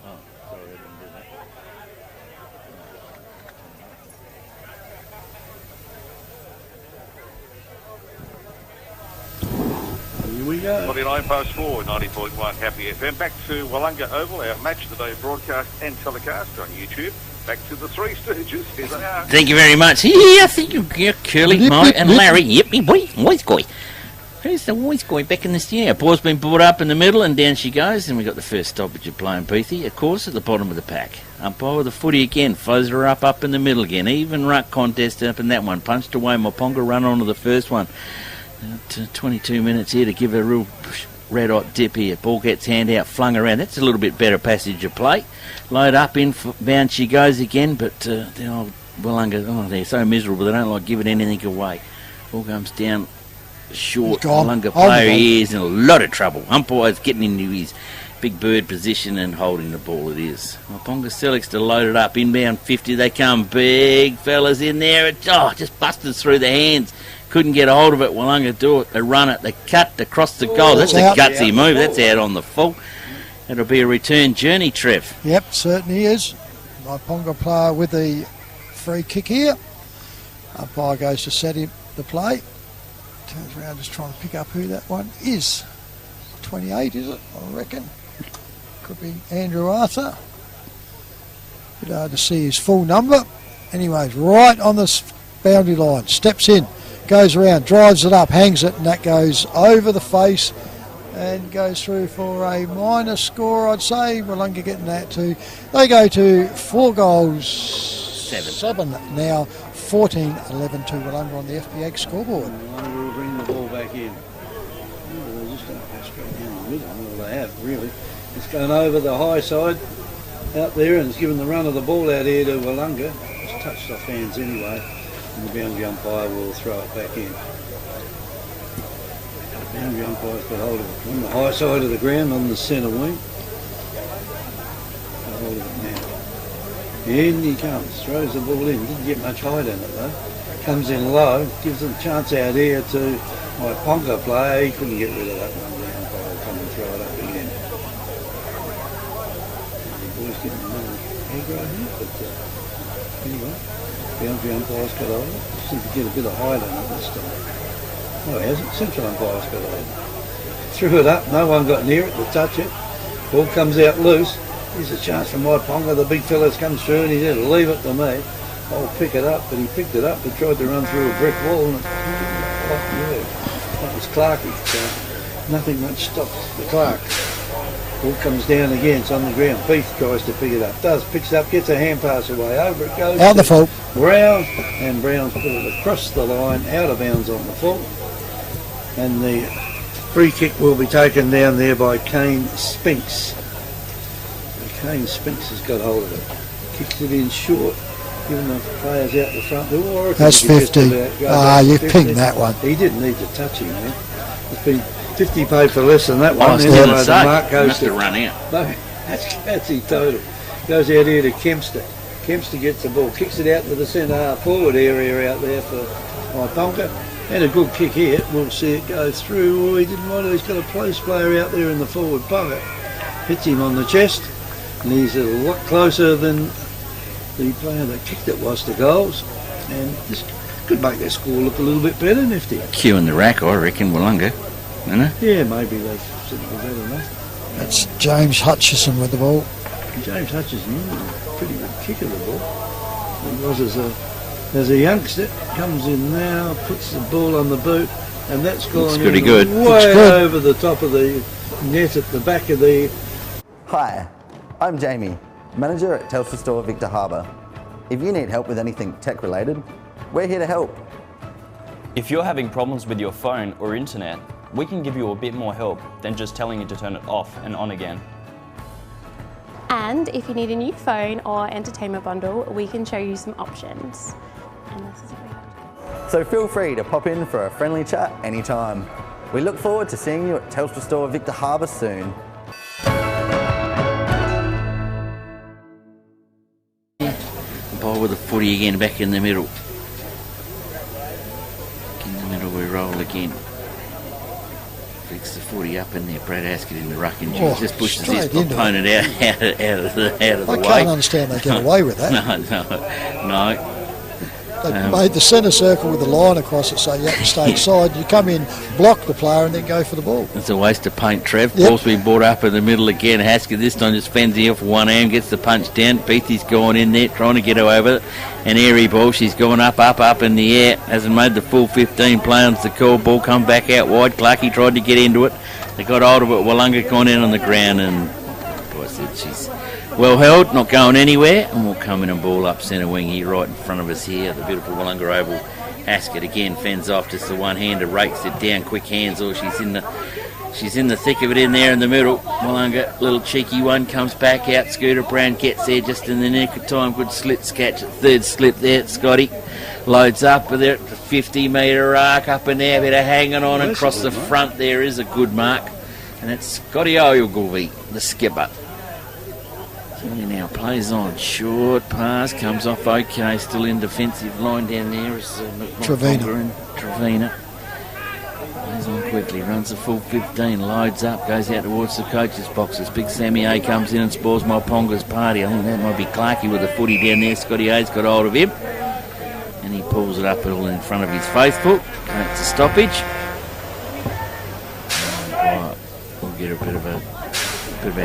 Oh, sorry, I didn't do that. Here we go. 49 past 4, 90.1 Happy FM. Back to Willunga Oval, our match of the day broadcast and telecast on YouTube. Back to the Three Stooges. Here they are. Thank you very much. Yeah, thank you, Curly, Mike, and Larry. Yep, me boy, voice guy. Who's the voice guy back in the studio? Ball's been brought up in the middle, and down she goes. And we got the first stoppage of playing Peethy, of course, at the bottom of the pack. Umpire with the footy again, flows her up in the middle again. Even ruck contest up in that one. Punched away, Myponga run on to the first one. 22 minutes here to give a real red hot dip here. Ball gets hand out, flung around. That's a little bit better passage of play. Load up, in bound she goes again, but the old Willunga, they're so miserable, they don't like giving anything away. Ball comes down short. Willunga player, he is in a lot of trouble. Umpire's getting into his big bird position and holding the ball. It is. Myponga Sellicks to load it up, inbound 50. They come, big fellas in there. It just busted through the hands. Couldn't get a hold of it. Willunga do it. They run it. They cut across the goal. That's a gutsy move. That's out on the full. It'll be a return journey, Trev. Yep, certainly is. Myponga player with the free kick here. Umpire goes to set him the play. Turns around just trying to pick up who that one is. 28, is it? I reckon. Could be Andrew Arthur. Bit hard to see his full number. Anyways, right on the boundary line. Steps in. Goes around, drives it up, hangs it, and that goes over the face and goes through for a minor score, I'd say. Willunga getting that too. They go to 4 goals. 7 now. 14-11 to Willunga on the FPX scoreboard. Willunga will bring the ball back in. They just don't go straight down the middle. Well, they have, really. It's going over the high side out there, and it's given the run of the ball out here to Willunga. It's touched off hands anyway. And the boundary umpire will throw it back in. The boundary umpire's got hold of it on the high side of the ground on the centre wing. Got hold of it now. In he comes, throws the ball in. Didn't get much height in it though. Comes in low, gives them a chance out here to Myponga player. He couldn't get rid of that one. The umpire will come and throw it up again. The boys getting a little egg right here, but anyway. Boundary umpire's got hold of it. Seems to get a bit of height on it this time. Oh, he hasn't. Central umpire's got hold of it. Threw it up, no one got near it to touch it. Ball comes out loose. Here's a chance for Myponga. The big fella's comes through and he said, leave it to me. I'll pick it up. But he picked it up and tried to run through a brick wall and that was Clarkie. So nothing much stops the Clark. Ball comes down again, it's on the ground. Beef tries to pick it up. Picks it up, gets a hand pass away. Over it goes. Out the full. Brown, and Brown's put it across the line, out of bounds on the full. And the free kick will be taken down there by Kane Spinks. Kane Spinks has got hold of it. Kicks it in short, giving the players out the front door. That's 50. You pinged that one. He didn't need to touch him, man. It's been 50 paid for less than that one. I was going to say, must have run out. No, that's his total. Goes out here to Kempster. Kempster gets the ball, kicks it out to the centre half forward area out there for Myponga. And a good kick here. We'll see it go through. Oh, he didn't want to. He's got a place player out there in the forward pocket. Hits him on the chest. And he's a lot closer than the player that kicked it was to goals. And this could make their score look a little bit better, Nifty. Q in the rack, I reckon, Willunga. Yeah, maybe they've simply better enough. That's James Hutchison with the ball. James Hutchison, a pretty good kick of the ball. He was as a youngster, comes in now, puts the ball on the boot, and that's gone pretty good. Way over the top of the net at the back of the... Hi, I'm Jamie, manager at Telstra Store Victor Harbour. If you need help with anything tech related, we're here to help. If you're having problems with your phone or internet, we can give you a bit more help than just telling you to turn it off and on again. And if you need a new phone or entertainment bundle, we can show you some options. And this is great. So feel free to pop in for a friendly chat anytime. We look forward to seeing you at Telstra Store Victor Harbour soon. Ball with the footy again, back in the middle. In the middle we roll again. Flicks the footy up in there. Brad Haskett in the ruck and just pushes his opponent out of the way. I can't understand they get away with that. No. They made the centre circle with the line across it so you have to stay aside. You come in, block the player and then go for the ball. It's a waste of paint, Trev. Ball's been brought up in the middle again. Haskett this time just fends the off one arm, gets the punch down. Beatty's gone in there trying to get her over it. An airy ball, she's gone up in the air. Hasn't made the full 15 play on the call. Ball come back out wide. Clarkey tried to get into it. They got hold of it. Willunga gone in on the ground and I said she's well held, not going anywhere, and we'll come in and ball up centre wing here right in front of us here. The beautiful Willunga Oval. Haskett again fends off, just the one-hander, rakes it down, quick hands, or she's in the thick of it in there in the middle. Willunga, little cheeky one, comes back out. Scooter Brown gets there just in the nick of time. Good slit catch, third slip there. Scotty loads up with it, 50-metre arc up in there, bit of hanging on across the front. There is a good mark, and it's Scotty Ogilvie, the skipper. He now plays on, short pass, comes off okay, still in defensive line down there is Trevina. Plays on quickly, runs the full 15, loads up, goes out towards the coach's boxes. Big Sammy A comes in and spoils Myponga's party. I think that might be Clarkey with the footy down there. Scotty A's got hold of him and he pulls it up all in front of his faithful. That's a stoppage. Right, we'll get a bit of a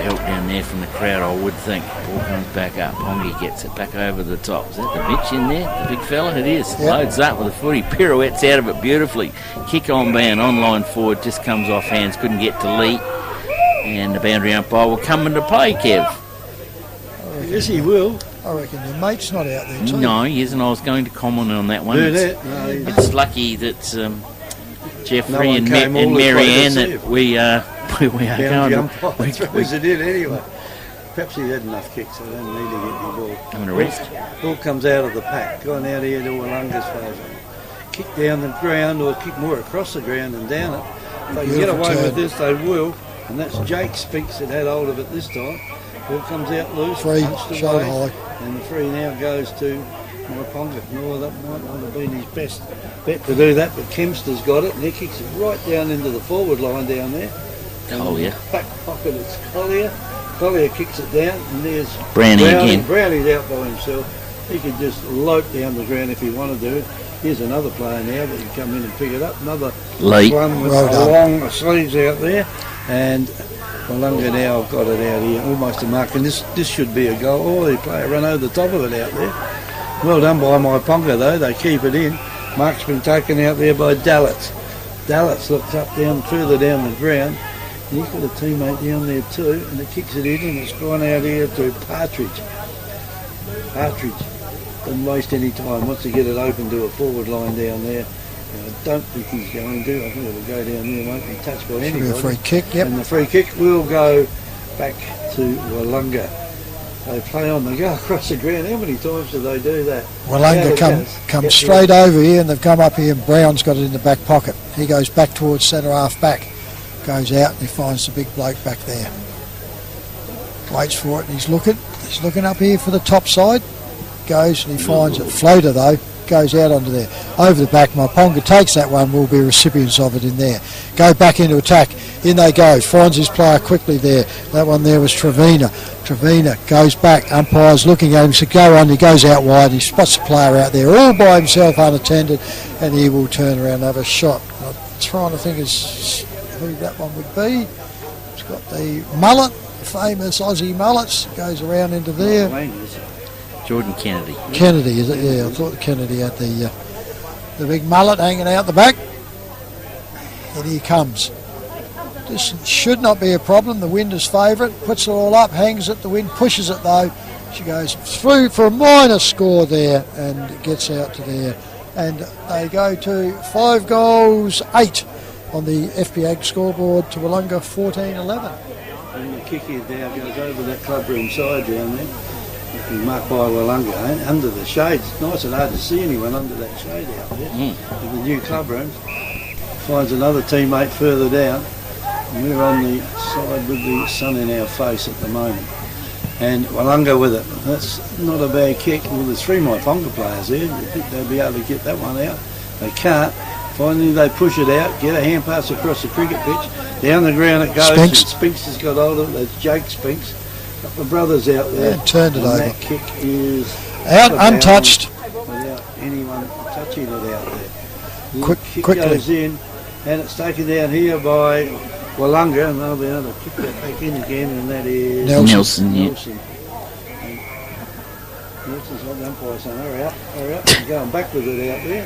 help down there from the crowd, I would think. Ball comes back up. Pongi gets it back over the top. Is that the Mitch in there? The big fella? It is. Yep. Loads up with a footy. Pirouettes out of it beautifully. Kick on ban, online forward, just comes off hands. Couldn't get to Lee. And the boundary umpire will come into play, Kev. Yes, he will. I reckon your mate's not out there too. No, he isn't. I was going to comment on that one. It's lucky that Jeffrey and Marianne that we are going to... Perhaps it did anyway. Perhaps he had enough kicks, so I don't need to get any ball. I'm going to rest. Ball comes out of the pack, gone out here to Willunga's favour. Kick down the ground or kick more across the ground and down it. If they can get away with this, they will. And that's Jake Speaks that had hold of it this time. Ball comes out loose, free, shot high. And the free now goes to Myponga. No, that might not have been his best bet to do that, but Kempster's got it and he kicks it right down into the forward line down there. Collier. Back pocket, it's Collier. Collier kicks it down and there's Brownie again. Brownie's out by himself. He could just lope down the ground if he wanted to. Here's another player now that can come in and pick it up. Another Lee. One with long sleeves out there. And Willunga now have got it out here, almost a mark. And this should be a goal. Oh, the player run over the top of it out there. Well done by Myponga though, they keep it in. Mark's been taken out there by Dallets. Dallets looks up down, further down the ground. And he's got a teammate down there too, and it kicks it in and it's gone out here to Partridge. Partridge doesn't waste any time, wants to get it open to a forward line down there. I don't think he's going to. I think it'll go down there, won't be touched by anybody. A free kick, yep. And the free kick will go back to Willunga. They play on, they go across the ground. How many times do they do that? Willunga come straight over here and they've come up here and Brown's got it in the back pocket. He goes back towards centre half back. Goes out and he finds the big bloke back there. Waits for it and he's looking up here for the top side. Goes and he finds it. Floater though, goes out onto there. Over the back, Myponga takes that one, will be recipients of it in there. Go back into attack. In they go. Finds his player quickly there. That one there was Trevina. Trevina goes back. Umpire's looking at him. So go on. He goes out wide. He spots the player out there all by himself unattended and he will turn around and have a shot. I'm trying to think who that one would be. It's got the mullet, famous Aussie mullets. Goes around into there. Jordan Kennedy. Kennedy, is it? Yeah, I thought Kennedy had the big mullet hanging out the back. And here comes This should not be a problem. The wind is favourite, puts it all up, hangs it, the wind pushes it though. She goes through for a minor score there and gets out to there. And they go to 5 goals, 8 on the FP Ag scoreboard to Willunga 14-11. And the kick here now goes over that clubroom side down there. Looking marked by Willunga, under the shade. It's nice and hard to see anyone under that shade out there. In the new clubrooms. Finds another teammate further down. And we're on the side with the sun in our face at the moment. And Willunga with it. That's not a bad kick. Well, there's 3 Myponga players there. You think they'll be able to get that one out. They can't. Finally they push it out, get a hand pass across the cricket pitch. Down the ground it goes. Spinks. And Spinks has got hold of it. There's Jake Spinks. A couple of brothers out there. And turned it over. That kick is Out, untouched. without anyone touching it out there. The kick Quickly. goes in, and it's taken down here by Willunga, and they'll be able to kick that back in again, and that is Nelson. Nelson's on the umpire saying, hurry up, and going back with it out there.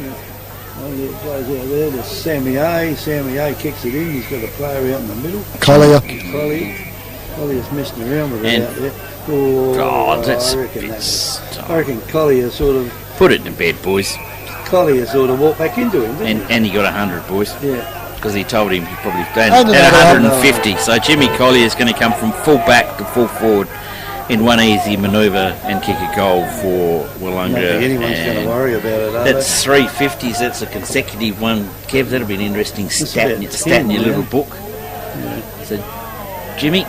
And it goes out there to Sammy A. Sammy A kicks it in, he's got a player out in the middle. Collier's messing around with it out there. God, that's I reckon Collier sort of... Put it in bed, boys. Collier sort of walked back into him, didn't And he got 100, boys. Yeah. Because he told him he probably And had another 150. So Jimmy Collier is going to come from full back to full forward in one easy manoeuvre and kick a goal for I don't Willunga. think anyone's going to worry about it, are That's 350s. That's a consecutive one. Kev, that'll be an interesting stat in about your 10, little yeah. book. So, Jimmy.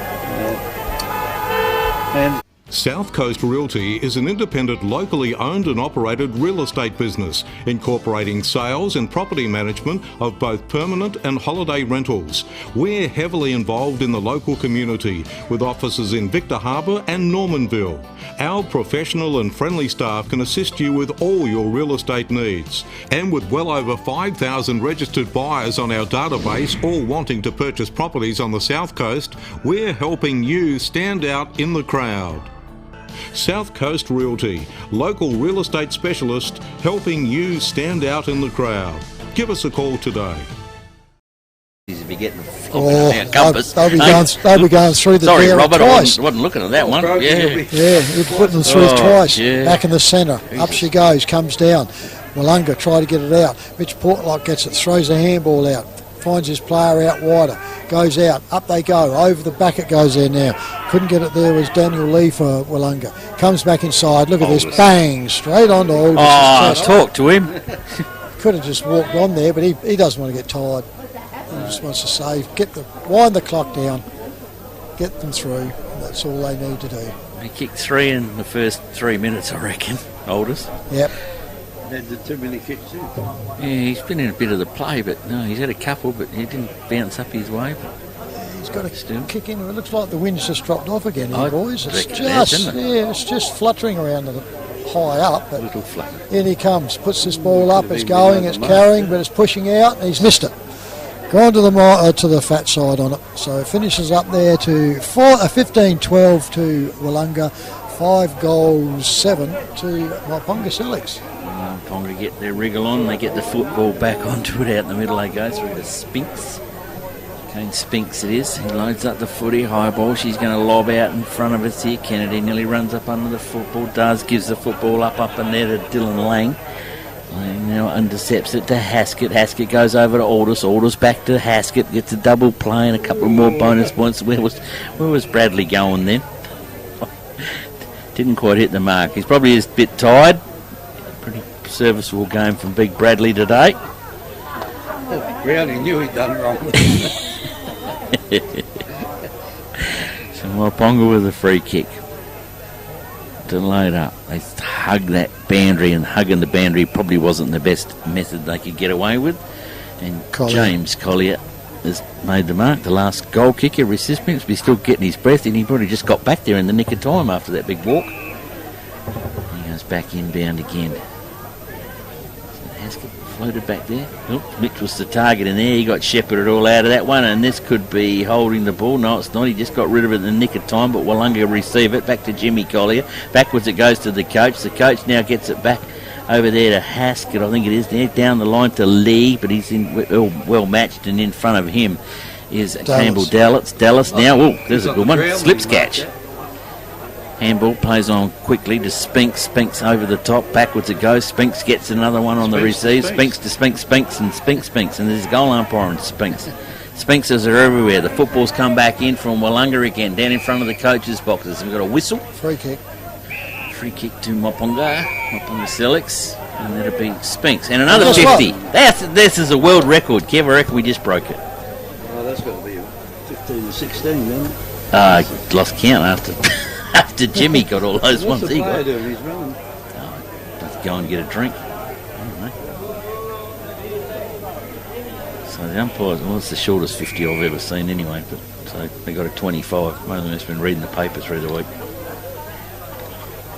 And South Coast Realty is an independent, locally owned and operated real estate business, incorporating sales and property management of both permanent and holiday rentals. We're heavily involved in the local community, with offices in Victor Harbour and Normanville. Our professional and friendly staff can assist you with all your real estate needs. And with well over 5,000 registered buyers on our database, all wanting to purchase properties on the South Coast, we're helping you stand out in the crowd. South Coast Realty, local real estate specialist, helping you stand out in the crowd. Give us a call today. If you're getting a compass. They'll be going through the Sorry, dairy Robert, twice. I wasn't looking at that one. Yeah. You're putting them through twice. Yeah. Back in the centre. Up she goes, comes down. Willunga try to get it out. Mitch Portlock gets it, throws the handball out. Finds his player out wider, goes out, up they go, over the back it goes there now. Couldn't get it there was Daniel Lee for Willunga. Comes back inside, look at this, bang, straight onto Aldous' chest. Talk to him. Could have just walked on there, but he doesn't want to get tired. He just wants to save, wind the clock down, get them through, and that's all they need to do. He kicked 3 in the first 3 minutes, I reckon, Aldous. Yep. had the too many kicks too. Yeah, he's been in a bit of the play, but no, he's had a couple, but he didn't bounce up his way. But he's got a kick in. It looks like the wind's just dropped off again here, boys. It's it's just fluttering around high up. But a little flutter. In he comes, puts this ball up. It's going, it's carrying, but it's pushing out, and he's missed it. Gone to the fat side on it. So it finishes up there to 15-12 to Willunga, 5 goals, 7 to Myponga Sellicks. Myponga get their wriggle on, they get the football back onto it out in the middle, they go through to Spinks. Kane Spinks it is, he loads up the footy, high ball, she's going to lob out in front of us here. Kennedy nearly runs up under the football, gives the football up and there to Dylan Lang. Lang now intercepts it to Haskett. Haskett goes over to Aldous. Aldous back to Haskett. Gets a double play and a couple more bonus points. Where was Bradley going then? Didn't quite hit the mark. He's probably a bit tired. Pretty serviceable game from Big Bradley today. Brownie knew he'd done wrong. So Myponga with a free kick to load up. They hug that boundary, and hugging the boundary probably wasn't the best method they could get away with. And James Collier has made the mark, the last goal kicker, recipient, but he's still getting his breath, and he probably just got back there in the nick of time after that big walk. He goes back inbound again. Haskett floated back there. Oh, Mitch was the target in there. He got shepherded all out of that one, and this could be holding the ball. No, it's not. He just got rid of it in the nick of time, but Willunga receive it back to Jimmy Collier. Backwards it goes to the coach. The coach now gets it back over there to Haskett, I think it is, there down the line to Lee, but he's well matched, and in front of him is Campbell Dallas. Now, oh, there's a good one. Slips catch. Handball plays on quickly to Spinks. Spinks over the top. Backwards it goes. Spinks gets another one on the receive. Spinks to Spinks. And Spinks. And there's a goal umpire on Spinks. Spinkses are everywhere. The football's come back in from Willunga again, down in front of the coaches' boxes. We've got a whistle. Free kick. Free kick to Myponga Sellicks. And that'll be Spinks. And another 50. This is a world record. Kev, I reckon we just broke it. Oh, that's got to be 15 to 16 then. Lost count after Jimmy got all those ones he got. Doing? He's running. Let's go and get a drink. I don't know. So the umpires, well, it's the shortest 50 I've ever seen anyway. But so they got a 25. One of them has been reading the paper through the week.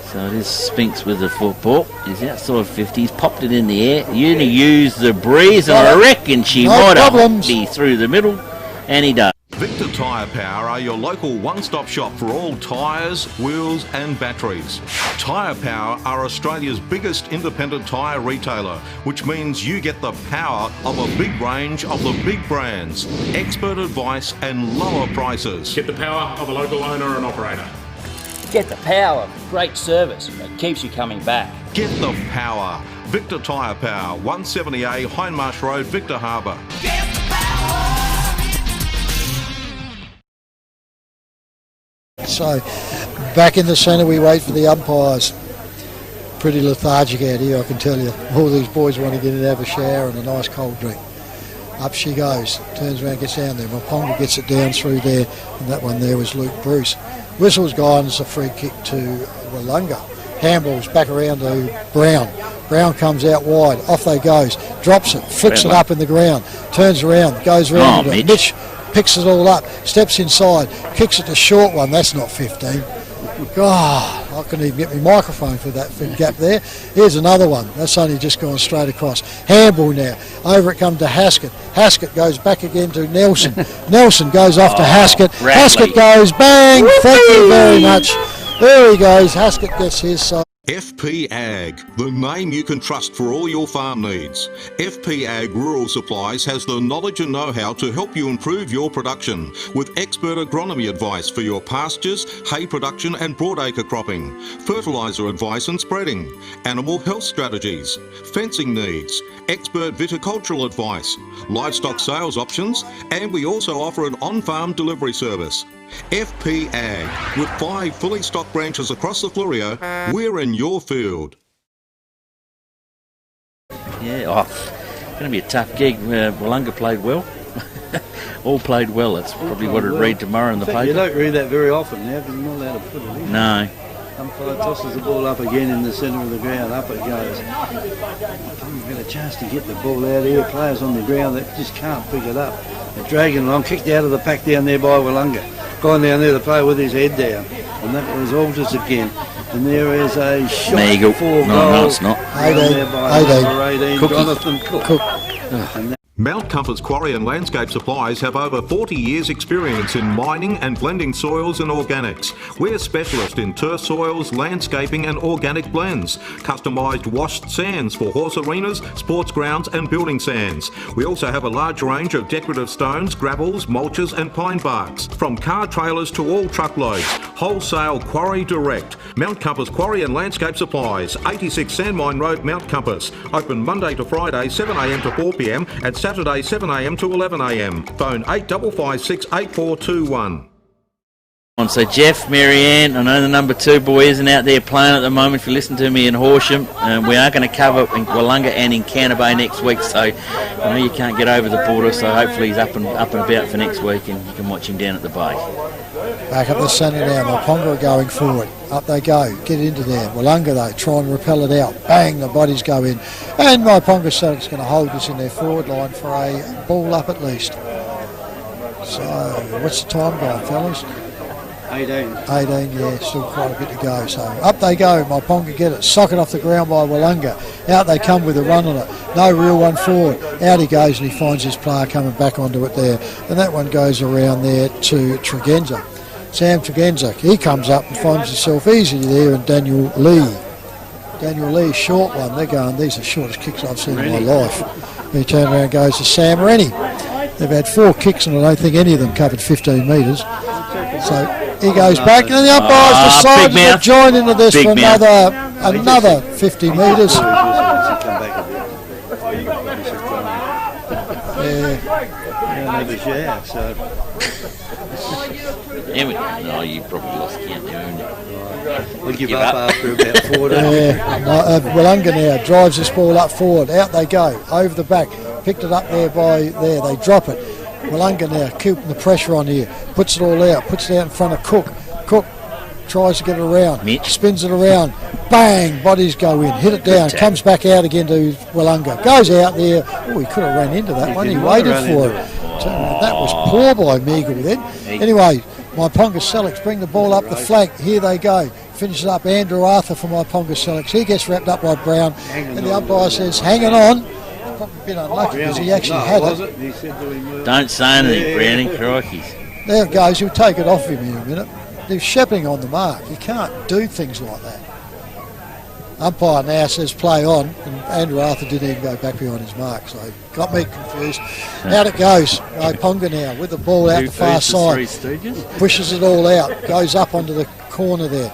So it is Spinks with the football. He's outside 50. He's popped it in the air. You use the breeze, and I reckon she might have hooked me through the middle, and he does. Victor Tyre Power are your local one-stop shop for all tyres, wheels and batteries. Tyre Power are Australia's biggest independent tyre retailer, which means you get the power of a big range of the big brands, expert advice and lower prices. Get the power of a local owner and operator. Get the power of great service that keeps you coming back. Get the power. Victor Tyre Power, 170A Hindmarsh Road, Victor Harbour. So, back in the centre we wait for the umpires. Pretty lethargic out here, I can tell you. All these boys want to get in and have a shower and a nice cold drink. Up she goes, turns around, gets down there. Myponga gets it down through there, and that one there was Luke Bruce. Whistle's gone, it's a free kick to Willunga. Handballs back around to Brown. Brown comes out wide, off they goes, drops it, flicks it up in the ground, turns around, goes around. Mitch picks it all up, steps inside, kicks it to short one, that's not 15. God, I couldn't even get my microphone for that gap there. Here's another one. That's only just gone straight across. Handball now. Over it comes to Haskett. Haskett goes back again to Nelson. Nelson goes off to Haskett. Haskett goes bang. Thank you very much. There he goes. Haskett gets his side. FP Ag, the name you can trust for all your farm needs. FP Ag Rural Supplies has the knowledge and know-how to help you improve your production with expert agronomy advice for your pastures, hay production and broadacre cropping, fertiliser advice and spreading, animal health strategies, fencing needs, expert viticultural advice, livestock sales options, and we also offer an on-farm delivery service. FP Ag, with 5 fully stocked branches across the Fleurieu, we're in your field. Yeah, going to be a tough gig. Willunga played well. All played well. That's probably what it'll read tomorrow in the paper. You don't read that very often now, because you're not allowed to put it in. No. Umpire tosses the ball up again in the centre of the ground. Up it goes. We've got a chance to get the ball out here. Players on the ground that just can't pick it up. They're dragging along, kicked out of the pack down there by Willunga. Gone down there to play with his head down. And that was Alders again. And there is a shot Meagle. for goal. No, it's not. 18. Jonathan Cook. Mount Compass Quarry and Landscape Supplies have over 40 years experience in mining and blending soils and organics. We're specialists in turf soils, landscaping and organic blends. Customised washed sands for horse arenas, sports grounds and building sands. We also have a large range of decorative stones, gravels, mulches and pine barks. From car trailers to all truckloads. Wholesale Quarry Direct. Mount Compass Quarry and Landscape Supplies, 86 Sandmine Road, Mount Compass. Open Monday to Friday 7am to 4pm and Saturday 7am to 11am. Phone 8556 8421. So Jeff, Marianne, I know the number 2 boy isn't out there playing at the moment. If you listen to me in Horsham, we are going to cover in Willunga and in Canterbury Bay next week. So I know you can't get over the border. So hopefully he's up and about for next week, and you can watch him down at the bay. Back up the centre now. Myponga are going forward. Up they go. Get into there. Willunga though, try and repel it out. Bang, the bodies go in. And Myponga Sellicks going to hold this in their forward line for a ball up at least. So, what's the time going, fellas? 18, yeah, still quite a bit to go. So up they go. Myponga get it. Sock it off the ground by Willunga. Out they come with a run on it. No real one forward. Out he goes and he finds his player coming back onto it there. And that one goes around there to Tregenza. Sam Tregenza, he comes up and finds himself easily there, and Daniel Lee, short one. They're going, these are the shortest kicks I've seen in my life. He turns around and goes to Sam Rennie. They've had 4 kicks and I don't think any of them covered 15 metres. So he goes back and the umpires decided to join into this for another 50 metres. No, you probably lost count there, haven't you? We give up after about 40. Willunga now drives this ball up forward. Out they go, over the back. Picked it up there by there. They drop it. Willunga now keeping the pressure on here. Puts it all out. Puts it out in front of Cook. Cook tries to get it around. Spins it around. Bang! Bodies go in. Hit it down. Comes back out again to Willunga. Goes out there. Oh, he could have ran into that one. He waited for it. So that was poor by Meagle then. Anyway, Myponga Sellicks bring the ball up the flank. Here they go. Finishes up Andrew Arthur for Myponga Sellicks. He gets wrapped up by Brown. And the umpire says, hanging on. Probably a bit unlucky because he actually had it. Don't say anything, Browning. Crikey's. There it goes. He'll take it off him in a minute. They're shepherding on the mark. You can't do things like that. Umpire now says play on, and Andrew Arthur didn't even go back behind his mark, so got me confused. Out it goes. Myponga now with the ball out the far side. Pushes it all out. Goes up onto the corner there.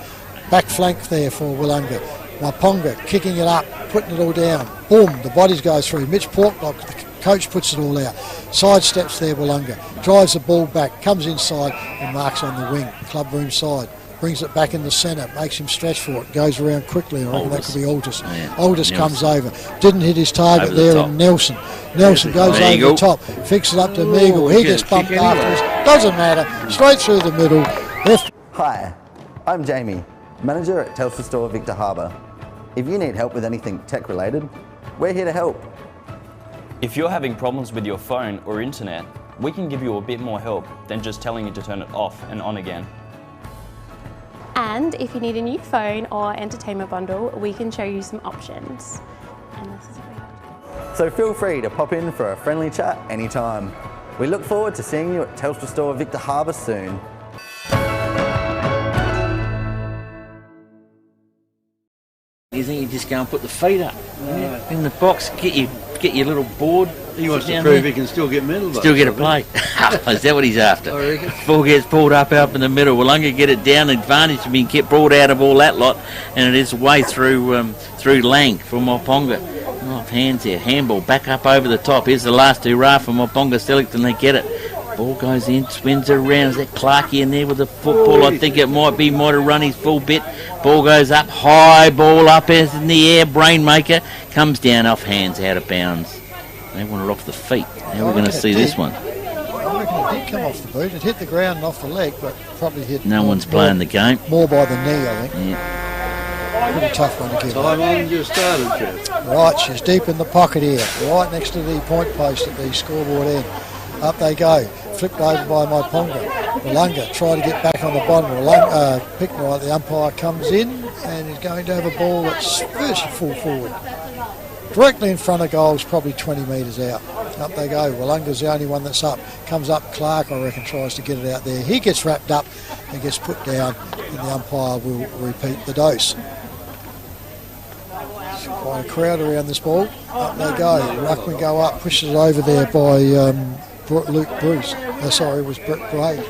Back flank there for Willunga. Myponga kicking it up, putting it all down. Boom, the bodies goes through. Mitch Porknock, the coach, puts it all out. Side steps there, Willunga. Drives the ball back, comes inside and marks on the wing. Club room side. Brings it back in the centre, makes him stretch for it. Goes around quickly. I reckon that could be Aldous. Aldous comes over. Didn't hit his target there in Nelson. Nelson goes over the top. Fixes it up to Meagle. He gets bumped afterwards. Doesn't matter. Straight through the middle. Hi, I'm Jamie, manager at Telstra Store Victor Harbour. If you need help with anything tech related, we're here to help. If you're having problems with your phone or internet, we can give you a bit more help than just telling you to turn it off and on again. And if you need a new phone or entertainment bundle, we can show you some options. And this is free. So feel free to pop in for a friendly chat anytime. We look forward to seeing you at Telstra Store Victor Harbour soon. You think you just go and put the feet up in the box, get your little board. He wants to prove he can still get medal. Still get a play. Is that what he's after? I reckon. Ball gets pulled up in the middle. Willunga get it down. Advantage to be get brought out of all that lot, and it is way through Lang from Myponga. Off hands there. Handball back up over the top. Here's the last hurrah from Myponga Sellicks, and they get it. Ball goes in, spins around. Is that Clarkey in there with the football? I think it might have run his full bit. Ball goes up, high ball up in the air. Brainmaker comes down off hands, out of bounds. They want it off the feet. Now we're going to see this one. I reckon it did come off the boot. It hit the ground and off the leg, but probably hit. No one's playing the game. More by the knee, I think. Yeah. Pretty tough one to get. Time on just started, Jeff. Right, she's deep in the pocket here, right next to the point post at the scoreboard end. Up they go. Flipped over by Myponga. Willunga try to get back on the bottom. Pick right, the umpire comes in and is going to have a ball that's virtually full forward. Directly in front of goals, probably 20 metres out. Up they go. Willunga's the only one that's up. Comes up, Clark, I reckon, tries to get it out there. He gets wrapped up and gets put down, and the umpire will repeat the dose. There's quite a crowd around this ball. Up they go. Ruckman go up, pushes it over there by Luke Bruce. It was Brett Gray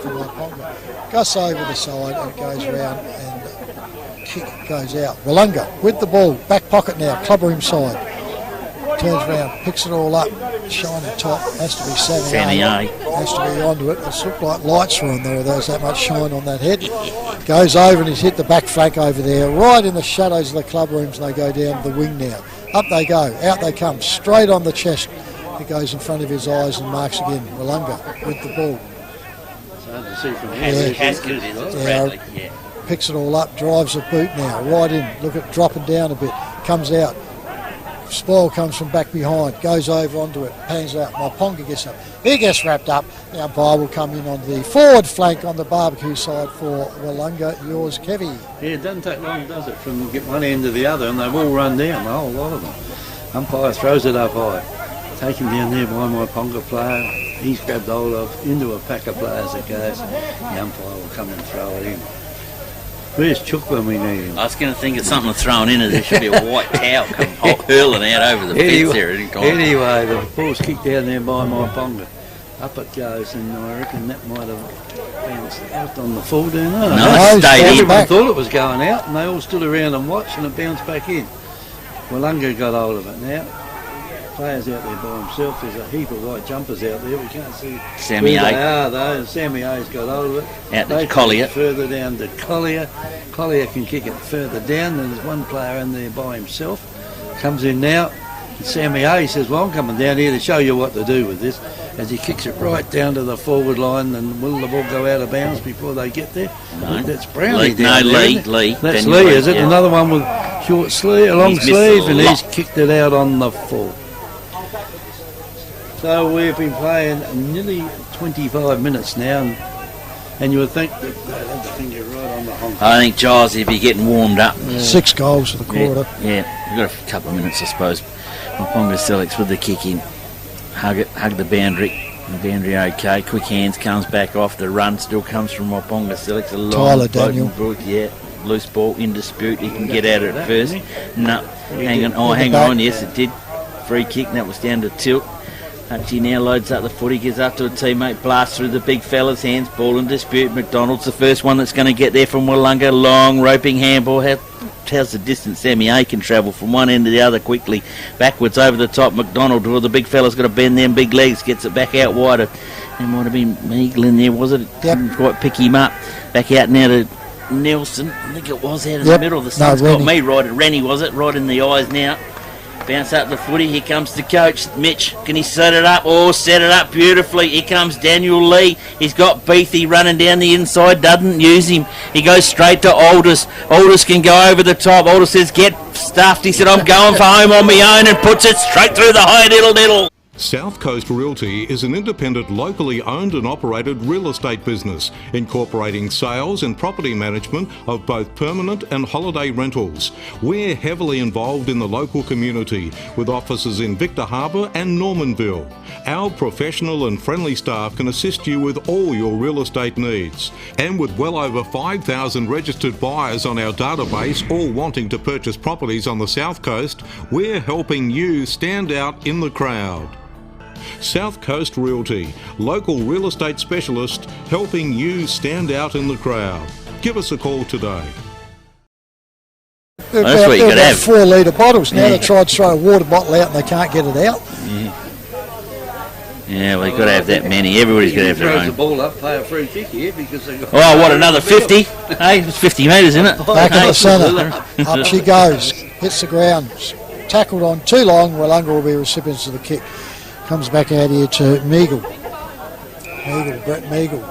from Myponga. Gus over the side and it goes around and kick goes out. Willunga with the ball, back pocket now, club room side. Turns around, picks it all up, shiny top, has to be Sanny A. Has to be onto it. It's looked like lights were on there, there's that much shine on that head. Goes over and he's hit the back flank over there, right in the shadows of the club rooms, and they go down the wing now. Up they go, out they come, straight on the chest. It goes in front of his eyes and marks again. Willunga with the ball. It's hard to see from here. Picks it all up, drives the boot now, right in. Look at dropping down a bit. Comes out. Spoil comes from back behind, goes over onto it, pans out. Myponga gets up. He gets wrapped up. The umpire will come in on the forward flank on the barbecue side for Willunga. Yours, Kevy. Yeah, it doesn't take long, does it, from get one end to the other, and they've all run down, a whole lot of them. Umpire throws it up high. Taken down there by Myponga player. He's grabbed hold of into a pack of players that goes. The umpire will come and throw it in. Where's Chook when we need him? I was going to think of something thrown in, there should be a white towel come hurling out over the fence there. Anyway, the ball's kicked down there by Myponga. Up it goes, and I reckon that might have bounced out on the full down there. No, it stayed in. I thought it was going out, and they all stood around and watched, and it bounced back in. Willunga got hold of it now. Players out there by himself. There's a heap of white jumpers out there. We can't see Sammy where A. they are though. And Sammy A's got hold of it. Out to Collier. Further down to Collier. Collier can kick it further down. And there's one player in there by himself. Comes in now. And Sammy A says, well, I'm coming down here to show you what to do with this. As he kicks it right down to the forward line, and will the ball go out of bounds before they get there? No. That's Brownie Lee, down there. Lee. That's Daniel Lee, is it? Yeah. Another one with short sleeve, a long He's sleeve, and missed a he's kicked it out on the full. So we've been playing nearly 25 minutes now, and you would think that they'd have the finger right on the honk. I think Giles will be getting warmed up. 6 goals for the quarter. Yeah, we've got a couple of minutes, I suppose. Myponga Sellicks with the kick in. Hug the boundary. The boundary okay. Quick hands, comes back off. The run still comes from Myponga Sellicks. A long Tyler Daniel. Yeah, loose ball in dispute. He can get at it at first. No, hang on. Oh, hang back. on. Yes, it did. Free kick. That was down to tilt. Hutchie now loads up the footy, gives up to a teammate, blasts through the big fella's hands, ball in dispute. McDonald's the first one that's going to get there from Willunga. Long roping handball. How's the distance Sammy A can travel from one end to the other quickly. Backwards over the top, McDonald, or the big fella's got to bend them big legs, gets it back out wider. There might have been Meagle in there, was it? Yep. Didn't quite pick him up. Back out now to Nelson. I think it was out in the middle. The sun's got me right. Rennie, was it? Right in the eyes now. Bounce up the footy. Here comes the coach, Mitch. Can he set it up? Oh, set it up beautifully. Here comes Daniel Lee. He's got Beathy running down the inside. Doesn't use him. He goes straight to Aldous. Aldous can go over the top. Aldous says, get stuffed. He said, I'm going for home on my own, and puts it straight through the high diddle. South Coast Realty is an independent, locally owned and operated real estate business, incorporating sales and property management of both permanent and holiday rentals. We're heavily involved in the local community, with offices in Victor Harbour and Normanville. Our professional and friendly staff can assist you with all your real estate needs. And with well over 5,000 registered buyers on our database, all wanting to purchase properties on the South Coast, we're helping you stand out in the crowd. South Coast Realty, local real estate specialist, helping you stand out in the crowd. Give us a call today. They're That's what you could have. 4 litre bottles. Now they tried to throw a water bottle out and they can't get it out. Yeah, well, you've got to have that many. Everybody's got to have their Throws the own. ball up, play a free kick here because they got. Oh, what, another 50? Hey, it's 50 metres, isn't it? Back in the centre. Up she goes. Hits the ground. Tackled on too long. Willunga will be recipients of the kick. Comes back out here to Meagle. Brett Meagle.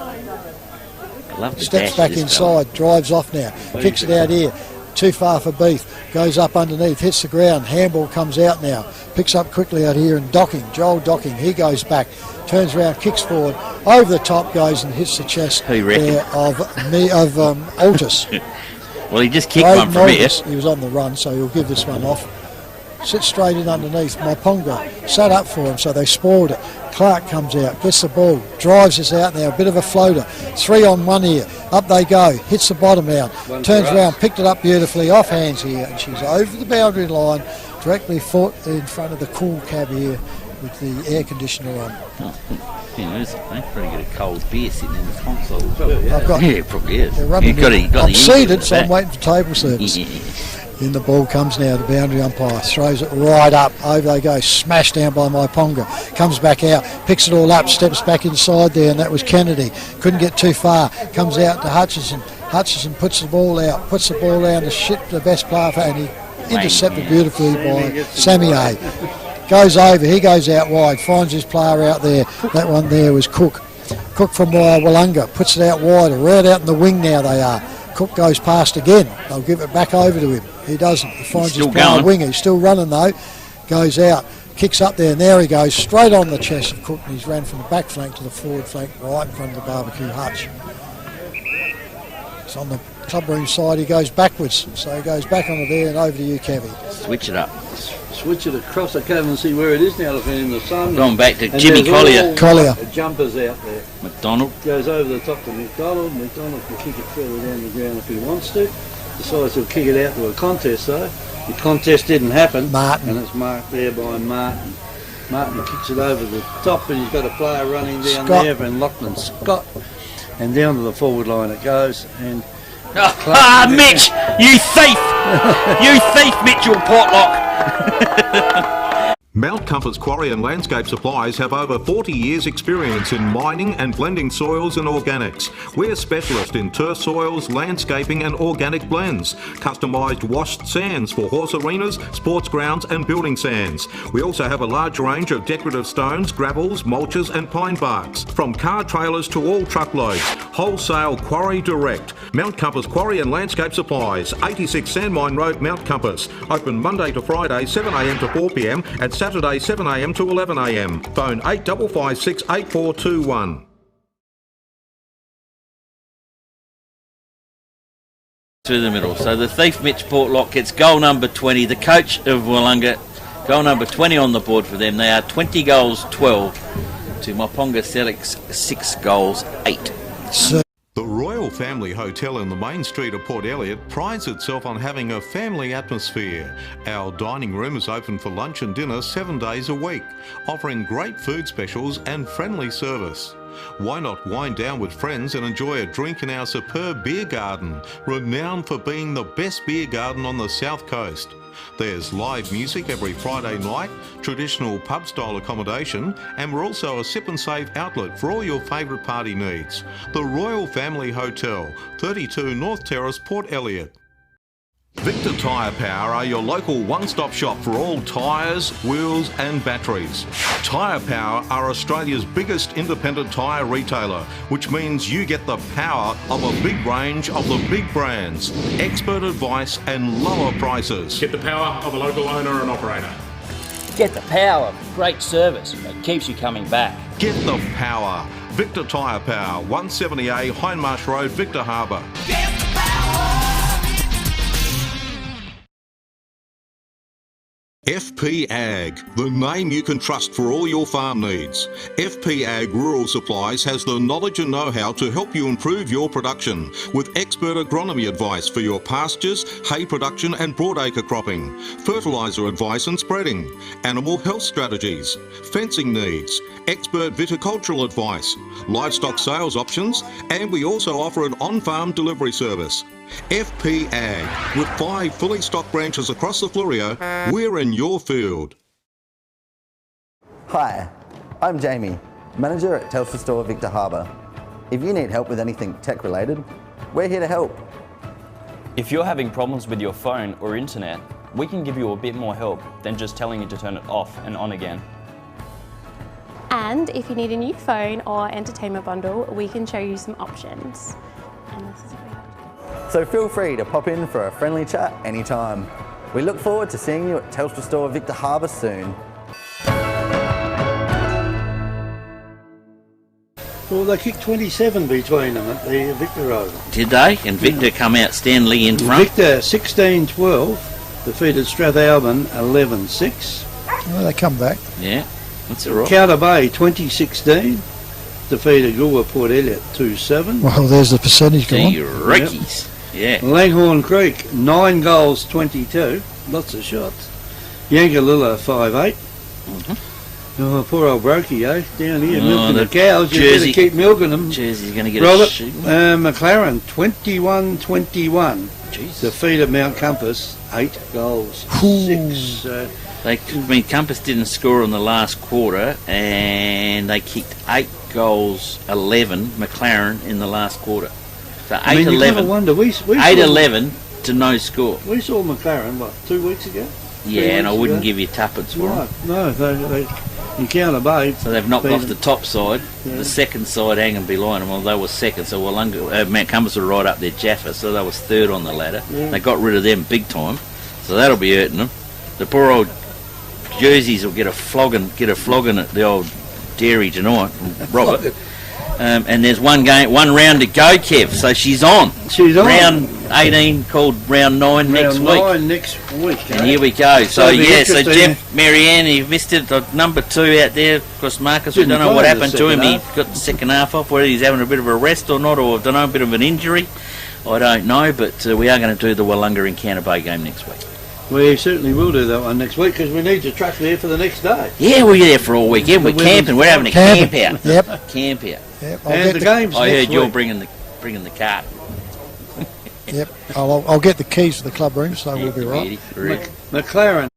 Steps back inside, drives off now. Kicks it out here. Too far for Beef. Goes up underneath, hits the ground. Handball comes out now. Picks up quickly out here and Docking. Joel Docking. He goes back. Turns around, kicks forward. Over the top goes and hits the chest there of Altus. Well, he just kicked one from here. He was on the run, so he'll give this one off. Sits straight in underneath. Myponga sat up for him, so they spoiled it. Clark comes out, gets the ball, drives this out now, a bit of a floater. 3 on 1 here. Up they go, hits the bottom out, turns around, picked it up beautifully, off hands here, and she's over the boundary line, directly foot in front of the cool cab here with the air conditioner on. There's pretty good at cold beer sitting in the console. Yeah, it probably is. I'm seated, so I'm waiting for table service. In the ball comes now, the boundary umpire throws it right up, over they go, smashed down by Myponga, comes back out, picks it all up, steps back inside there, and that was Kennedy, couldn't get too far, comes out to Hutchison puts the ball down to shit the best player, and he intercepted beautifully by Sammy A. Goes over, he goes out wide, finds his player out there, that one there was Cook from Willunga, puts it out wide, right out in the wing now they are. Cook goes past again. They'll give it back over to him. He doesn't. He finds his player winger. He's still running though. Goes out. Kicks up there. And there he goes. Straight on the chest of Cook. And he's ran from the back flank to the forward flank right in front of the barbecue hutch. Sellicks on the clubroom side, he goes backwards. So he goes back onto there and over to you, Kevy. Switch it up. Switch it across. I can't even see where it is now. Looking in the sun. Gone back to And Jimmy there's Collier. all jumpers out there. McDonald. Goes over the top to McDonald. McDonald can kick it further down the ground if he wants to. Decides he'll kick it out to a contest though. The contest didn't happen. Martin. And it's marked there by Martin. Martin kicks it over the top and he's got a player running down Scott. there and Lachlan Scott. And down to the forward line it goes. And Mitch! You thief! You thief, Mitchell Portlock! Mount Compass Quarry and Landscape Supplies have over 40 years experience in mining and blending soils and organics. We're specialists in turf soils, landscaping and organic blends. Customised washed sands for horse arenas, sports grounds and building sands. We also have a large range of decorative stones, gravels, mulches and pine barks. From car trailers to all truckloads. Wholesale Quarry Direct. Mount Compass Quarry and Landscape Supplies, 86 Sandmine Road, Mount Compass. Open Monday to Friday 7am to 4pm and Saturday 7am to 11am. Phone 8556 8421. Through the middle. So the thief Mitch Portlock gets goal number 20. The coach of Willunga, goal number 20 on the board for them. They are 20 goals 12 to Myponga Sellicks 6 goals 8. The Royal Family Hotel in the main street of Port Elliot prides itself on having a family atmosphere. Our dining room is open for lunch and dinner 7 days a week, offering great food specials and friendly service. Why not wind down with friends and enjoy a drink in our superb beer garden, renowned for being the best beer garden on the South Coast. There's live music every Friday night, traditional pub-style accommodation, and we're also a sip and save outlet for all your favourite party needs. The Royal Family Hotel, 32 North Terrace, Port Elliot. Victor Tyre Power are your local one-stop shop for all tyres, wheels and batteries. Tyre Power are Australia's biggest independent tyre retailer, which means you get the power of a big range of the big brands, expert advice and lower prices. Get the power of a local owner and operator. Get the power of great service that keeps you coming back. Get the power. Victor Tyre Power, 170A Hindmarsh Road, Victor Harbour. FP Ag, the name you can trust for all your farm needs. FP Ag Rural Supplies has the knowledge and know-how to help you improve your production with expert agronomy advice for your pastures, hay production and broadacre cropping, fertiliser advice and spreading, animal health strategies, fencing needs, expert viticultural advice, livestock sales options, and we also offer an on-farm delivery service. FP Ag, with 5 fully stocked branches across the Flurio, we're in your field. Hi, I'm Jamie, manager at Telstra Store Victor Harbour. If you need help with anything tech related, we're here to help. If you're having problems with your phone or internet, we can give you a bit more help than just telling you to turn it off and on again. And if you need a new phone or entertainment bundle, we can show you some options. And this is what we have. So feel free to pop in for a friendly chat anytime. We look forward to seeing you at Telstra Store Victor Harbour soon. Well, they kicked 27 between them at the Victor Oval. Did they? And Victor come out Stanley in front. Victor 16-12 defeated Strathalbyn 11-6. Well, they come back. Yeah, that's all right. Counter Bay 2016 defeated Goolwa Port Elliot 2-7. Well, there's the percentage The gone. Rickies. Yeah. Langhorne Creek 9 goals 22. Lots of shots. Yankalilla 5-8. Oh, poor old Brokey, eh? Down here milking the cows. You better keep milking them. Jersey's going to get Robert a shoot. McLaren 21-21. Jeez. Defeated Mount Compass 8 goals 6. Compass didn't score in the last quarter, and they kicked 8 goals 11 McLaren in the last quarter. So 8-11. Wonder, we 8-11 to no score. We saw McLaren, what, 2 weeks ago? Yeah, and I wouldn't give you tuppence for them. No, they Encounter Bay. So they've knocked off the top side. Yeah. The second side hanging behind them. Well, they were second, so Mount Compass were right up there, Jaffa, so they was third on the ladder. Yeah. They got rid of them big time, so that'll be hurting them. The poor old Jerseys will get a flogging at the old dairy tonight. Robert. And there's one round to go, Kev. So she's on. She's on. Round 18 called round 9 next week. Round 9 next week. And here we go. So it'll be so interesting. Jeff, Marianne, he missed it. The number 2 out there, of course, Marcus. We Didn't don't know what play happened the to him. second He got the second half off. Whether he's having a bit of a rest or not, or I don't know, a bit of an injury. I don't know, but we are going to do the Willunga Encounter Bay game next week. We certainly will do that one next week because we need the truck there for the next day. Yeah, we're there for all weekend. We're camping. We're having a camp out. Yep. Camp out. Yep. And the games. I next heard you're week. bringing the cart. Yep. I'll get the keys to the club room, so we'll be right. Ready. McLaren.